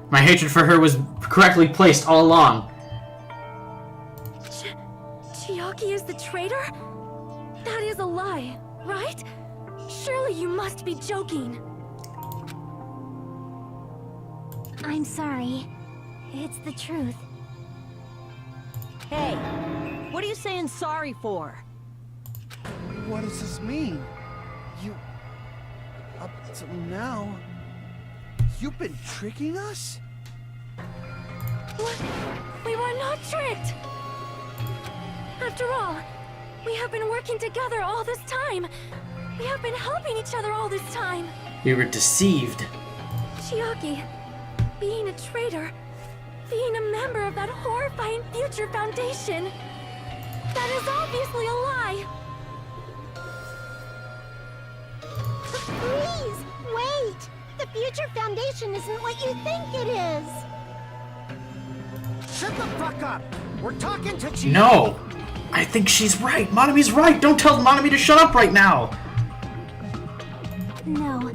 My hatred for her was correctly placed all along. Chiaki is the traitor? That is a lie, right? Surely you must be joking. I'm sorry. It's the truth. Hey, what are you saying sorry for? What does this mean? You... Up till now... You've been tricking us? What? We were not tricked! After all, we have been working together all this time. We have been helping each other all this time. We were deceived. Chiaki, being a traitor, being a member of that horrifying future foundation, that is obviously a lie. Please, wait! The Future Foundation isn't what you think it is! Shut the fuck up! We're talking to Chiaki. No! I think she's right. Monami's right. Don't tell Monami to shut up right now. No,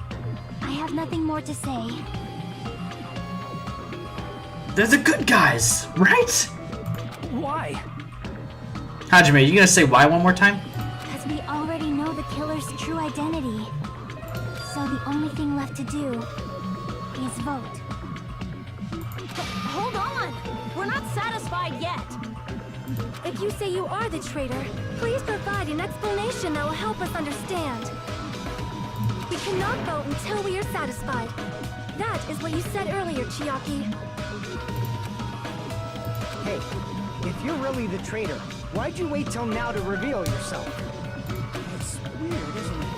I have nothing more to say. They're the good guys, right? Why? Hajime, you gonna say why one more time? Because we already know the killer's true identity. So the only thing left to do is vote. Hold on! We're not satisfied yet! If you say you are the traitor, please provide an explanation that will help us understand. We cannot vote until we are satisfied. That is what you said earlier, Chiaki. Hey, if you're really the traitor, why'd you wait till now to reveal yourself? It's weird, isn't it?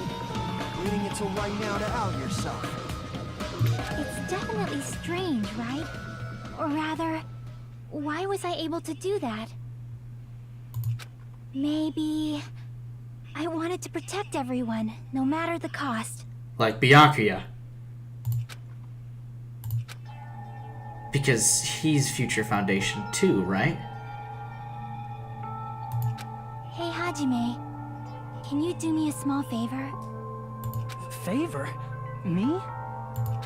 Waiting until right now to out yourself. It's definitely strange, right? Or rather, why was I able to do that? Maybe I wanted to protect everyone, no matter the cost. Like Byakuya. Because he's Future Foundation too, right? Hey, Hajime. Can you do me a small favor? Favor? Me?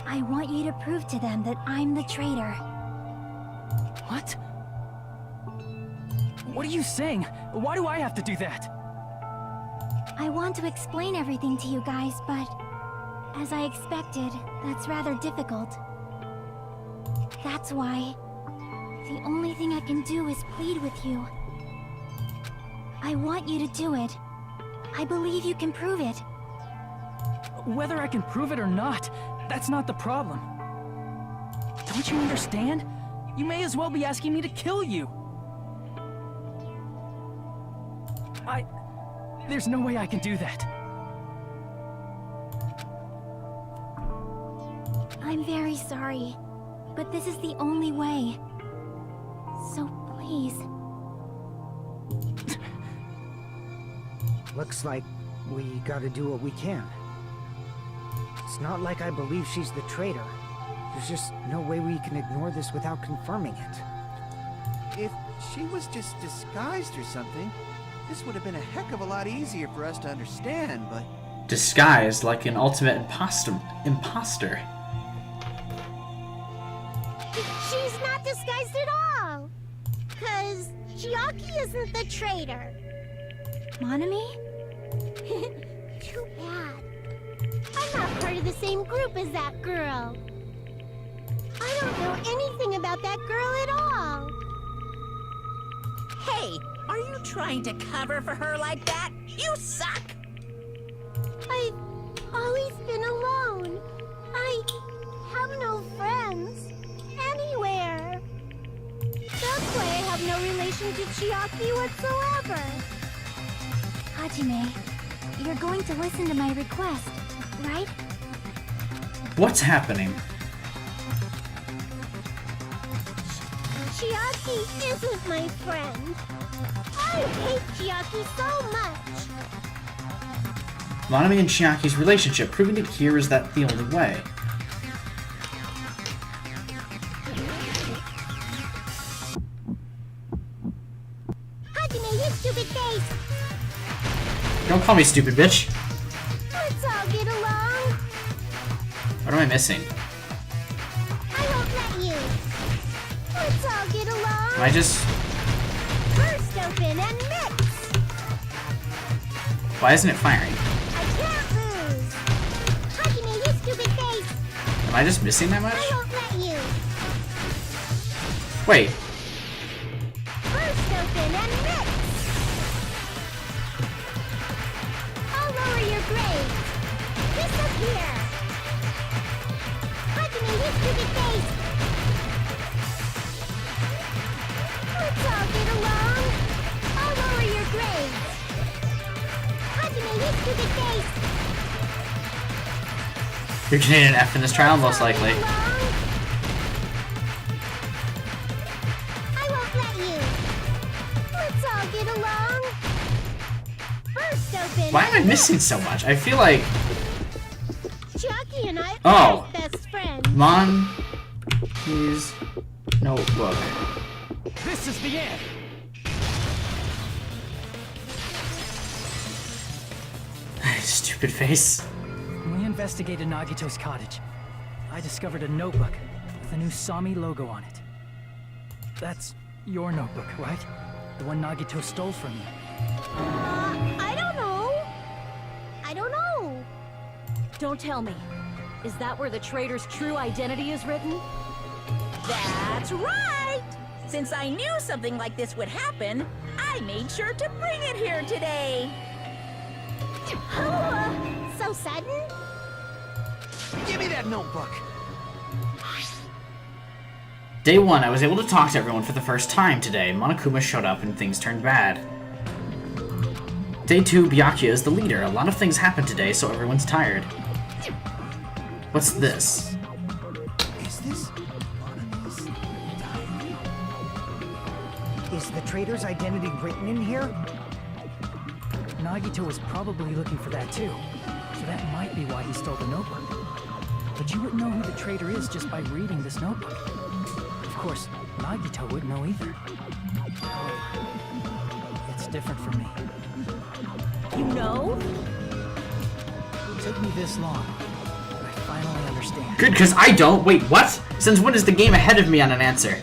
I want you to prove to them that I'm the traitor. What? What are you saying? Why do I have to do that? I want to explain everything to you guys, but as I expected, that's rather difficult. That's why the only thing I can do is plead with you. I want you to do it. I believe you can prove it. Whether I can prove it or not, that's not the problem. Don't you understand? You may as well be asking me to kill you. There's no way I can do that. I'm very sorry, but this is the only way. So please. Looks like we gotta do what we can. It's not like I believe she's the traitor. There's just no way we can ignore this without confirming it. If she was just disguised or something, this would have been a heck of a lot easier for us to understand, but... Disguised like an ultimate imposter. She's not disguised at all! 'Cause Chiaki isn't the traitor. Monami? Too bad. I'm not part of the same group as that girl. I don't know anything about that girl at all. Hey, are you trying to cover for her like that? You suck! I've always been alone. I have no friends anywhere. That's why I have no relation to Chiaki whatsoever. Hajime, you're going to listen to my request, right? What's happening? Chiaki isn't my friend. I hate Chiaki so much. Monami and Chiaki's relationship, proving it here is that the only way. Hajime, you stupid face! Don't call me stupid, bitch. Let's all get along. What am I missing? I won't let you. Let's all get along. Am I just... Burst open and mix. Why isn't it firing? I can't lose. Hajime, you stupid face. Am I just missing that much? I won't let you. Wait. Burst open and mix. I'll lower your grade. Disappear. Hajime, you stupid face! Let's all get along. I'll lower your grades. Hajime, you stupid face! You're getting an F in this trial, most likely. I won't let you. Let's all get along. First open. Why am I missing so much? I feel like Chiaki and I Oh. are best friends. Monty's notebook. This is the end! Stupid face. When we investigated Nagito's cottage, I discovered a notebook with a new Sami logo on it. That's your notebook, right? The one Nagito stole from you. I don't know. I don't know. Don't tell me. Is that where the traitor's true identity is written? That's right! Since I knew something like this would happen, I made sure to bring it here today. So sudden? Give me that notebook. Day 1, I was able to talk to everyone for the first time today. Monokuma showed up and things turned bad. Day 2, Byakuya is the leader. A lot of things happened today, so everyone's tired. What's this? Is this Monami's diary? Is the traitor's identity written in here? Nagito was probably looking for that too, so that might be why he stole the notebook. But you wouldn't know who the traitor is just by reading this notebook. Of course, Nagito wouldn't know either. However, it's different for me. You know? It took me this long, but I finally understand. Good, because I don't. Wait, what? Since when is the game ahead of me on an answer?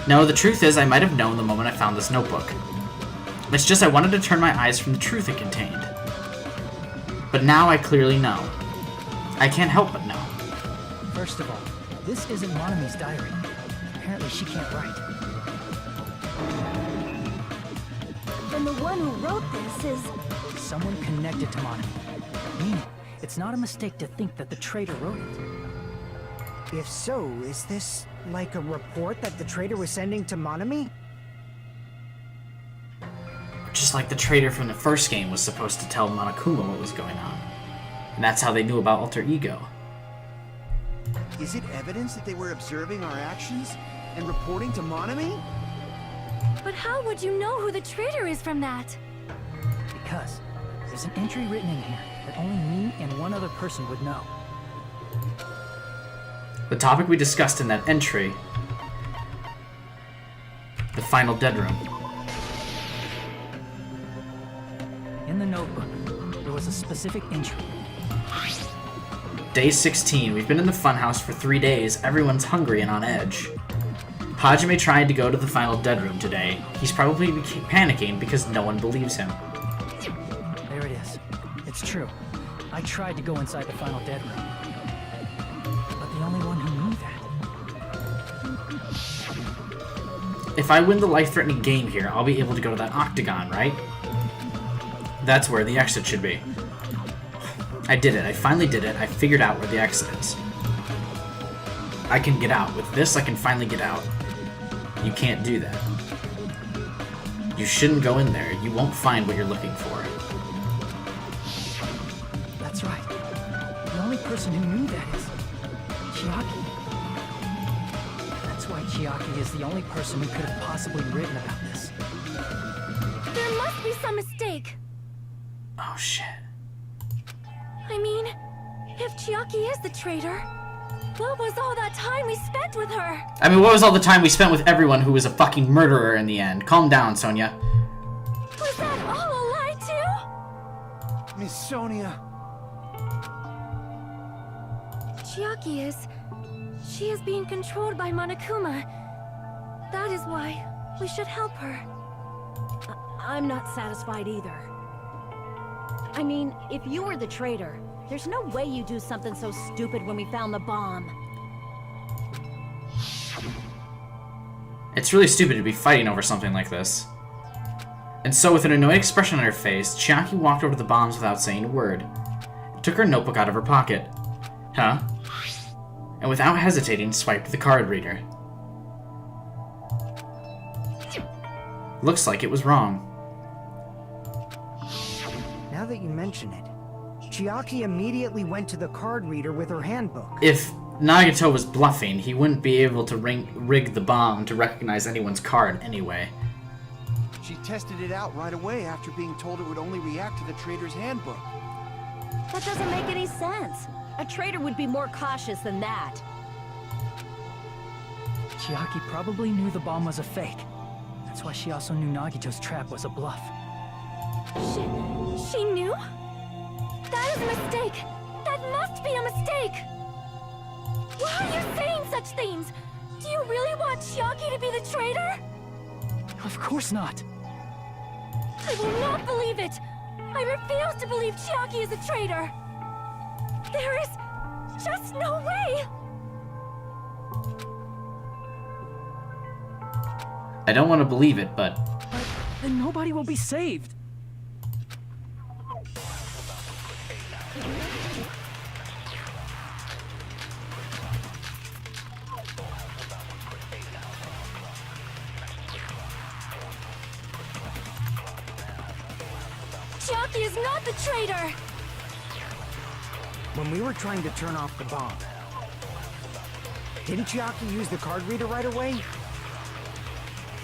No, the truth is I might have known the moment I found this notebook. It's just I wanted to turn my eyes from the truth it contained. But now I clearly know. I can't help but know. First of all, this isn't Monami's diary. Apparently she can't write. Then the one who wrote this is... Someone connected to Monami. Meaning, it's not a mistake to think that the traitor wrote it. If so, is this like a report that the traitor was sending to Monami? Just like the traitor from the first game was supposed to tell Monokuma what was going on. And that's how they knew about Alter Ego. Is it evidence that they were observing our actions and reporting to Monami? But how would you know who the traitor is from that? Because there's an entry written in here that only me and one other person would know. The topic we discussed in that entry, the final dead room. In the notebook, there was a specific entry. Day 16. We've been in the funhouse for 3 days. Everyone's hungry and on edge. Hajime tried to go to the final dead room today. He's probably panicking because no one believes him. There it is. It's true. I tried to go inside the final dead room. But the only one who knew that... If I win the life-threatening game here, I'll be able to go to that octagon, right? That's where the exit should be. I did it. I finally did it. I figured out where the exit is. I can get out. With this, I can finally get out. You can't do that. You shouldn't go in there. You won't find what you're looking for. That's right. The only person who knew that is... Chiaki. That's why Chiaki is the only person who could have possibly written about this. There must be some mistake. Oh, shit. I mean, if Chiaki is the traitor, what was all that time we spent with her? I mean, what was all the time we spent with everyone who was a fucking murderer in the end? Calm down, Sonia. Was that all a lie too? Miss Sonia. Chiaki is... She is being controlled by Monokuma. That is why we should help her. I'm not satisfied either. I mean, if you were the traitor, there's no way you'd do something so stupid when we found the bomb. It's really stupid to be fighting over something like this. And so, with an annoyed expression on her face, Chiaki walked over to the bombs without saying a word. Took her notebook out of her pocket. Huh? and without hesitating swiped the card reader. Looks like it was wrong. Now that you mention it, Chiaki immediately went to the card reader with her handbook. If Nagato was bluffing, he wouldn't be able to rig the bomb to recognize anyone's card anyway. She tested it out right away after being told it would only react to the traitor's handbook. That doesn't make any sense. A traitor would be more cautious than that. Chiaki probably knew the bomb was a fake. That's why she also knew Nagito's trap was a bluff. She knew? That is a mistake! That must be a mistake! Why are you saying such things? Do you really want Chiaki to be the traitor? Of course not. I will not believe it! I refuse to believe Chiaki is a traitor! There is just no way! I don't want to believe it, but... Then nobody will be saved. Chiaki is not the traitor! When we were trying to turn off the bomb, didn't Chiaki use the card reader right away?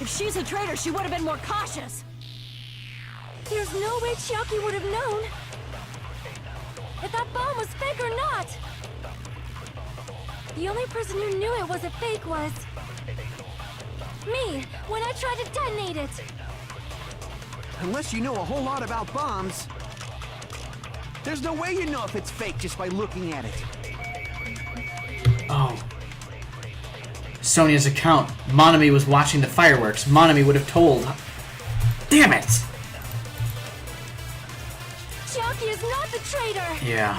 If she's a traitor, she would have been more cautious. There's no way Chiaki would have known if that bomb was fake or not. The only person who knew it was a fake was me, when I tried to detonate it. Unless you know a whole lot about bombs, there's no way you know if it's fake just by looking at it. Oh. Sonia's account. Monami was watching the fireworks. Monami would have told. Damn it! Chiaki is not the traitor! Yeah.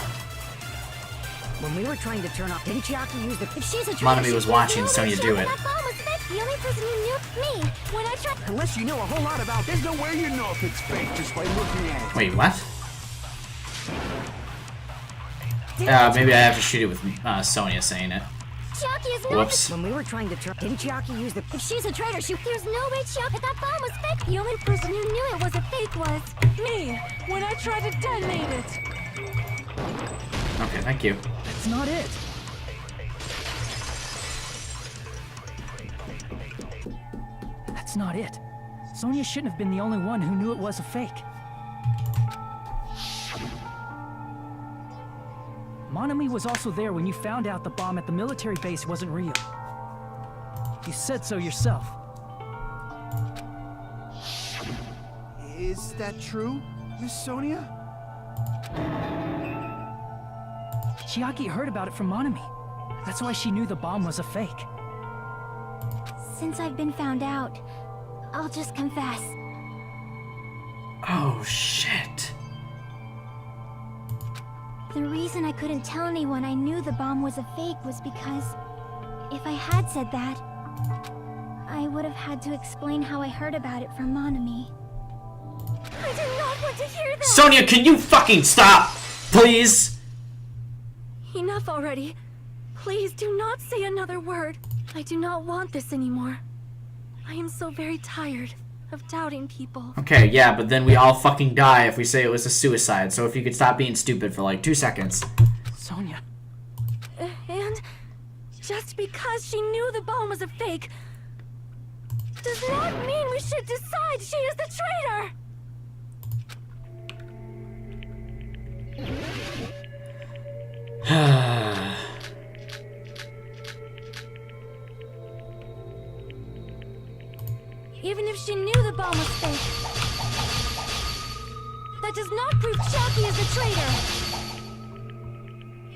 When we were trying to turn off, didn't Chiaki use the... If she's a traitor, Monami was watching Sonia do it. That bomb was fake. The only person who knew me, when I tried... Unless you know a whole lot about, there's no way you know if it's fake just by looking at it. Wait, what? Maybe I have to shoot it with Sonia saying it. Chiaki is not Whoops. When we were trying to turn... Didn't Chiaki use the... If she's a traitor, there's no way Chiaki... That bomb was fake. The only person who knew it was a fake was me, when I tried to detonate it. Okay, thank you. That's not it. That's not it. Sonia shouldn't have been the only one who knew it was a fake. Monami was also there when you found out the bomb at the military base wasn't real. You said so yourself. Is that true, Miss Sonia? Chiaki heard about it from Monami. That's why she knew the bomb was a fake. Since I've been found out, I'll just confess. Oh, shit. The reason I couldn't tell anyone I knew the bomb was a fake was because if I had said that, I would have had to explain how I heard about it from Monami. I did not want to hear that! Sonia, can you fucking stop? Please? Enough already. Please do not say another word. I do not want this anymore. I am so very tired of doubting people. Okay, yeah, but then we all fucking die if we say it was a suicide, so if you could stop being stupid for like 2 seconds. Sonia. And just because she knew the bomb was a fake does not mean we should decide she is the traitor! Even if she knew the bomb was fake, that does not prove Chiaki is the traitor.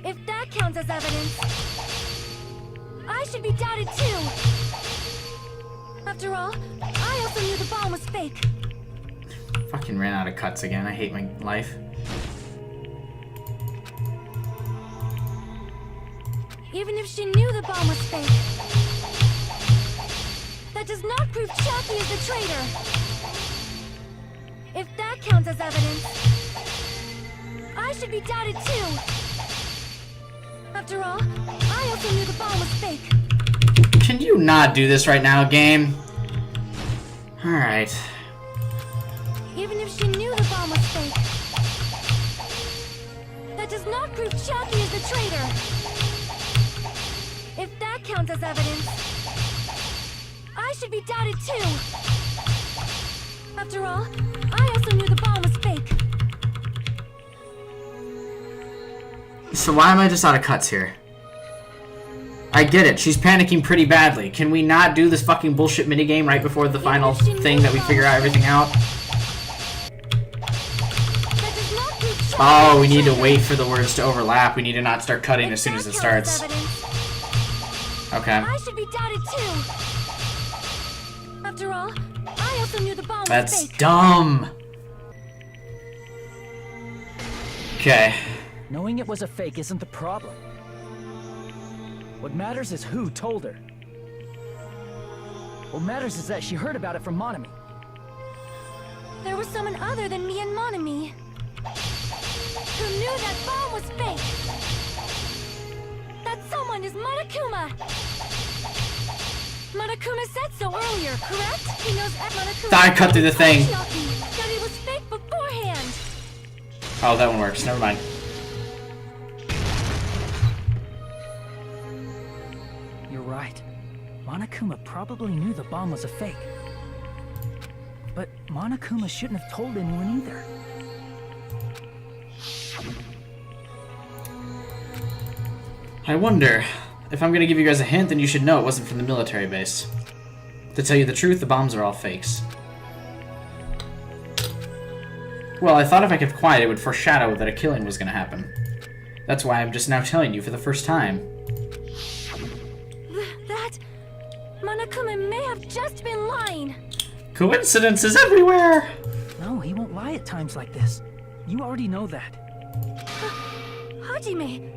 If that counts as evidence, I should be doubted too. After all, I also knew the bomb was fake. Fucking ran out of cuts again. I hate my life. Even if she knew the bomb was fake, that does not prove Chiaki is the traitor. If that counts as evidence, I should be doubted too. After all, I also knew the bomb was fake. Can you not do this right now, game? Alright. Even if she knew the bomb was fake, that does not prove Chiaki is the traitor. If that counts as evidence, I should be doubted too. After all, I also knew the bomb was fake. So why am I just out of cuts here? I get it, she's panicking pretty badly. Can we not do this fucking bullshit minigame right before the final thing that we figure out everything out? Oh, we need to wait for the words to overlap. We need to not start cutting as soon as it starts. Okay. I should be doubted too. After all, I also knew the bomb was That's fake. dumb. Okay. Knowing it was a fake isn't the problem. What matters is who told her. What matters is that she heard about it from Monami. There was someone other than me and Monami who knew that bomb was fake. That someone is Monokuma. Monokuma said so earlier, correct? He knows Monokuma. I cut through the thing. That it was fake beforehand. Oh, that one works. Never mind. You're right. Monokuma probably knew the bomb was a fake. But Monokuma shouldn't have told anyone either. I wonder, if I'm gonna give you guys a hint, then you should know it wasn't from the military base. To tell you the truth, the bombs are all fakes. Well, I thought if I kept quiet, it would foreshadow that a killing was gonna happen. That's why I'm just now telling you for the first time. That Monokuma may have just been lying. Coincidences everywhere! No, he won't lie at times like this. You already know that. Hajime,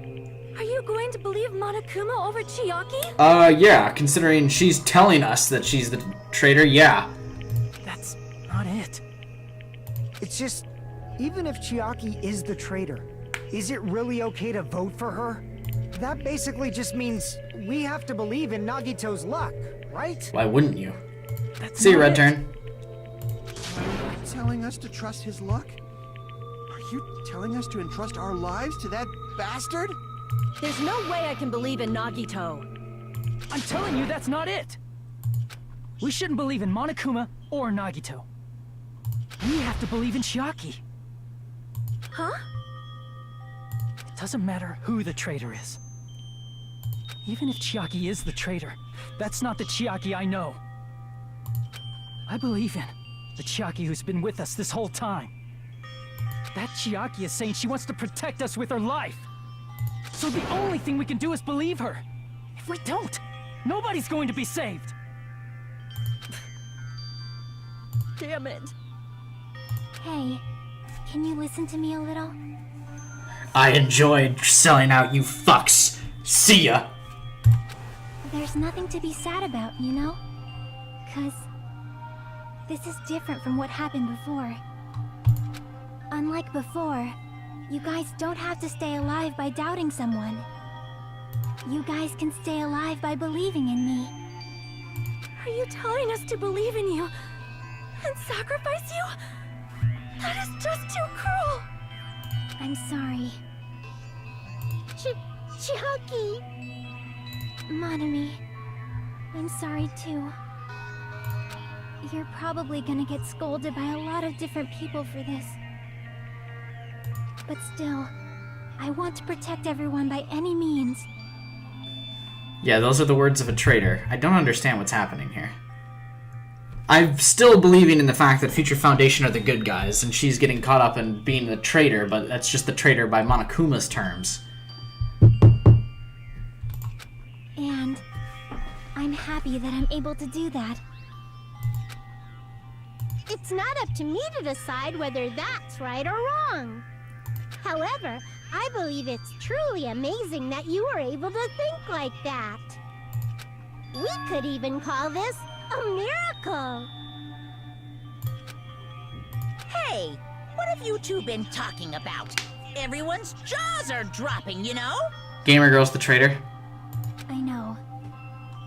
are you going to believe Monokuma over Chiaki? Yeah, considering she's telling us that she's the traitor, yeah. That's not it. It's just, even if Chiaki is the traitor, is it really okay to vote for her? That basically just means we have to believe in Nagito's luck, right? Why wouldn't you? That's See you, not Red it. Turn. Are you telling us to trust his luck? Are you telling us to entrust our lives to that bastard? There's no way I can believe in Nagito. I'm telling you, that's not it. We shouldn't believe in Monokuma or Nagito. We have to believe in Chiaki. Huh? It doesn't matter who the traitor is. Even if Chiaki is the traitor, that's not the Chiaki I know. I believe in the Chiaki who's been with us this whole time. That Chiaki is saying she wants to protect us with her life. So the only thing we can do is believe her. If we don't, nobody's going to be saved. Damn it. Hey, can you listen to me a little? I enjoyed selling out, you fucks. See ya! There's nothing to be sad about, you know? 'Cause this is different from what happened before. Unlike before, you guys don't have to stay alive by doubting someone. You guys can stay alive by believing in me. Are you telling us to believe in you and sacrifice you? That is just too cruel. I'm sorry. Chiaki! Monami, I'm sorry too. You're probably gonna get scolded by a lot of different people for this. But still, I want to protect everyone by any means. Yeah, those are the words of a traitor. I don't understand what's happening here. I'm still believing in the fact that Future Foundation are the good guys, and she's getting caught up in being the traitor, but that's just the traitor by Monokuma's terms. And I'm happy that I'm able to do that. It's not up to me to decide whether that's right or wrong. However, I believe it's truly amazing that you were able to think like that. We could even call this a miracle. Hey, what have you two been talking about? Everyone's jaws are dropping, you know? Gamer Girl's the traitor. I know.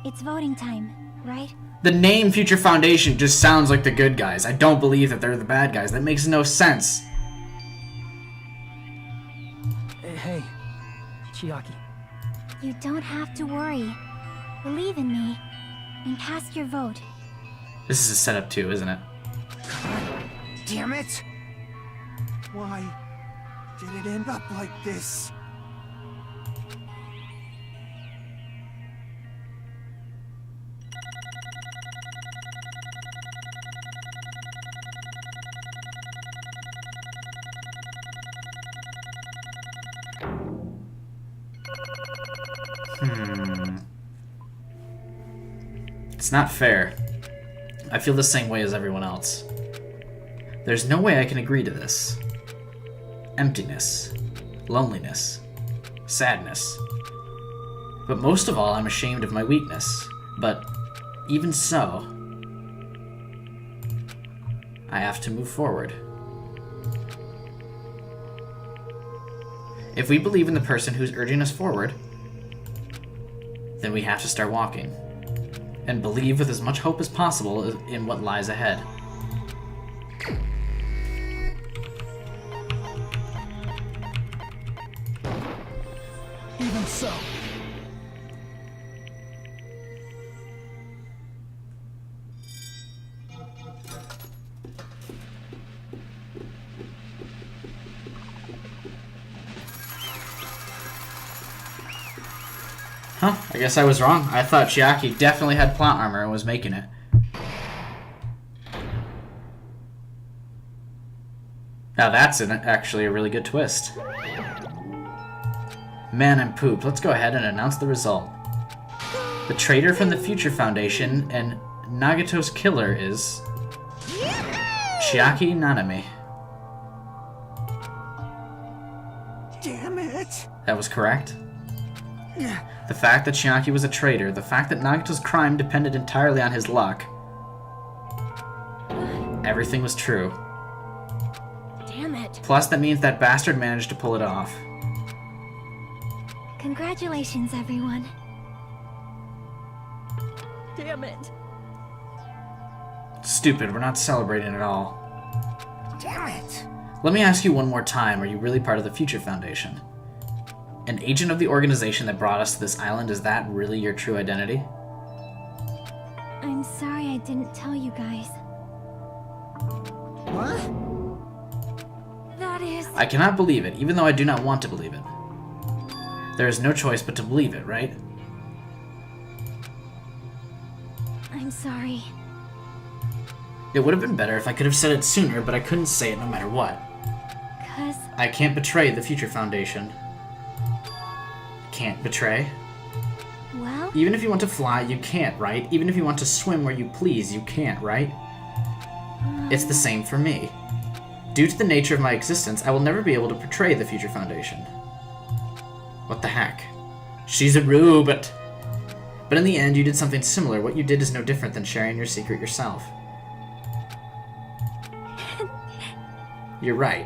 It's voting time, right? The name Future Foundation just sounds like the good guys. I don't believe that they're the bad guys. That makes no sense. Hey, Chiaki. You don't have to worry. Believe in me, and cast your vote. This is a setup too, isn't it? Damn it! Why did it end up like this? It's not fair. I feel the same way as everyone else. There's no way I can agree to this. Emptiness. Loneliness. Sadness. But most of all, I'm ashamed of my weakness. But even so, I have to move forward. If we believe in the person who's urging us forward, then we have to start walking. And believe with as much hope as possible in what lies ahead. Even so. Huh, I guess I was wrong. I thought Chiaki definitely had plot armor and was making it. Now that's actually a really good twist. Man, I'm pooped. Let's go ahead and announce the result. The traitor from the Future Foundation and Nagato's killer is... Chiaki Nanami. Damn it! That was correct. The fact that Chiaki was a traitor, the fact that Nagato's crime depended entirely on his luck. Everything was true. Damn it. Plus, that means that bastard managed to pull it off. Congratulations, everyone. Damn it. Stupid, we're not celebrating at all. Damn it! Let me ask you one more time, are you really part of the Future Foundation? An agent of the organization that brought us to this island, is that really your true identity? I'm sorry I didn't tell you guys. What? That is... I cannot believe it, even though I do not want to believe it. There is no choice but to believe it, right? I'm sorry. It would have been better if I could have said it sooner, but I couldn't say it no matter what. 'Cause... I can't betray the Future Foundation. Can't betray? well... Even if you want to fly, you can't, right? Even if you want to swim where you please, you can't, right? It's the same for me. Due to the nature of my existence, I will never be able to betray the Future Foundation. What the heck? She's a robot. But in the end, you did something similar. What you did is no different than sharing your secret yourself. You're right.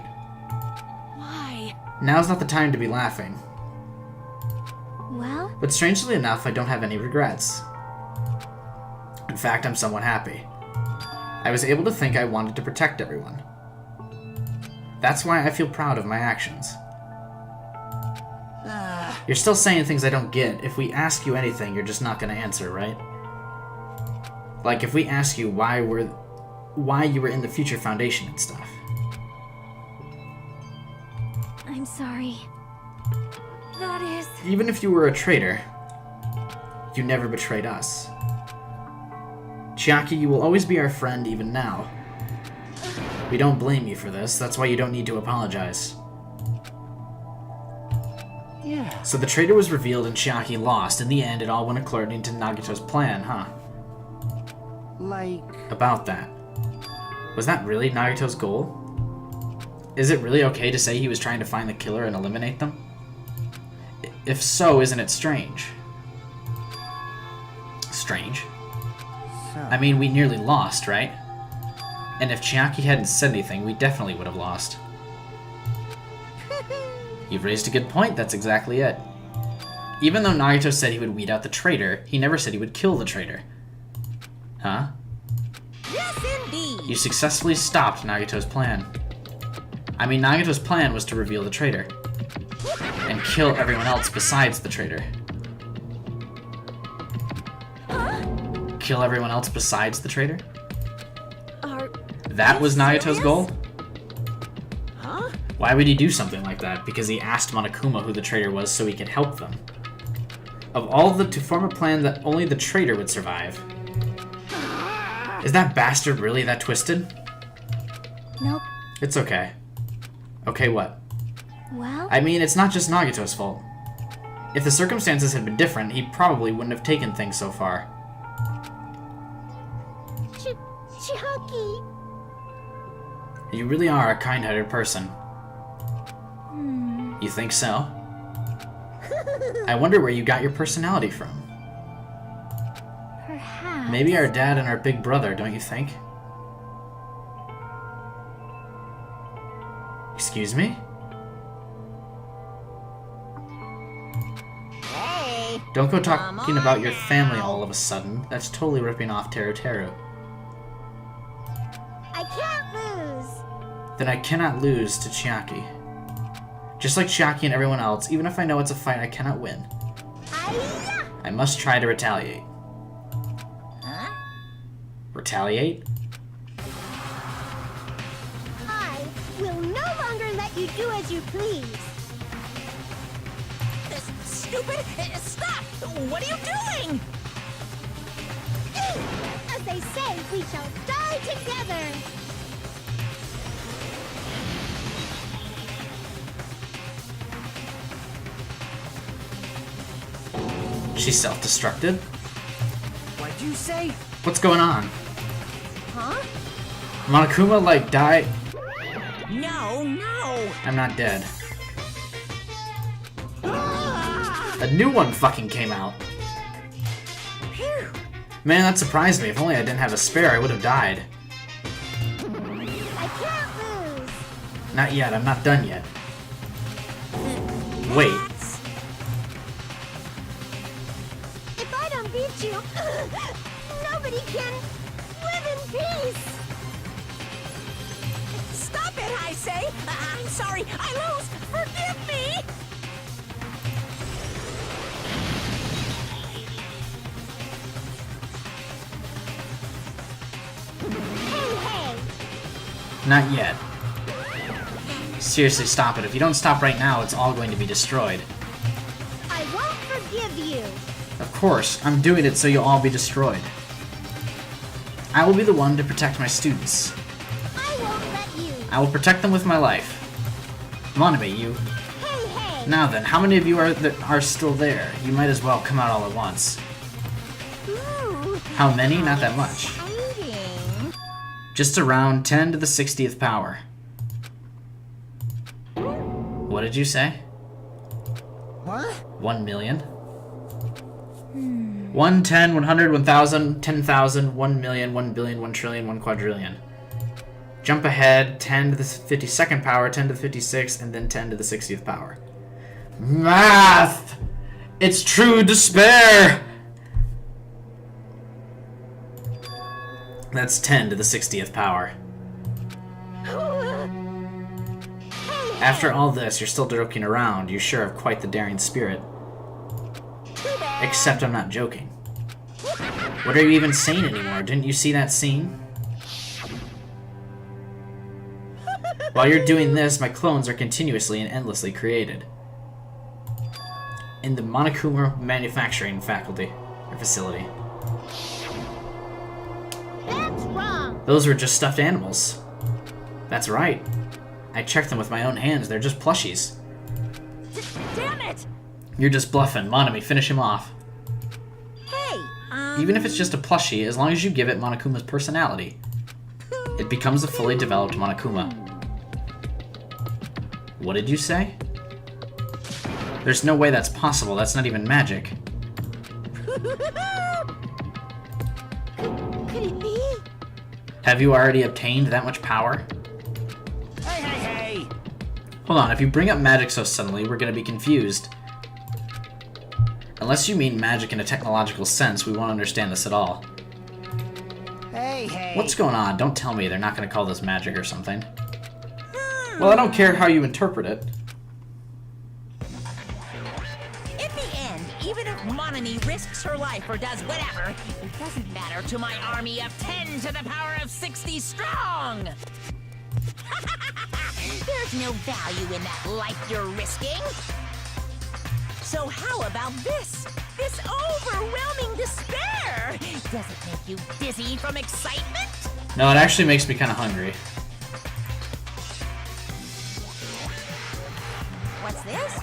Why? Now's not the time to be laughing. well... But strangely enough, I don't have any regrets. In fact, I'm somewhat happy. I was able to think I wanted to protect everyone. That's why I feel proud of my actions. You're still saying things I don't get. If we ask you anything, you're just not gonna answer, right? Like, if we ask you why you were in the Future Foundation and stuff. I'm sorry. That is... Even if you were a traitor, you never betrayed us. Chiaki, you will always be our friend even now. We don't blame you for this, that's why you don't need to apologize. Yeah. So the traitor was revealed and Chiaki lost. In the end, it all went according to Nagato's plan, huh? Like... About that. Was that really Nagato's goal? Is it really okay to say he was trying to find the killer and eliminate them? If so, isn't it strange? Strange? So... I mean, we nearly lost, right? And if Chiaki hadn't said anything, we definitely would have lost. You've raised a good point, that's exactly it. Even though Nagito said he would weed out the traitor, he never said he would kill the traitor. Huh? Yes, indeed. You successfully stopped Nagito's plan. I mean, Nagito's plan was to reveal the traitor. And kill everyone else besides the traitor. Kill everyone else besides the traitor? That was Nagito's goal? Huh? Why would he do something like that? Because he asked Monokuma who the traitor was so he could help them. Of all of them, to form a plan that only the traitor would survive. Is that bastard really that twisted? Nope. It's okay. Okay, what? Well, I mean, it's not just Nagito's fault. If the circumstances had been different, he probably wouldn't have taken things so far. Chiaki. You really are a kind-hearted person. You think so? I wonder where you got your personality from. perhaps. Maybe our dad and our big brother, don't you think? Excuse me? Hey. Don't go talking about your Come on family now. all of a sudden. That's totally ripping off Teru Teru. I can't lose. Then I cannot lose to Chiaki. Just like Chiaki and everyone else, even if I know it's a fight I cannot win. Hi-ya! I must try to retaliate. Huh? Retaliate? I will no longer let you do as you please. This stupid. Stop! What are you doing? As they say, we shall die together. She's self-destructed? What'd you say? What's going on? Huh? Monokuma, like, died? No, no. I'm not dead. A new one fucking came out. Man, that surprised me. If only I didn't have a spare, I would have died. I can't lose. Not yet, I'm not done yet. Wait. If I don't beat you, nobody can live in peace. Stop it, I say. I'm sorry. I lose. Forgive me. Hey, hey. Not yet. Seriously, stop it. If you don't stop right now, it's all going to be destroyed. I won't forgive you. Of course, I'm doing it so you'll all be destroyed. I will be the one to protect my students. I won't let you. I will protect them with my life. Monami, you... Hey, hey. Now then, how many of you are still there? You might as well come out all at once. Ooh. How many? Not that much. Exciting. Just around 10 to the 60th power. What did you say? What? 1 million? 1, 10, 100, 1,000, 10,000, 1 million, 1 billion, 1 trillion, 1 quadrillion. Jump ahead, 10 to the 52nd power, 10 to the 56th, and then 10 to the 60th power. Math! It's true despair! That's 10 to the 60th power. After all this, you're still joking around. You sure have quite the daring spirit. Except I'm not joking. What are you even saying anymore? Didn't you see that scene? While you're doing this, my clones are continuously and endlessly created. In the Monokuma manufacturing faculty, or facility. That's wrong. Those were just stuffed animals. That's right. I checked them with my own hands. They're just plushies. Damn it! You're just bluffing. Monami, finish him off. Hey, Even if it's just a plushie, as long as you give it Monokuma's personality, it becomes a fully developed Monokuma. What did you say? There's no way that's possible. That's not even magic. Could it be? Have you already obtained that much power? Hey, hey, hey! Hold on, if you bring up magic so suddenly, we're gonna be confused. Unless you mean magic in a technological sense, we won't understand this at all. Hey. What's going on? Don't tell me they're not going to call this magic or something. Well, I don't care how you interpret it. In the end, even if Monami risks her life or does whatever, it doesn't matter to my army of 10 to the power of 60 strong! There's no value in that life you're risking! So how about this? This overwhelming despair! Does it make you dizzy from excitement? No, it actually makes me kind of hungry. What's this?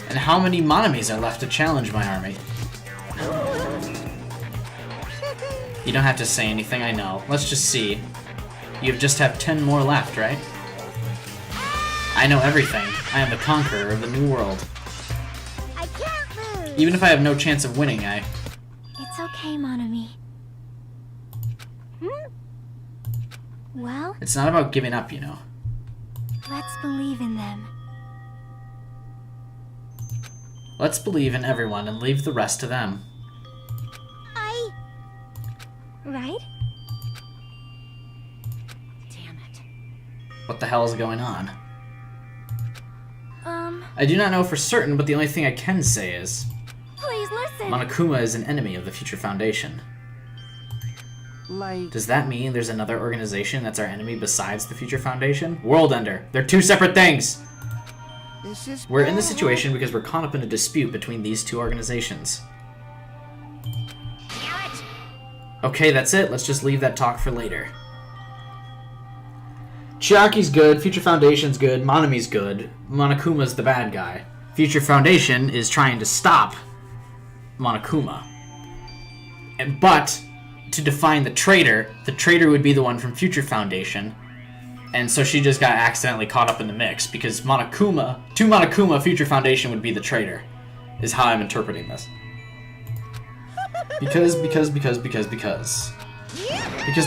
And how many Monamis are left to challenge my army? You don't have to say anything, I know. Let's just see. You just have 10 more left, right? I know everything. I am the conqueror of the new world. I can't lose. Even if I have no chance of winning, It's okay, Monami. Well, It's not about giving up, you know. let's believe in them. Let's believe in everyone and leave the rest to them. Right? Damn it. What the hell is going on? I do not know for certain, but the only thing I can say is... Please listen! Monokuma is an enemy of the Future Foundation. Like... Does that mean there's another organization that's our enemy besides the Future Foundation? World Ender. They're two separate things! This is... We're in this situation because we're caught up in a dispute between these two organizations. Damn it! Okay, that's it. Let's just leave that talk for later. Chiaki's good, Future Foundation's good, Monami's good, Monokuma's the bad guy. Future Foundation is trying to stop Monokuma. But, to define the traitor would be the one from Future Foundation, and so she just got accidentally caught up in the mix, because to Monokuma, Future Foundation would be the traitor, is how I'm interpreting this. Because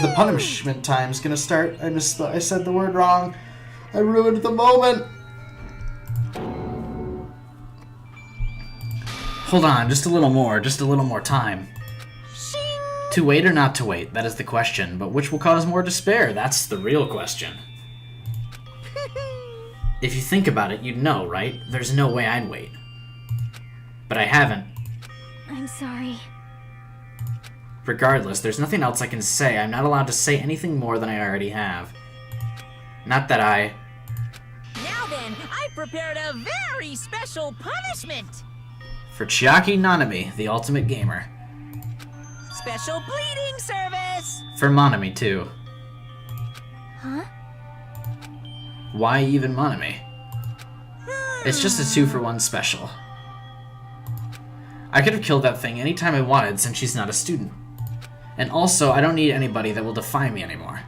the punishment time's gonna start. I said the word wrong. I ruined the moment. Hold on, just a little more time. To wait or not to wait, that is the question. But which will cause more despair? That's the real question. If you think about it, you'd know, right? There's no way I'd wait. But I haven't. I'm sorry. Regardless, there's nothing else I can say. I'm not allowed to say anything more than I already have. Not that I... Now then, I prepared a very special punishment! For Chiaki Nanami, the ultimate gamer. Special bleeding service! For Monami, too. Huh? Why even Monami? It's just a 2-for-1 special. I could have killed that thing anytime I wanted since she's not a student. And also, I don't need anybody that will defy me anymore.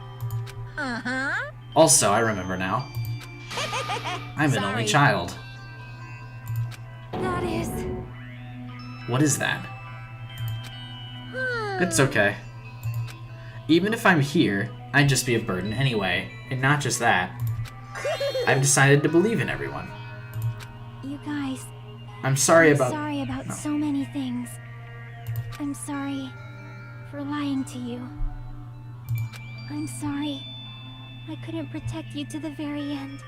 Uh-huh. Also, I remember now. I'm an only child. That is... What is that? It's okay. Even if I'm here, I'd just be a burden anyway. And not just that. I've decided to believe in everyone. You guys... I'm sorry I'm about... sorry about No. so many things. I'm sorry for lying to you. I'm sorry I couldn't protect you to the very end.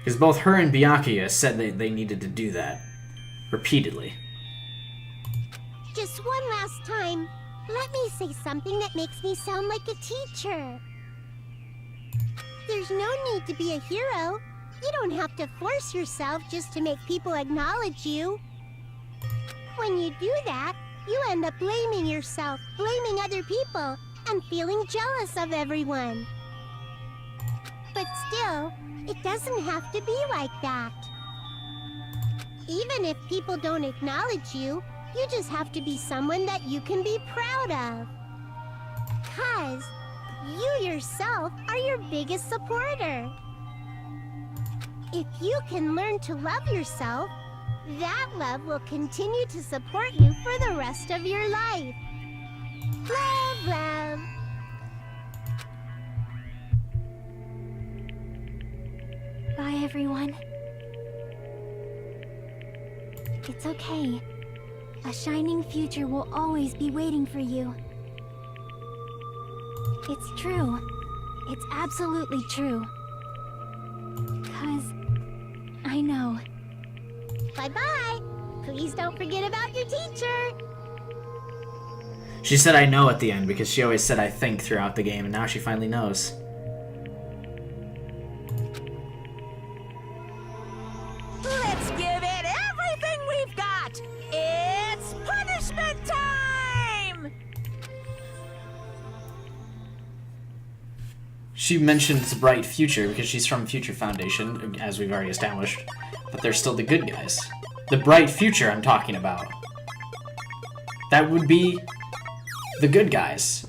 Because both her and Byakuya said they needed to do that. Repeatedly. Just one last time, let me say something that makes me sound like a teacher. There's no need to be a hero. You don't have to force yourself just to make people acknowledge you. When you do that, you end up blaming yourself, blaming other people, and feeling jealous of everyone. But still, it doesn't have to be like that. Even if people don't acknowledge you, you just have to be someone that you can be proud of. 'Cause you yourself are your biggest supporter. If you can learn to love yourself, that love will continue to support you for the rest of your life. Love, love. Bye, everyone. It's okay. A shining future will always be waiting for you. It's true. It's absolutely true. 'Cause I know. Bye-bye. Please don't forget about your teacher. She said I know at the end because she always said I think throughout the game, and now she finally knows. Let's give it everything we've got! It's punishment time! She mentioned it's a bright future because she's from Future Foundation, as we've already established, but they're still the good guys. The bright future I'm talking about. That would be the good guys.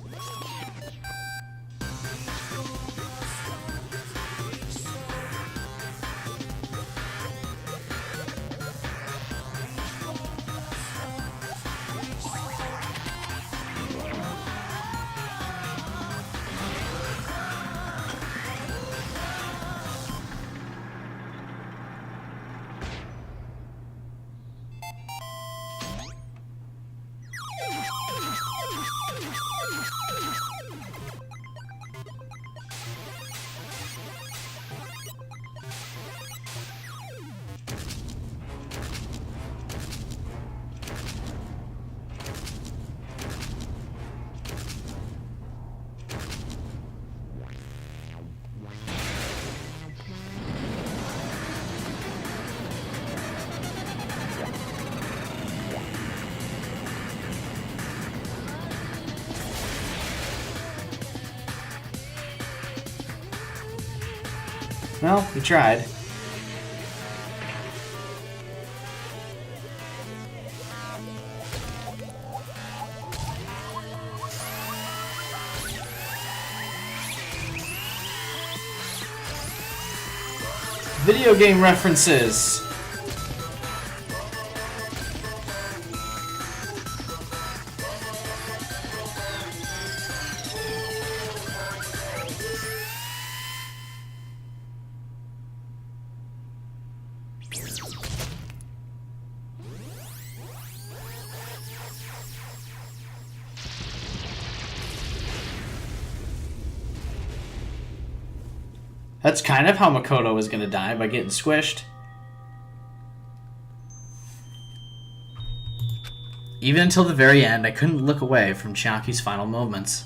Well, we tried. Video game references. That's kind of how Makoto was gonna die, by getting squished. Even until the very end, I couldn't look away from Chiaki's final moments.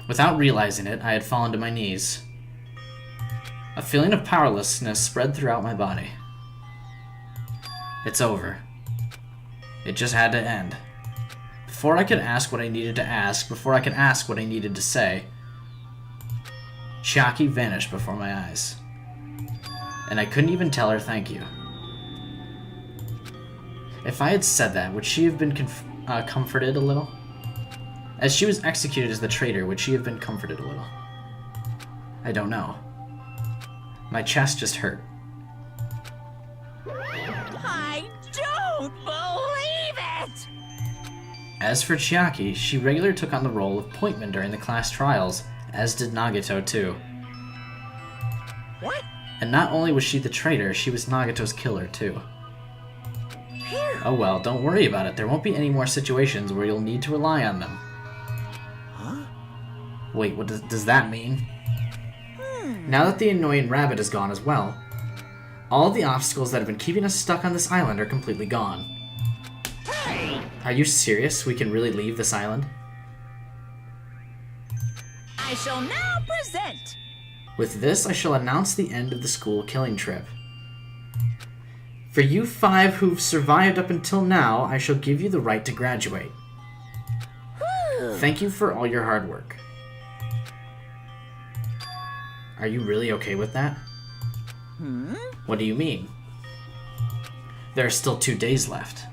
Without realizing it, I had fallen to my knees. A feeling of powerlessness spread throughout my body. It's over. It just had to end. Before I could ask what I needed to ask, before I could ask what I needed to say, Chiaki vanished before my eyes. And I couldn't even tell her thank you. If I had said that, would she have been comforted a little? As she was executed as the traitor, would she have been comforted a little? I don't know. My chest just hurt. I don't believe it! As for Chiaki, she regularly took on the role of pointman during the class trials, as did Nagito too. What? And not only was she the traitor, she was Nagito's killer too. Phew. Oh well, don't worry about it. There won't be any more situations where you'll need to rely on them. Huh? Wait, what does that mean? Now that the annoying rabbit is gone as well, all the obstacles that have been keeping us stuck on this island are completely gone. Hey! Are you serious? We can really leave this island? I shall now present. With this, I shall announce the end of the school killing trip. For you 5 who've survived up until now, I shall give you the right to graduate. Thank you for all your hard work. Are you really okay with that? What do you mean? There are still 2 days left.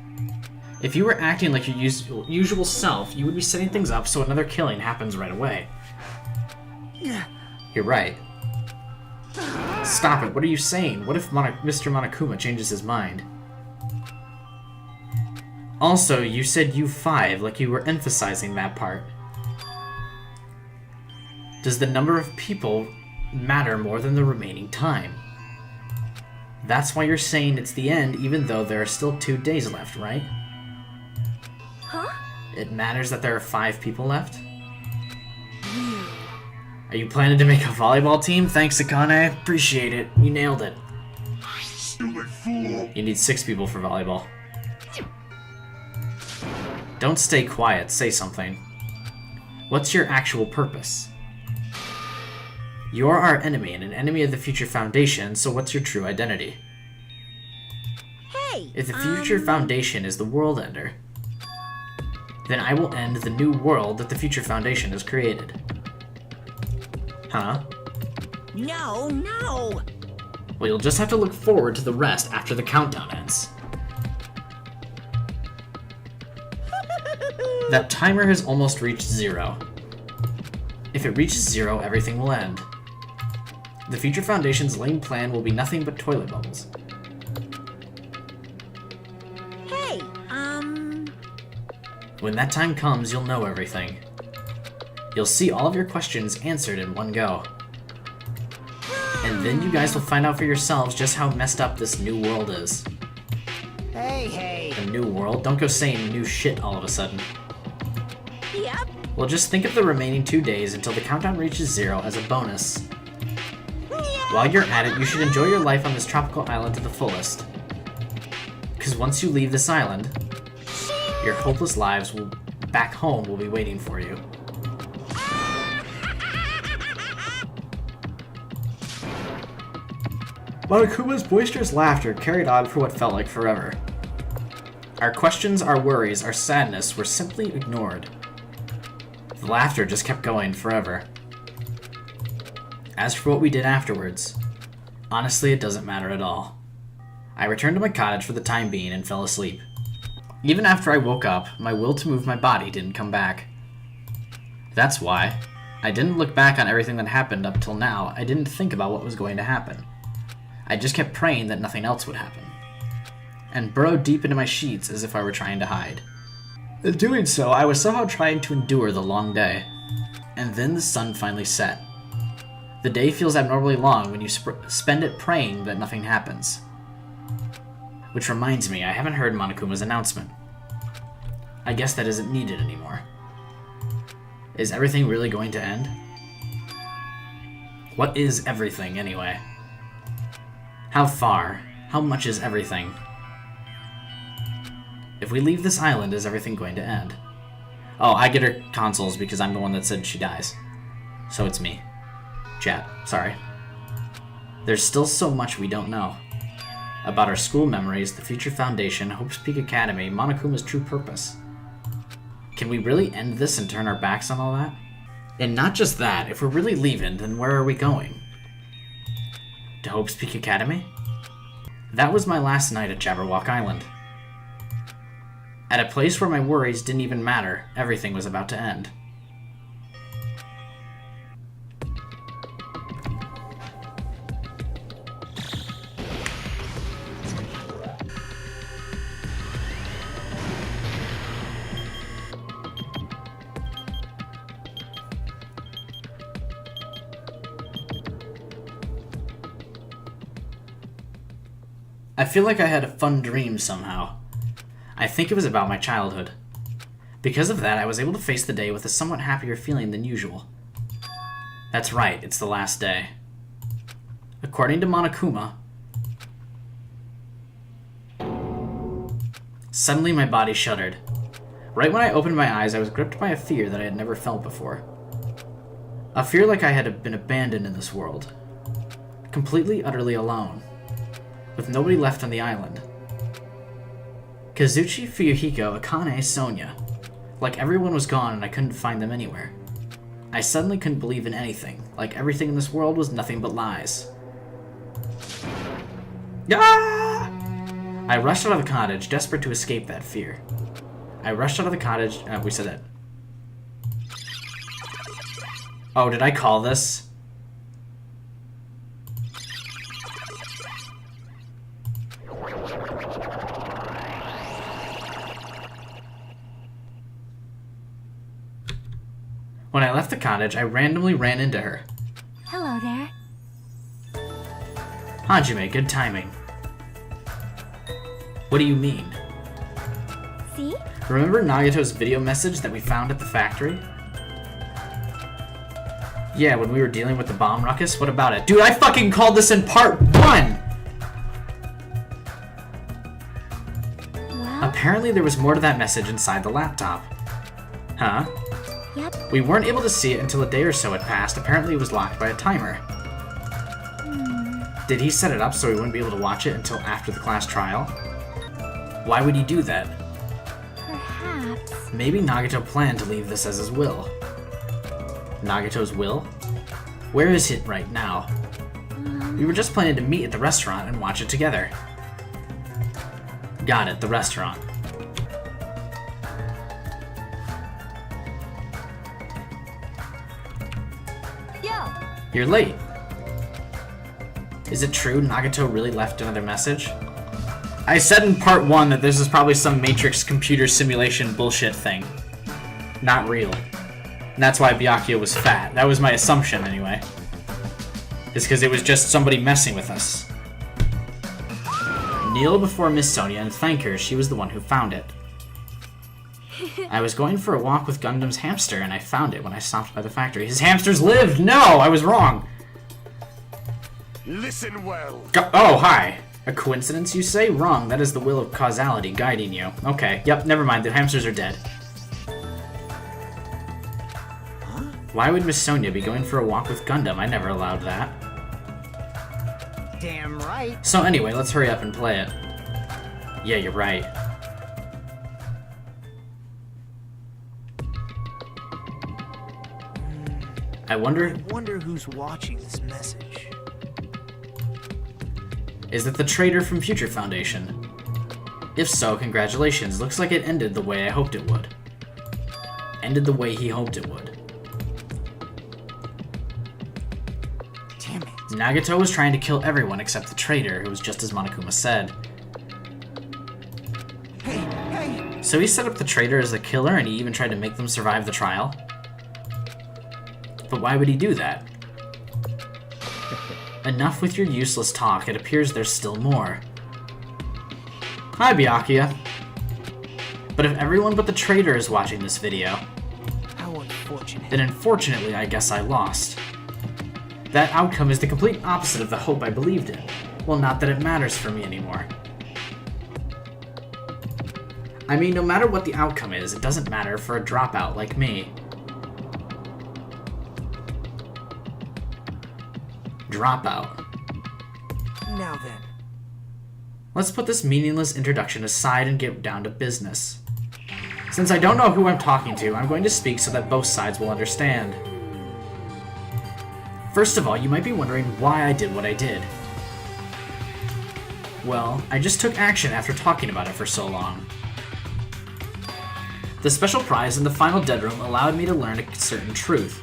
If you were acting like your usual self, you would be setting things up so another killing happens right away. You're right. Stop it, what are you saying? What if Mr. Monokuma changes his mind? Also, you said you 5, like you were emphasizing that part. Does the number of people matter more than the remaining time? That's why you're saying it's the end even though there are still 2 days left, right? Huh? It matters that there are 5 people left? Are you planning to make a volleyball team? Thanks, Akane. Appreciate it. You nailed it. You need 6 people for volleyball. Don't stay quiet. Say something. What's your actual purpose? You're our enemy and an enemy of the Future Foundation, so what's your true identity? Hey! If the Future Foundation is the world ender, then I will end the new world that the Future Foundation has created. Huh? No, no! Well, you'll just have to look forward to the rest after the countdown ends. That timer has almost reached 0. If it reaches 0, everything will end. The Future Foundation's lame plan will be nothing but toilet bubbles. Hey, When that time comes, you'll know everything. You'll see all of your questions answered in one go. And then you guys will find out for yourselves just how messed up this new world is. Hey. A new world? Don't go saying new shit all of a sudden. Yep. Well, just think of the remaining 2 days until the countdown reaches 0 as a bonus. While you're at it, you should enjoy your life on this tropical island to the fullest. Because once you leave this island, your hopeless lives back home will be waiting for you. Monokuma's boisterous laughter carried on for what felt like forever. Our questions, our worries, our sadness were simply ignored. The laughter just kept going forever. As for what we did afterwards, honestly, it doesn't matter at all. I returned to my cottage for the time being and fell asleep. Even after I woke up, my will to move my body didn't come back. That's why I didn't look back on everything that happened up till now. I didn't think about what was going to happen. I just kept praying that nothing else would happen, and burrowed deep into my sheets as if I were trying to hide. In doing so, I was somehow trying to endure the long day. And then the sun finally set. The day feels abnormally long when you spend it praying that nothing happens. Which reminds me, I haven't heard Monokuma's announcement. I guess that isn't needed anymore. Is everything really going to end? What is everything, anyway? How far? How much is everything? If we leave this island, is everything going to end? Oh, I get her consoles because I'm the one that said she dies. So it's me. Chat, sorry. There's still so much we don't know. About our school memories, the Future Foundation, Hope's Peak Academy, Monokuma's true purpose. Can we really end this and turn our backs on all that? And not just that, if we're really leaving, then where are we going? To Hope's Peak Academy? That was my last night at Jabberwock Island. At a place where my worries didn't even matter, everything was about to end. I feel like I had a fun dream somehow. I think it was about my childhood. Because of that, I was able to face the day with a somewhat happier feeling than usual. That's right, it's the last day. According to Monokuma, suddenly my body shuddered. Right when I opened my eyes, I was gripped by a fear that I had never felt before. A fear like I had been abandoned in this world. Completely, utterly alone. With nobody left on the island. Kazuchi, Fuyuhiko, Akane, Sonia. Like everyone was gone and I couldn't find them anywhere. I suddenly couldn't believe in anything, like everything in this world was nothing but lies. Ah! I rushed out of the cottage, desperate to escape that fear. I rushed out of the cottage, we said that. Oh, did I call this? When I left the cottage, I randomly ran into her. Hello there. Hajime, good timing. What do you mean? See? Remember Nagito's video message that we found at the factory? Yeah, when we were dealing with the bomb ruckus? What about it? Dude, I fucking called this in part 1! Well, Apparently there was more to that message inside the laptop. Huh? yep. We weren't able to see it until a day or so had passed. Apparently it was locked by a timer. Did he set it up so we wouldn't be able to watch it until after the class trial? Why would he do that? Perhaps. Maybe Nagito planned to leave this as his will. Nagito's will? Where is it right now? We were just planning to meet at the restaurant and watch it together. Got it, the restaurant. Yeah. You're late. Is it true Nagito really left another message? I said in part 1 that this is probably some Matrix computer simulation bullshit thing. Not real. And that's why Byakuya was fat. That was my assumption, anyway. It's because it was just somebody messing with us. Kneel before Miss Sonia and thank her. She was the one who found it. I was going for a walk with Gundam's hamster, and I found it when I stopped by the factory. His hamsters lived! No! I was wrong! Listen well. Oh, hi. A coincidence, you say? Wrong. That is the will of causality guiding you. Okay. Yep, never mind. The hamsters are dead. Why would Miss Sonia be going for a walk with Gundam? I never allowed that. Damn right. So anyway, let's hurry up and play it. Yeah, you're right. I wonder... Wonder who's watching this message. Is it the traitor from Future Foundation? If so, congratulations. Looks like it ended the way I hoped it would. Ended the way he hoped it would. Damn it. Nagito was trying to kill everyone except the traitor, who was just as Monokuma said. Hey! So he set up the traitor as a killer and he even tried to make them survive the trial? But why would he do that? Enough with your useless talk, it appears there's still more. Hi, Byakuya. But if everyone but the traitor is watching this video, How unfortunate. then unfortunately I guess I lost. That outcome is the complete opposite of the hope I believed in. Well, not that it matters for me anymore. I mean, no matter what the outcome is, it doesn't matter for a dropout like me. Dropout. Now then. Let's put this meaningless introduction aside and get down to business. Since I don't know who I'm talking to, I'm going to speak so that both sides will understand. First of all, you might be wondering why I did what I did. Well, I just took action after talking about it for so long. The special prize in the final dead room allowed me to learn a certain truth.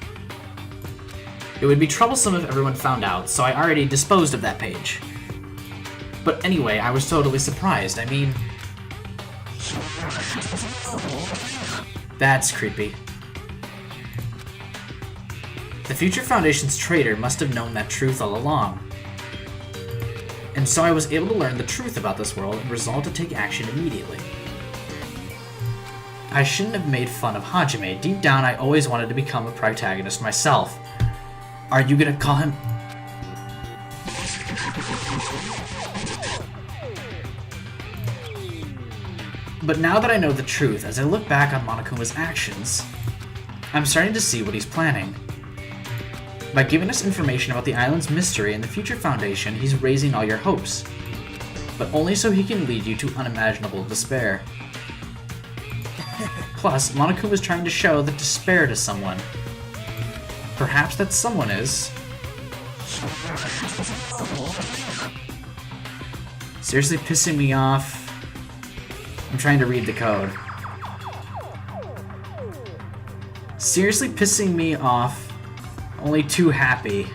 It would be troublesome if everyone found out, so I already disposed of that page. But anyway, I was totally surprised. I mean... That's creepy. The Future Foundation's traitor must have known that truth all along. And so I was able to learn the truth about this world and resolved to take action immediately. I shouldn't have made fun of Hajime. Deep down, I always wanted to become a protagonist myself. Are you gonna call him? But now that I know the truth, as I look back on Monokuma's actions, I'm starting to see what he's planning. By giving us information about the island's mystery and the Future Foundation, he's raising all your hopes. But only so he can lead you to unimaginable despair. Plus, Monokuma is trying to show that despair to someone. Perhaps that someone is... seriously pissing me off. I'm trying to read the code. Seriously pissing me off. Only too happy.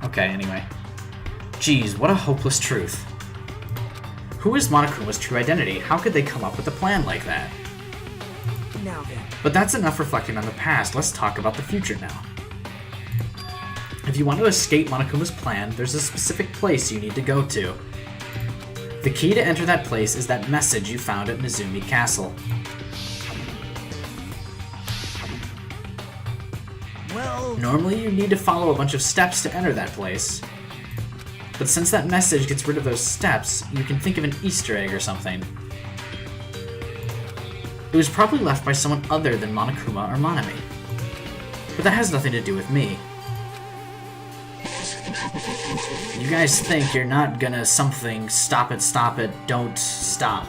Okay, anyway. Geez, what a hopeless truth. Who is Monokuma's true identity? How could they come up with a plan like that? Now then. But that's enough reflecting on the past. Let's talk about the future now. If you want to escape Monokuma's plan, there's a specific place you need to go to. The key to enter that place is that message you found at Mizumi Castle. hell? Normally you need to follow a bunch of steps to enter that place. But since that message gets rid of those steps, you can think of an Easter egg or something. It was probably left by someone other than Monokuma or Monami. But that has nothing to do with me. You guys think you're not gonna something, stop it, don't stop.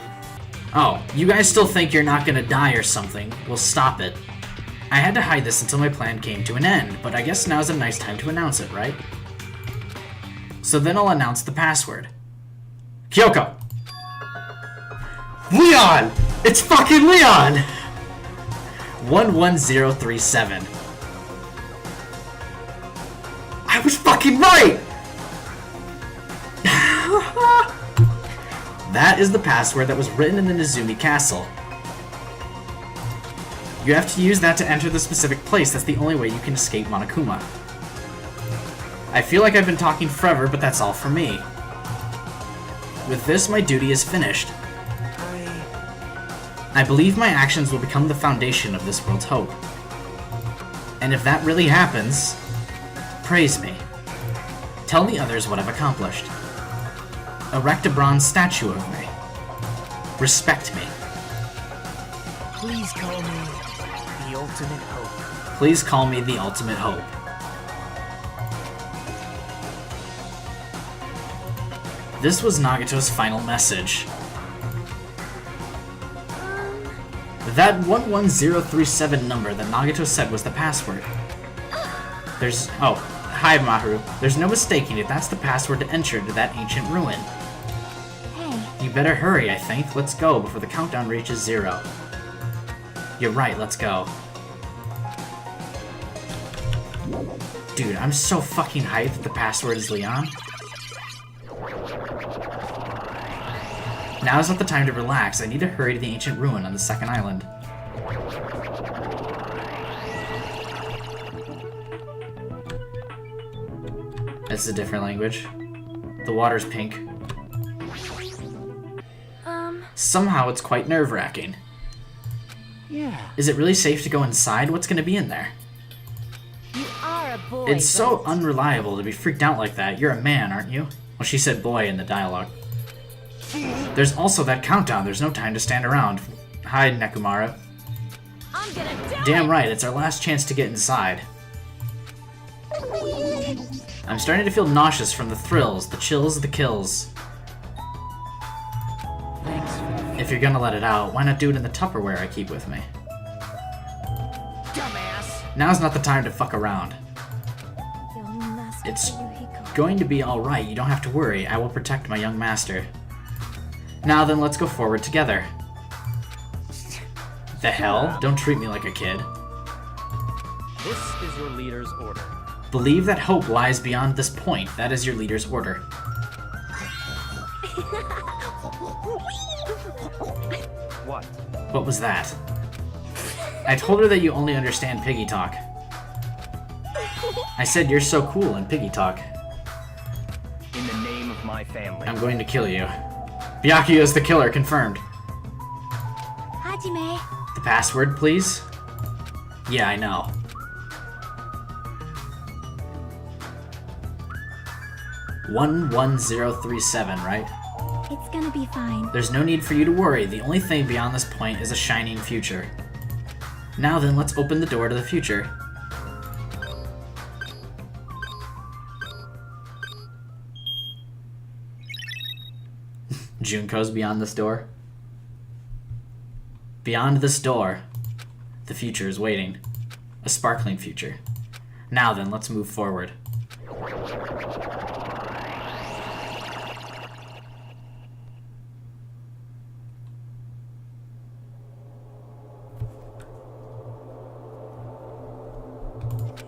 Oh, you guys still think you're not gonna die or something, well stop it. I had to hide this until my plan came to an end, but I guess now's a nice time to announce it, right? So then I'll announce the password. Kyoko! Leon! It's fucking Leon! 11037. I was fucking right! That is the password that was written in the Nezumi Castle. You have to use that to enter the specific place. That's the only way you can escape Monokuma. I feel like I've been talking forever, but that's all for me. With this, my duty is finished. I believe my actions will become the foundation of this world's hope. And if that really happens, praise me. Tell the others what I've accomplished. Erect a bronze statue of me. Respect me. Please call me the ultimate hope. Please call me the ultimate hope. This was Nagato's final message. That 11037 number that Nagato said was the password. Oh, hi Maharu. There's no mistaking it, that's the password to enter to that ancient ruin. Hey, You better hurry, I think. Let's go before the countdown reaches 0. You're right, let's go. Dude, I'm so fucking hyped that the password is Leon. Now is not the time to relax. I need to hurry to the ancient ruin on the second island. This is a different language. The water's pink. Somehow it's quite nerve-wracking. Yeah. Is it really safe to go inside? What's gonna be in there? You are a boy. It's so unreliable to be freaked out like that. You're a man, aren't you? Well, she said boy in the dialogue. There's also that countdown. There's no time to stand around. Hi, Nekumara. I'm gonna do Damn it. right, it's our last chance to get inside. I'm starting to feel nauseous from the thrills, the chills, the kills. Thanks. If you're gonna let it out, why not do it in the Tupperware I keep with me? Dumbass! Now's not the time to fuck around. young master It's Yuhiko. going to be alright, you don't have to worry. I will protect my young master. Now then, let's go forward together. The hell? Don't treat me like a kid. This is your leader's order. Believe that hope lies beyond this point. That is your leader's order. What? What was that? I told her that you only understand piggy talk. I said you're so cool in piggy talk. In the name of my family. I'm going to kill you. Byakuya is the killer, confirmed. Hajime. The password, please? Yeah, I know. "11037, right? It's gonna be fine. There's no need for you to worry. The only thing beyond this point is a shining future. Now then, let's open the door to the future. Junko's beyond this door. Beyond this door, the future is waiting. A sparkling future. Now then, let's move forward.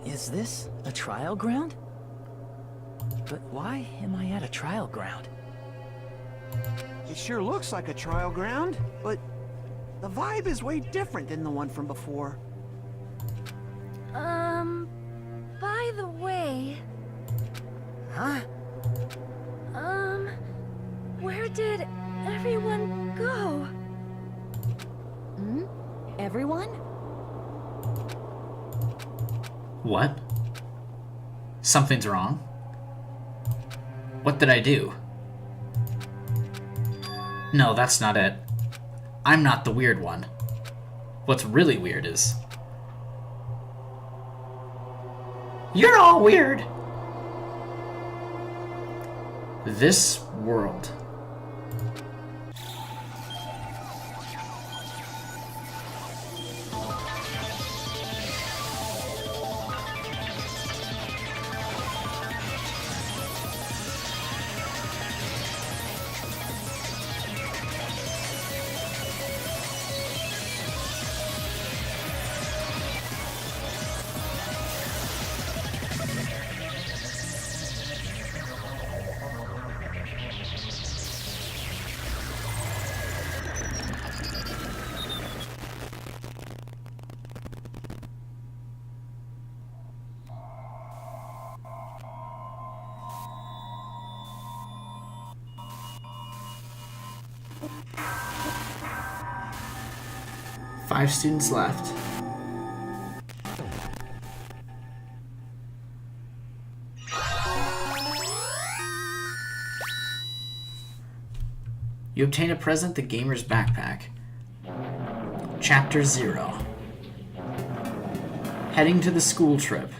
Is this a trial ground? But why am I at a trial ground? It sure looks like a trial ground, but the vibe is way different than the one from before. By the way, Huh? where did everyone go? Everyone? What? Something's wrong. What did I do? No, that's not it. I'm not the weird one. What's really weird is... You're all weird! This world. Five students left. You obtain a present, the gamer's backpack. Chapter 0. Heading to the school trip.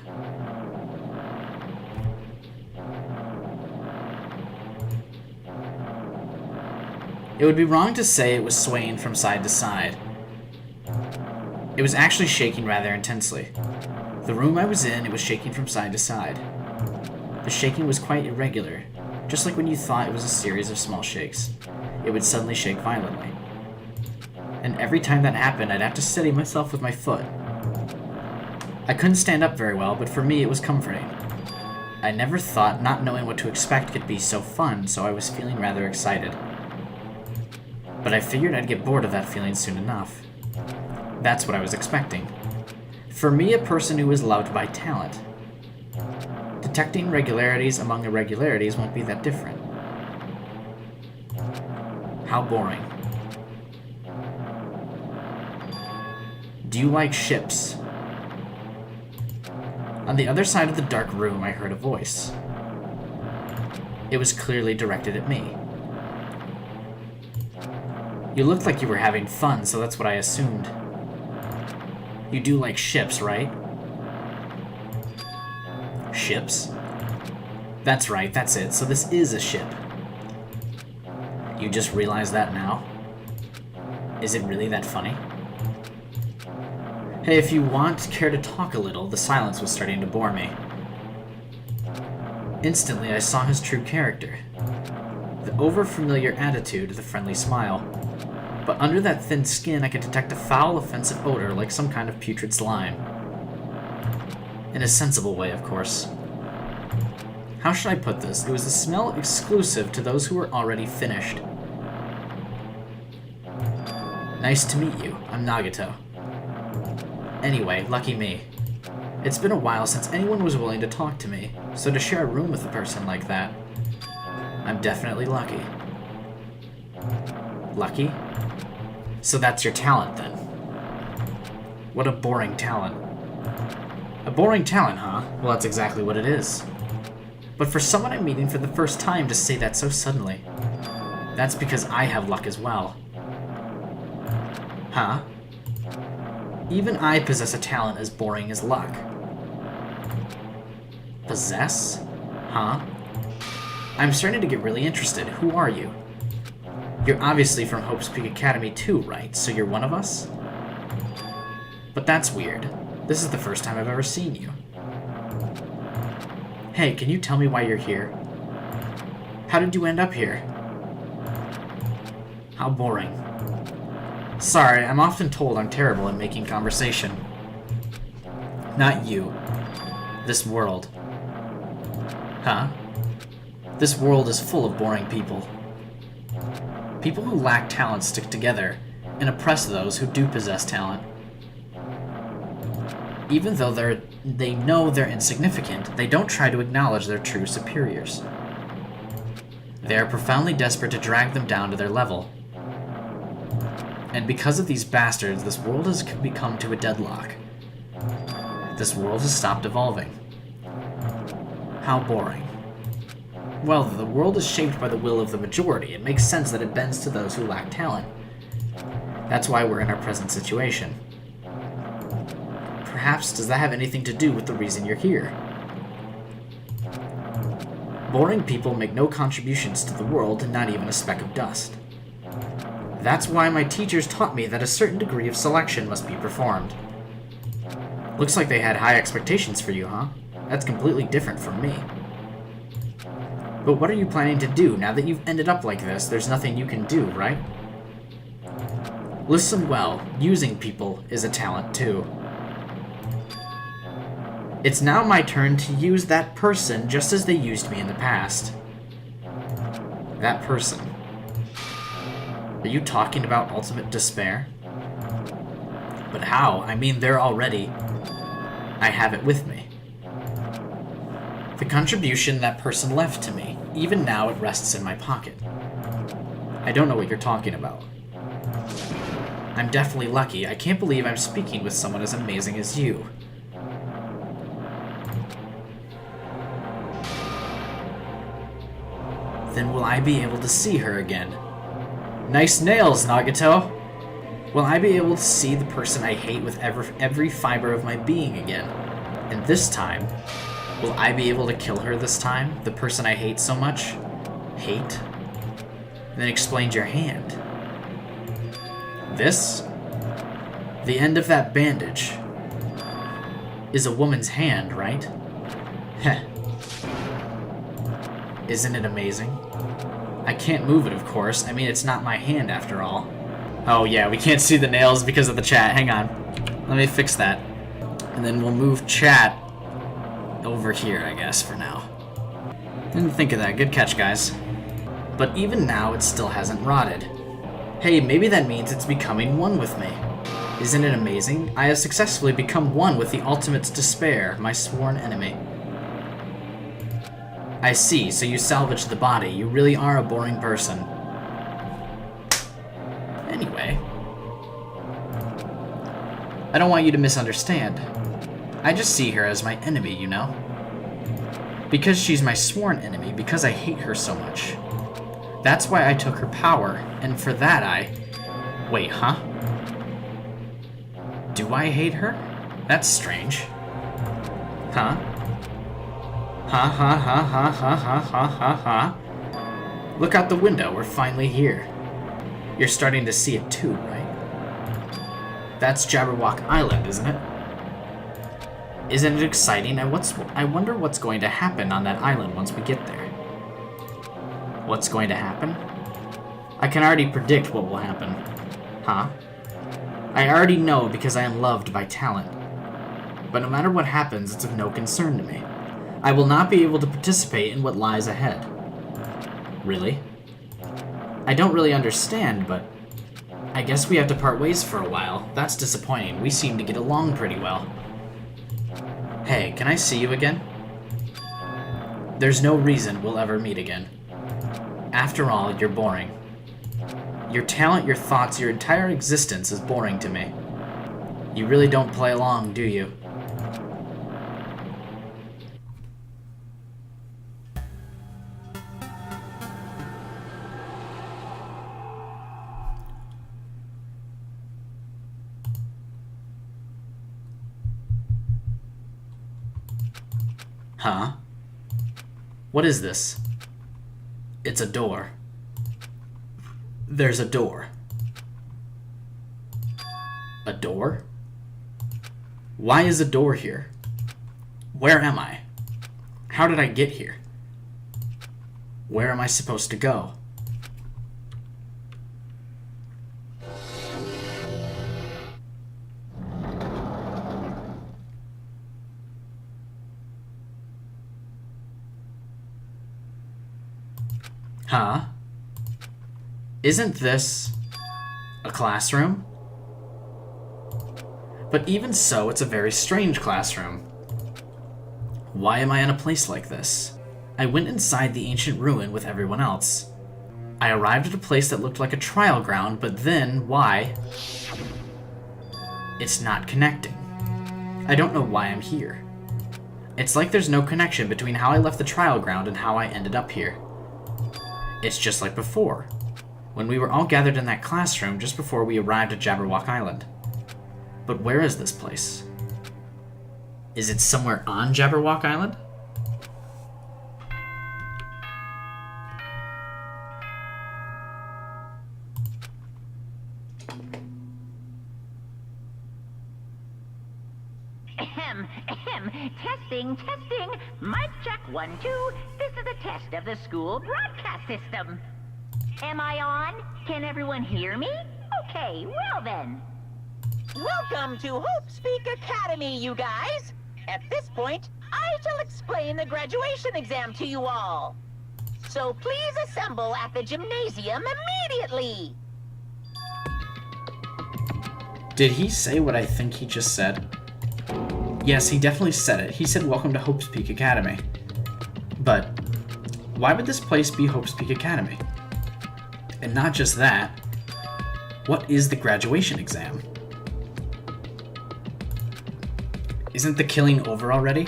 It would be wrong to say it was swaying from side to side. It was actually shaking rather intensely. The room I was in, it was shaking from side to side. The shaking was quite irregular, just like when you thought it was a series of small shakes. It would suddenly shake violently. And every time that happened, I'd have to steady myself with my foot. I couldn't stand up very well, but for me it was comforting. I never thought not knowing what to expect could be so fun, so I was feeling rather excited. But I figured I'd get bored of that feeling soon enough. That's what I was expecting. For me, a person who is loved by talent. Detecting regularities among irregularities won't be that different. How boring. Do you like ships? On the other side of the dark room, I heard a voice. It was clearly directed at me. You looked like you were having fun, so that's what I assumed. You do like ships, right? Ships? That's right, that's it. So this is a ship. You just realized that now? Is it really that funny? Hey, if you want, care to talk a little? The silence was starting to bore me. Instantly, I saw his true character. The over-familiar attitude, the friendly smile. But under that thin skin, I could detect a foul, offensive odor like some kind of putrid slime. In a sensible way, of course. How should I put this? It was a smell exclusive to those who were already finished. Nice to meet you. I'm Nagito. Anyway, lucky me. It's been a while since anyone was willing to talk to me, so to share a room with a person like that, I'm definitely lucky. Lucky? So that's your talent, then. What a boring talent. A boring talent, huh? Well, that's exactly what it is. But for someone I'm meeting for the first time to say that so suddenly, that's because I have luck as well. Huh? Even I possess a talent as boring as luck. Possess? Huh? I'm starting to get really interested. Who are you? You're obviously from Hope's Peak Academy too, right? So you're one of us? But that's weird. This is the first time I've ever seen you. Hey, can you tell me why you're here? How did you end up here? How boring. Sorry, I'm often told I'm terrible at making conversation. Not you. This world. Huh? This world is full of boring people. People who lack talent stick together and oppress those who do possess talent. Even though they know they're insignificant, they don't try to acknowledge their true superiors. They are profoundly desperate to drag them down to their level. And because of these bastards, this world has become to a deadlock. This world has stopped evolving. How boring. Well, the world is shaped by the will of the majority. It makes sense that it bends to those who lack talent. That's why we're in our present situation. Perhaps does that have anything to do with the reason you're here? Boring people make no contributions to the world, not even a speck of dust. That's why my teachers taught me that a certain degree of selection must be performed. Looks like they had high expectations for you, huh? That's completely different from me. But what are you planning to do now that you've ended up like this? There's nothing you can do, right? Listen well, using people is a talent too. It's now my turn to use that person just as they used me in the past. That person. Are you talking about ultimate despair? But how? I mean, they're already... I have it with me. The contribution that person left to me, even now it rests in my pocket. I don't know what you're talking about. I'm definitely lucky. I can't believe I'm speaking with someone as amazing as you. Then will I be able to see her again? Nice nails, Nagato! Will I be able to see the person I hate with every fiber of my being again? And this time, will I be able to kill her this time? The person I hate so much? Hate? Then explained your hand. This? The end of that bandage is a woman's hand, right? Heh. Isn't it amazing? I can't move it, of course. I mean, it's not my hand after all. Oh yeah, we can't see the nails because of the chat. Hang on. Let me fix that. And then we'll move chat over here, I guess, for now. Didn't think of that. Good catch, guys. But even now, it still hasn't rotted. Hey, maybe that means it's becoming one with me. Isn't it amazing? I have successfully become one with the ultimate's despair, my sworn enemy. I see, so you salvaged the body. You really are a boring person. Anyway. I don't want you to misunderstand. I just see her as my enemy, you know? Because she's my sworn enemy, because I hate her so much. That's why I took her power, and for that I... Wait, huh? Do I hate her? That's strange. Huh? Ha ha ha ha ha ha ha ha ha. Look out the window, we're finally here. You're starting to see it too, right? That's Jabberwock Island, isn't it? Isn't it exciting? I wonder what's going to happen on that island once we get there. What's going to happen? I can already predict what will happen. Huh? I already know because I am loved by talent. But no matter what happens, it's of no concern to me. I will not be able to participate in what lies ahead. Really? I don't really understand, but I guess we have to part ways for a while. That's disappointing. We seem to get along pretty well. Hey, can I see you again? There's no reason we'll ever meet again. After all, you're boring. Your talent, your thoughts, your entire existence is boring to me. You really don't play along, do you? Huh? What is this? It's a door. There's a door. A door? Why is a door here? Where am I? How did I get here? Where am I supposed to go? Huh? Isn't this a classroom? But even so, it's a very strange classroom. Why am I in a place like this? I went inside the ancient ruin with everyone else. I arrived at a place that looked like a trial ground, but then, why? It's not connecting. I don't know why I'm here. It's like there's no connection between how I left the trial ground and how I ended up here. It's just like before, when we were all gathered in that classroom just before we arrived at Jabberwock Island. But where is this place? Is it somewhere on Jabberwock Island? Ahem, ahem. Testing, testing. Mic check 1, 2. This is a test of the school broadcast system. Am I on? Can everyone hear me? Okay, well then. Welcome to Hope Speak Academy, you guys. At this point, I shall explain the graduation exam to you all. So please assemble at the gymnasium immediately. Did he say what I think he just said? Yes, he definitely said it. He said, welcome to Hope's Peak Academy. But why would this place be Hope's Peak Academy? And not just that, what is the graduation exam? Isn't the killing over already?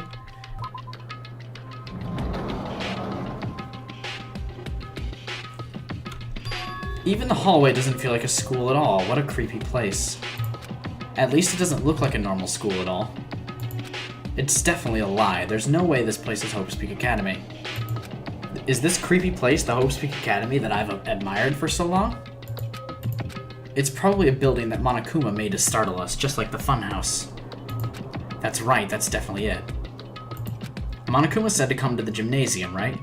Even the hallway doesn't feel like a school at all. What a creepy place. At least it doesn't look like a normal school at all. It's definitely a lie. There's no way this place is Hope's Peak Academy. Is this creepy place the Hope's Peak Academy that I've admired for so long? It's probably a building that Monokuma made to startle us, just like the funhouse. That's right, that's definitely it. Monokuma said to come to the gymnasium, right?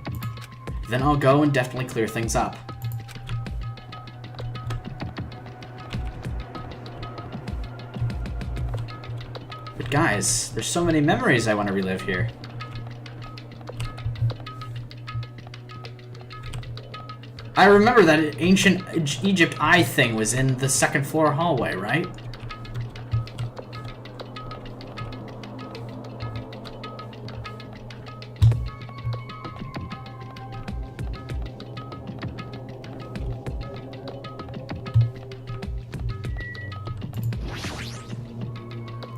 Then I'll go and definitely clear things up. But guys, there's so many memories I want to relive here. I remember that ancient Egypt eye thing was in the second floor hallway, right?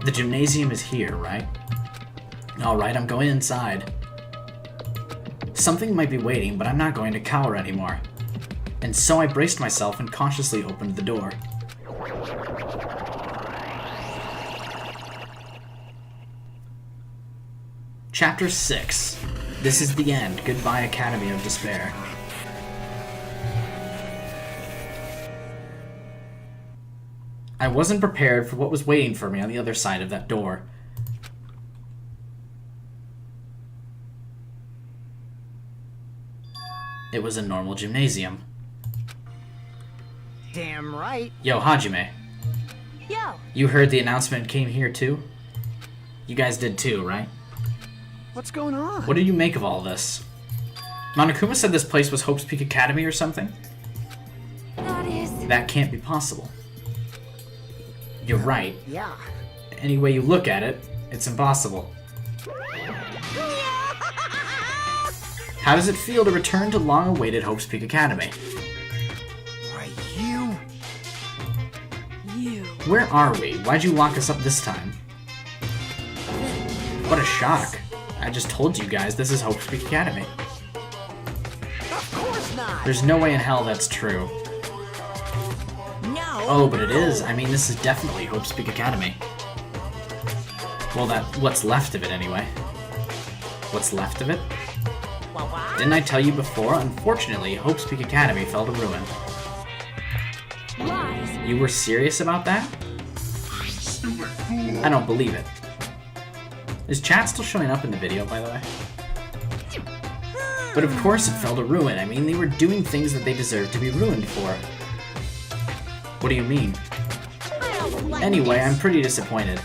The gymnasium is here, right? Alright, I'm going inside. Something might be waiting, but I'm not going to cower anymore. And so I braced myself and cautiously opened the door. Chapter 6. This is the end. Goodbye, Academy of Despair. I wasn't prepared for what was waiting for me on the other side of that door. It was a normal gymnasium. Damn right. Yo, Hajime. Yo! You heard the announcement came here too? You guys did too, right? What's going on? What do you make of all this? Monokuma said this place was Hope's Peak Academy or something? That can't be possible. You're right. Yeah. Any way you look at it, it's impossible. How does it feel to return to long-awaited Hope's Peak Academy? Why, you... Where are we? Why'd you lock us up this time? What a shock. I just told you guys this is Hope's Peak Academy. Of course not! There's no way in hell that's true. No. Oh, but it is. I mean, this is definitely Hope's Peak Academy. Well, what's left of it anyway. What's left of it? Didn't I tell you before? Unfortunately, Hope's Peak Academy fell to ruin. Lies. You were serious about that? I don't believe it. Is chat still showing up in the video, by the way? But of course it fell to ruin. I mean, they were doing things that they deserved to be ruined for. What do you mean? Anyway, I'm pretty disappointed.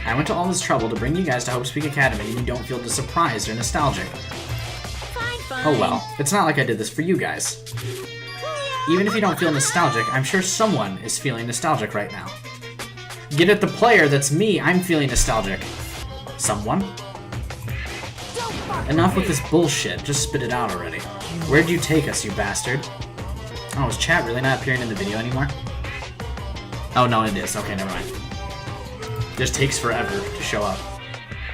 I went to all this trouble to bring you guys to Hope's Peak Academy and you don't feel surprised or nostalgic. Fine. Oh well, it's not like I did this for you guys. Even if you don't feel nostalgic, I'm sure someone is feeling nostalgic right now. Get at the player, that's me, I'm feeling nostalgic. Someone? Enough with this bullshit, just spit it out already. Where'd you take us, you bastard? Oh, is chat really not appearing in the video anymore? Oh no, it is. Okay, never mind. Just takes forever to show up.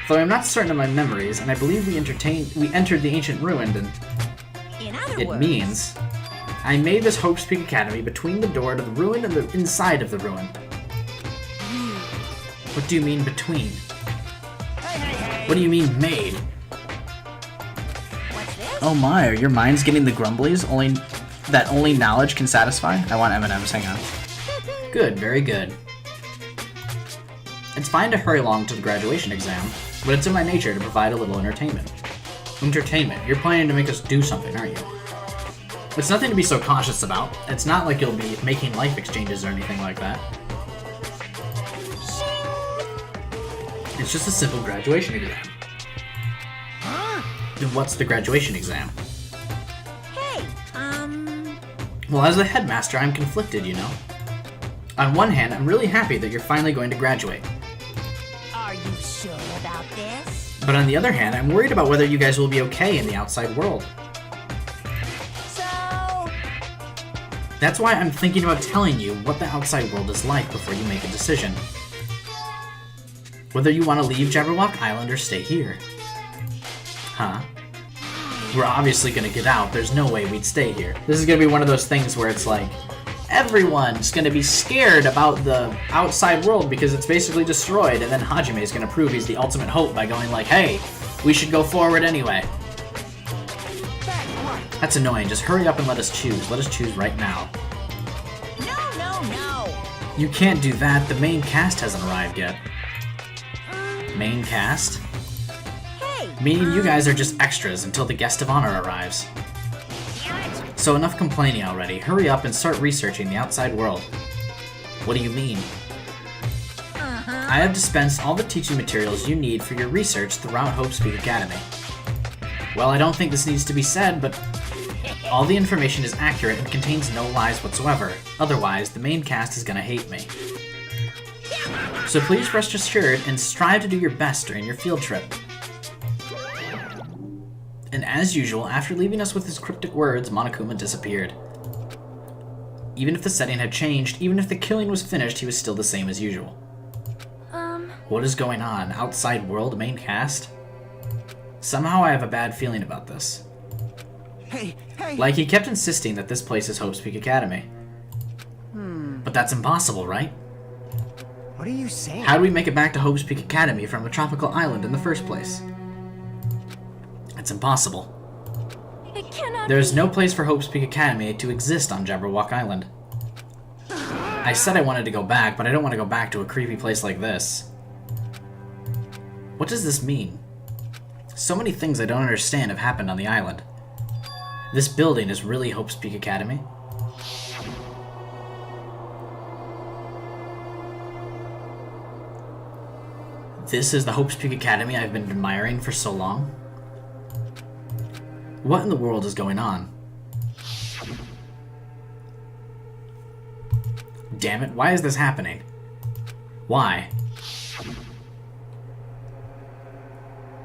Though I'm not certain of my memories, and I believe we entered the ancient ruin, and In other it words, means I made this Hope's Peak Academy between the door to the ruin and the inside of the ruin. What do you mean between? What do you mean made? what's this? Oh my, are your minds getting the grumblies? Only knowledge can satisfy? I want M&M's, hang on. Good, very good. It's fine to hurry along to the graduation exam, but it's in my nature to provide a little entertainment. Entertainment? You're planning to make us do something, aren't you? It's nothing to be so cautious about. It's not like you'll be making life exchanges or anything like that. It's just a simple graduation exam. Then what's the graduation exam? Hey, Well, as the headmaster, I'm conflicted, you know. On one hand, I'm really happy that you're finally going to graduate. are you sure about this? But on the other hand, I'm worried about whether you guys will be okay in the outside world. So, That's why I'm thinking about telling you what the outside world is like before you make a decision. Whether you want to leave Jabberwock Island or stay here. Huh? We're obviously gonna get out. There's no way we'd stay here. This is gonna be one of those things where it's like, everyone's gonna be scared about the outside world because it's basically destroyed, and then Hajime is gonna prove he's the ultimate hope by going like, hey, we should go forward anyway. That's annoying. Just hurry up and let us choose. Let us choose right now. no. You can't do that. The main cast hasn't arrived yet. Main cast? Hey, Meaning you guys are just extras until the guest of honor arrives. So enough complaining already. Hurry up and start researching the outside world. What do you mean? I have dispensed all the teaching materials you need for your research throughout Hope's Peak Academy. Well, I don't think this needs to be said, but all the information is accurate and contains no lies whatsoever. Otherwise, the main cast is gonna hate me. So please rest assured and strive to do your best during your field trip. And as usual, after leaving us with his cryptic words, Monokuma disappeared. Even if the setting had changed, even if the killing was finished, he was still the same as usual. What is going on? Outside world main cast? Somehow I have a bad feeling about this. Hey! Like, he kept insisting that this place is Hope's Peak Academy. But that's impossible, right? What are you saying? How do we make it back to Hope's Peak Academy from a tropical island in the first place? It's impossible. It cannot There is no place for Hope's Peak Academy to exist on Jabberwock Island. I said I wanted to go back, but I don't want to go back to a creepy place like this. What does this mean? So many things I don't understand have happened on the island. This building is really Hope's Peak Academy? This is the Hope's Peak Academy I've been admiring for so long? What in the world is going on? Damn it, why is this happening? Why?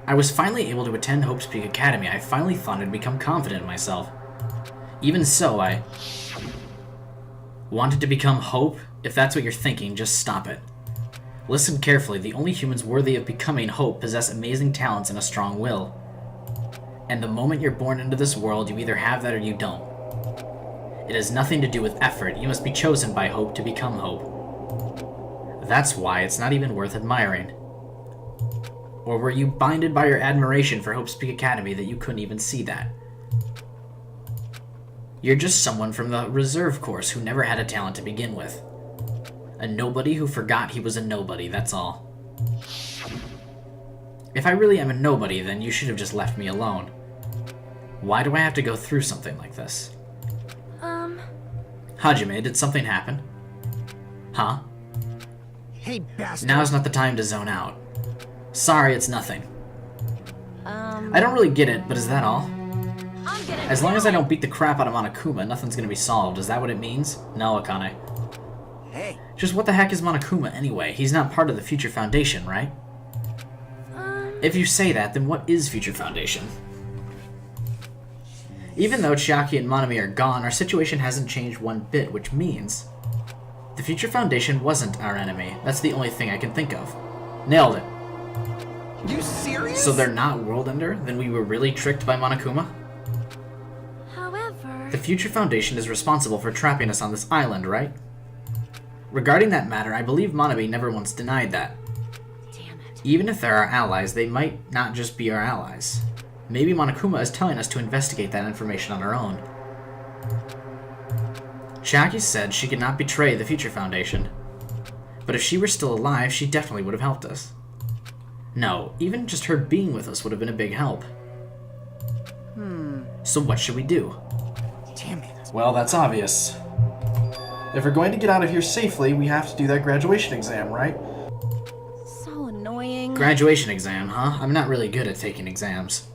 I was finally able to attend Hope's Peak Academy. I finally thought I'd become confident in myself. Even so, I wanted to become Hope. If that's what you're thinking, just stop it. Listen carefully. The only humans worthy of becoming Hope possess amazing talents and a strong will. And the moment you're born into this world, you either have that or you don't. It has nothing to do with effort. You must be chosen by Hope to become Hope. That's why it's not even worth admiring. Or were you blinded by your admiration for Hope's Peak Academy that you couldn't even see that? You're just someone from the reserve course who never had a talent to begin with. A nobody who forgot he was a nobody, that's all. If I really am a nobody, then you should have just left me alone. Why do I have to go through something like this? Hajime, did something happen? Huh? Hey, bastard. Now's not the time to zone out. Sorry, it's nothing. I don't really get it, but is that all? I'm gonna As long as I don't beat the crap out of Monokuma, nothing's gonna be solved. Is that what it means? No, Akane. Hey! Just what the heck is Monokuma anyway? He's not part of the Future Foundation, right? If you say that, then what is Future Foundation? Even though Chiaki and Monami are gone, our situation hasn't changed one bit, which means the Future Foundation wasn't our enemy. That's the only thing I can think of. Nailed it. You serious? So they're not World Ender? Then we were really tricked by Monokuma? However... The Future Foundation is responsible for trapping us on this island, right? Regarding that matter, I believe Monami never once denied that. Damn it. Even if they're our allies, they might not just be our allies. Maybe Monokuma is telling us to investigate that information on our own. Chiaki said she could not betray the Future Foundation. But if she were still alive, she definitely would have helped us. No, even just her being with us would have been a big help. So what should we do? Damn it. Well, that's obvious. If we're going to get out of here safely, we have to do that graduation exam, right? So annoying. Graduation exam, huh? I'm not really good at taking exams.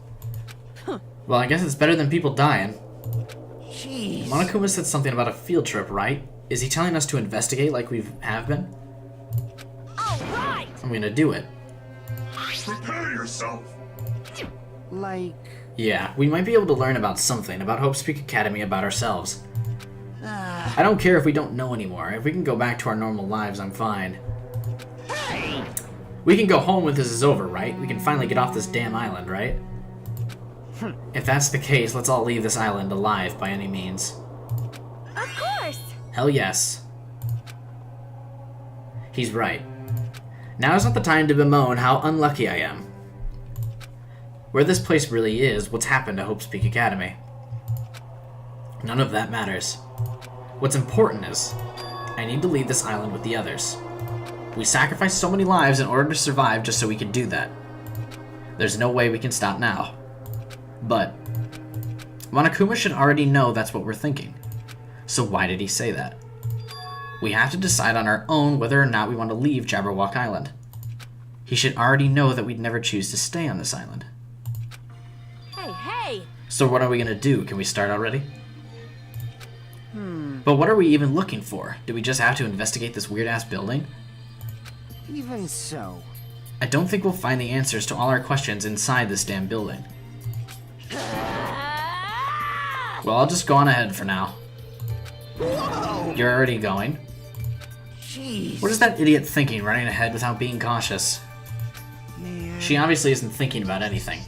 Well, I guess it's better than people dying. Jeez. Monokuma said something about a field trip, right? Is he telling us to investigate like we have been? All right! I'm gonna do it. Prepare yourself. Like... Yeah, we might be able to learn about something, about Hope's Peak Academy, about ourselves. I don't care if we don't know anymore. If we can go back to our normal lives, I'm fine. Hey! We can go home when this is over, right? We can finally get off this damn island, right? If that's the case, let's all leave this island alive by any means. Of course! Hell yes. He's right. Now is not the time to bemoan how unlucky I am. Where this place really is, what's happened to Hope's Peak Academy. None of that matters. What's important is, I need to leave this island with the others. We sacrificed so many lives in order to survive just so we could do that. There's no way we can stop now. But Monokuma should already know that's what we're thinking. So why did he say that? We have to decide on our own whether or not we want to leave Jabberwock Island. He should already know that we'd never choose to stay on this island. Hey, hey! So what are we gonna do? Can we start already? But what are we even looking for? Do we just have to investigate this weird-ass building? Even so. I don't think we'll find the answers to all our questions inside this damn building. Well, I'll just go on ahead for now. Whoa! You're already going? Jeez. What is that idiot thinking, running ahead without being cautious? Man. She obviously isn't thinking about anything.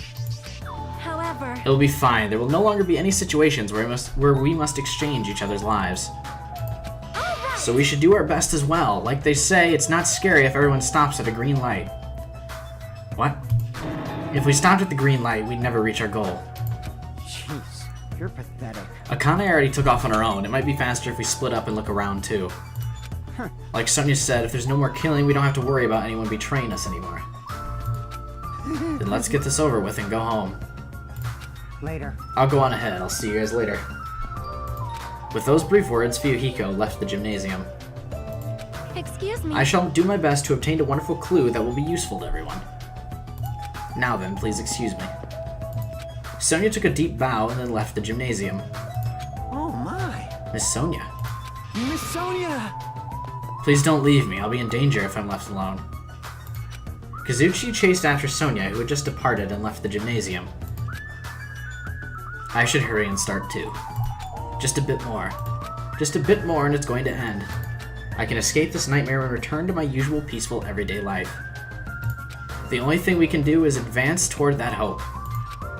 However... It'll be fine. There will no longer be any situations where we must exchange each other's lives. So we should do our best as well. Like they say, it's not scary if everyone stops at a green light. What? If we stopped at the green light, we'd never reach our goal. Jeez, you're pathetic. Akane already took off on her own. It might be faster if we split up and look around too. Like Sonia said, if there's no more killing, we don't have to worry about anyone betraying us anymore. Then let's get this over with and go home. Later. I'll go on ahead. I'll see you guys later. With those brief words, Fuyuhiko left the gymnasium. Excuse me. I shall do my best to obtain a wonderful clue that will be useful to everyone. Now then, please excuse me. Sonia took a deep bow and then left the gymnasium. Oh my. Miss Sonia. Miss Sonia! Please don't leave me. I'll be in danger if I'm left alone. Kazuchi chased after Sonia, who had just departed and left the gymnasium. I should hurry and start too. Just a bit more. Just a bit more and it's going to end. I can escape this nightmare and return to my usual peaceful everyday life. The only thing we can do is advance toward that hope.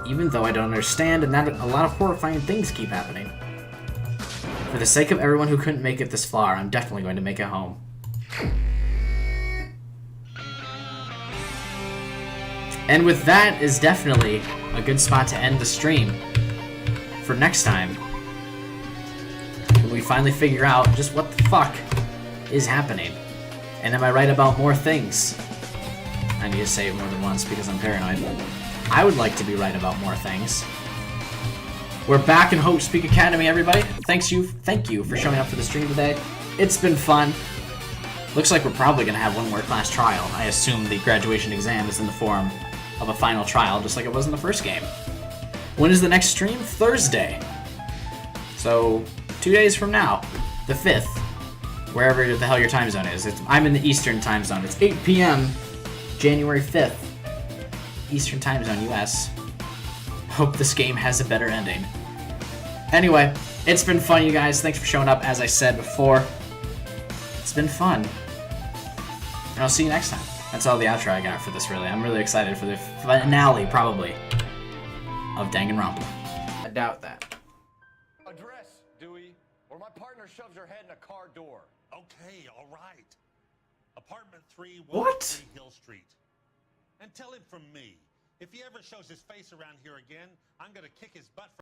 Even though I don't understand and that a lot of horrifying things keep happening. For the sake of everyone who couldn't make it this far, I'm definitely going to make it home. And with that is definitely a good spot to end the stream. For next time, when we finally figure out just what the fuck is happening. And am I right about more things? I need to say it more than once because I'm paranoid. I would like to be right about more things. We're back in Hope's Peak Academy, everybody. Thank you for showing up for the stream today. It's been fun. Looks like we're probably gonna have one more class trial. I assume the graduation exam is in the form of a final trial, just like it was in the first game. When is the next stream? Thursday. So, 2 days from now, the 5th, wherever the hell your time zone is. I'm in the Eastern time zone. It's 8 p.m. January 5th, Eastern time zone, US. Hope this game has a better ending. Anyway, it's been fun, you guys. Thanks for showing up, as I said before. It's been fun. And I'll see you next time. That's all the outro I got for this, really. I'm really excited for the finale, probably, of Danganronpa. I doubt that. Address, Dewey, or my partner shoves her head in a car door. Okay, all right. Apartment 3, What? 103 Hill Street. And tell him from me, if he ever shows his face around here again, I'm gonna kick his butt.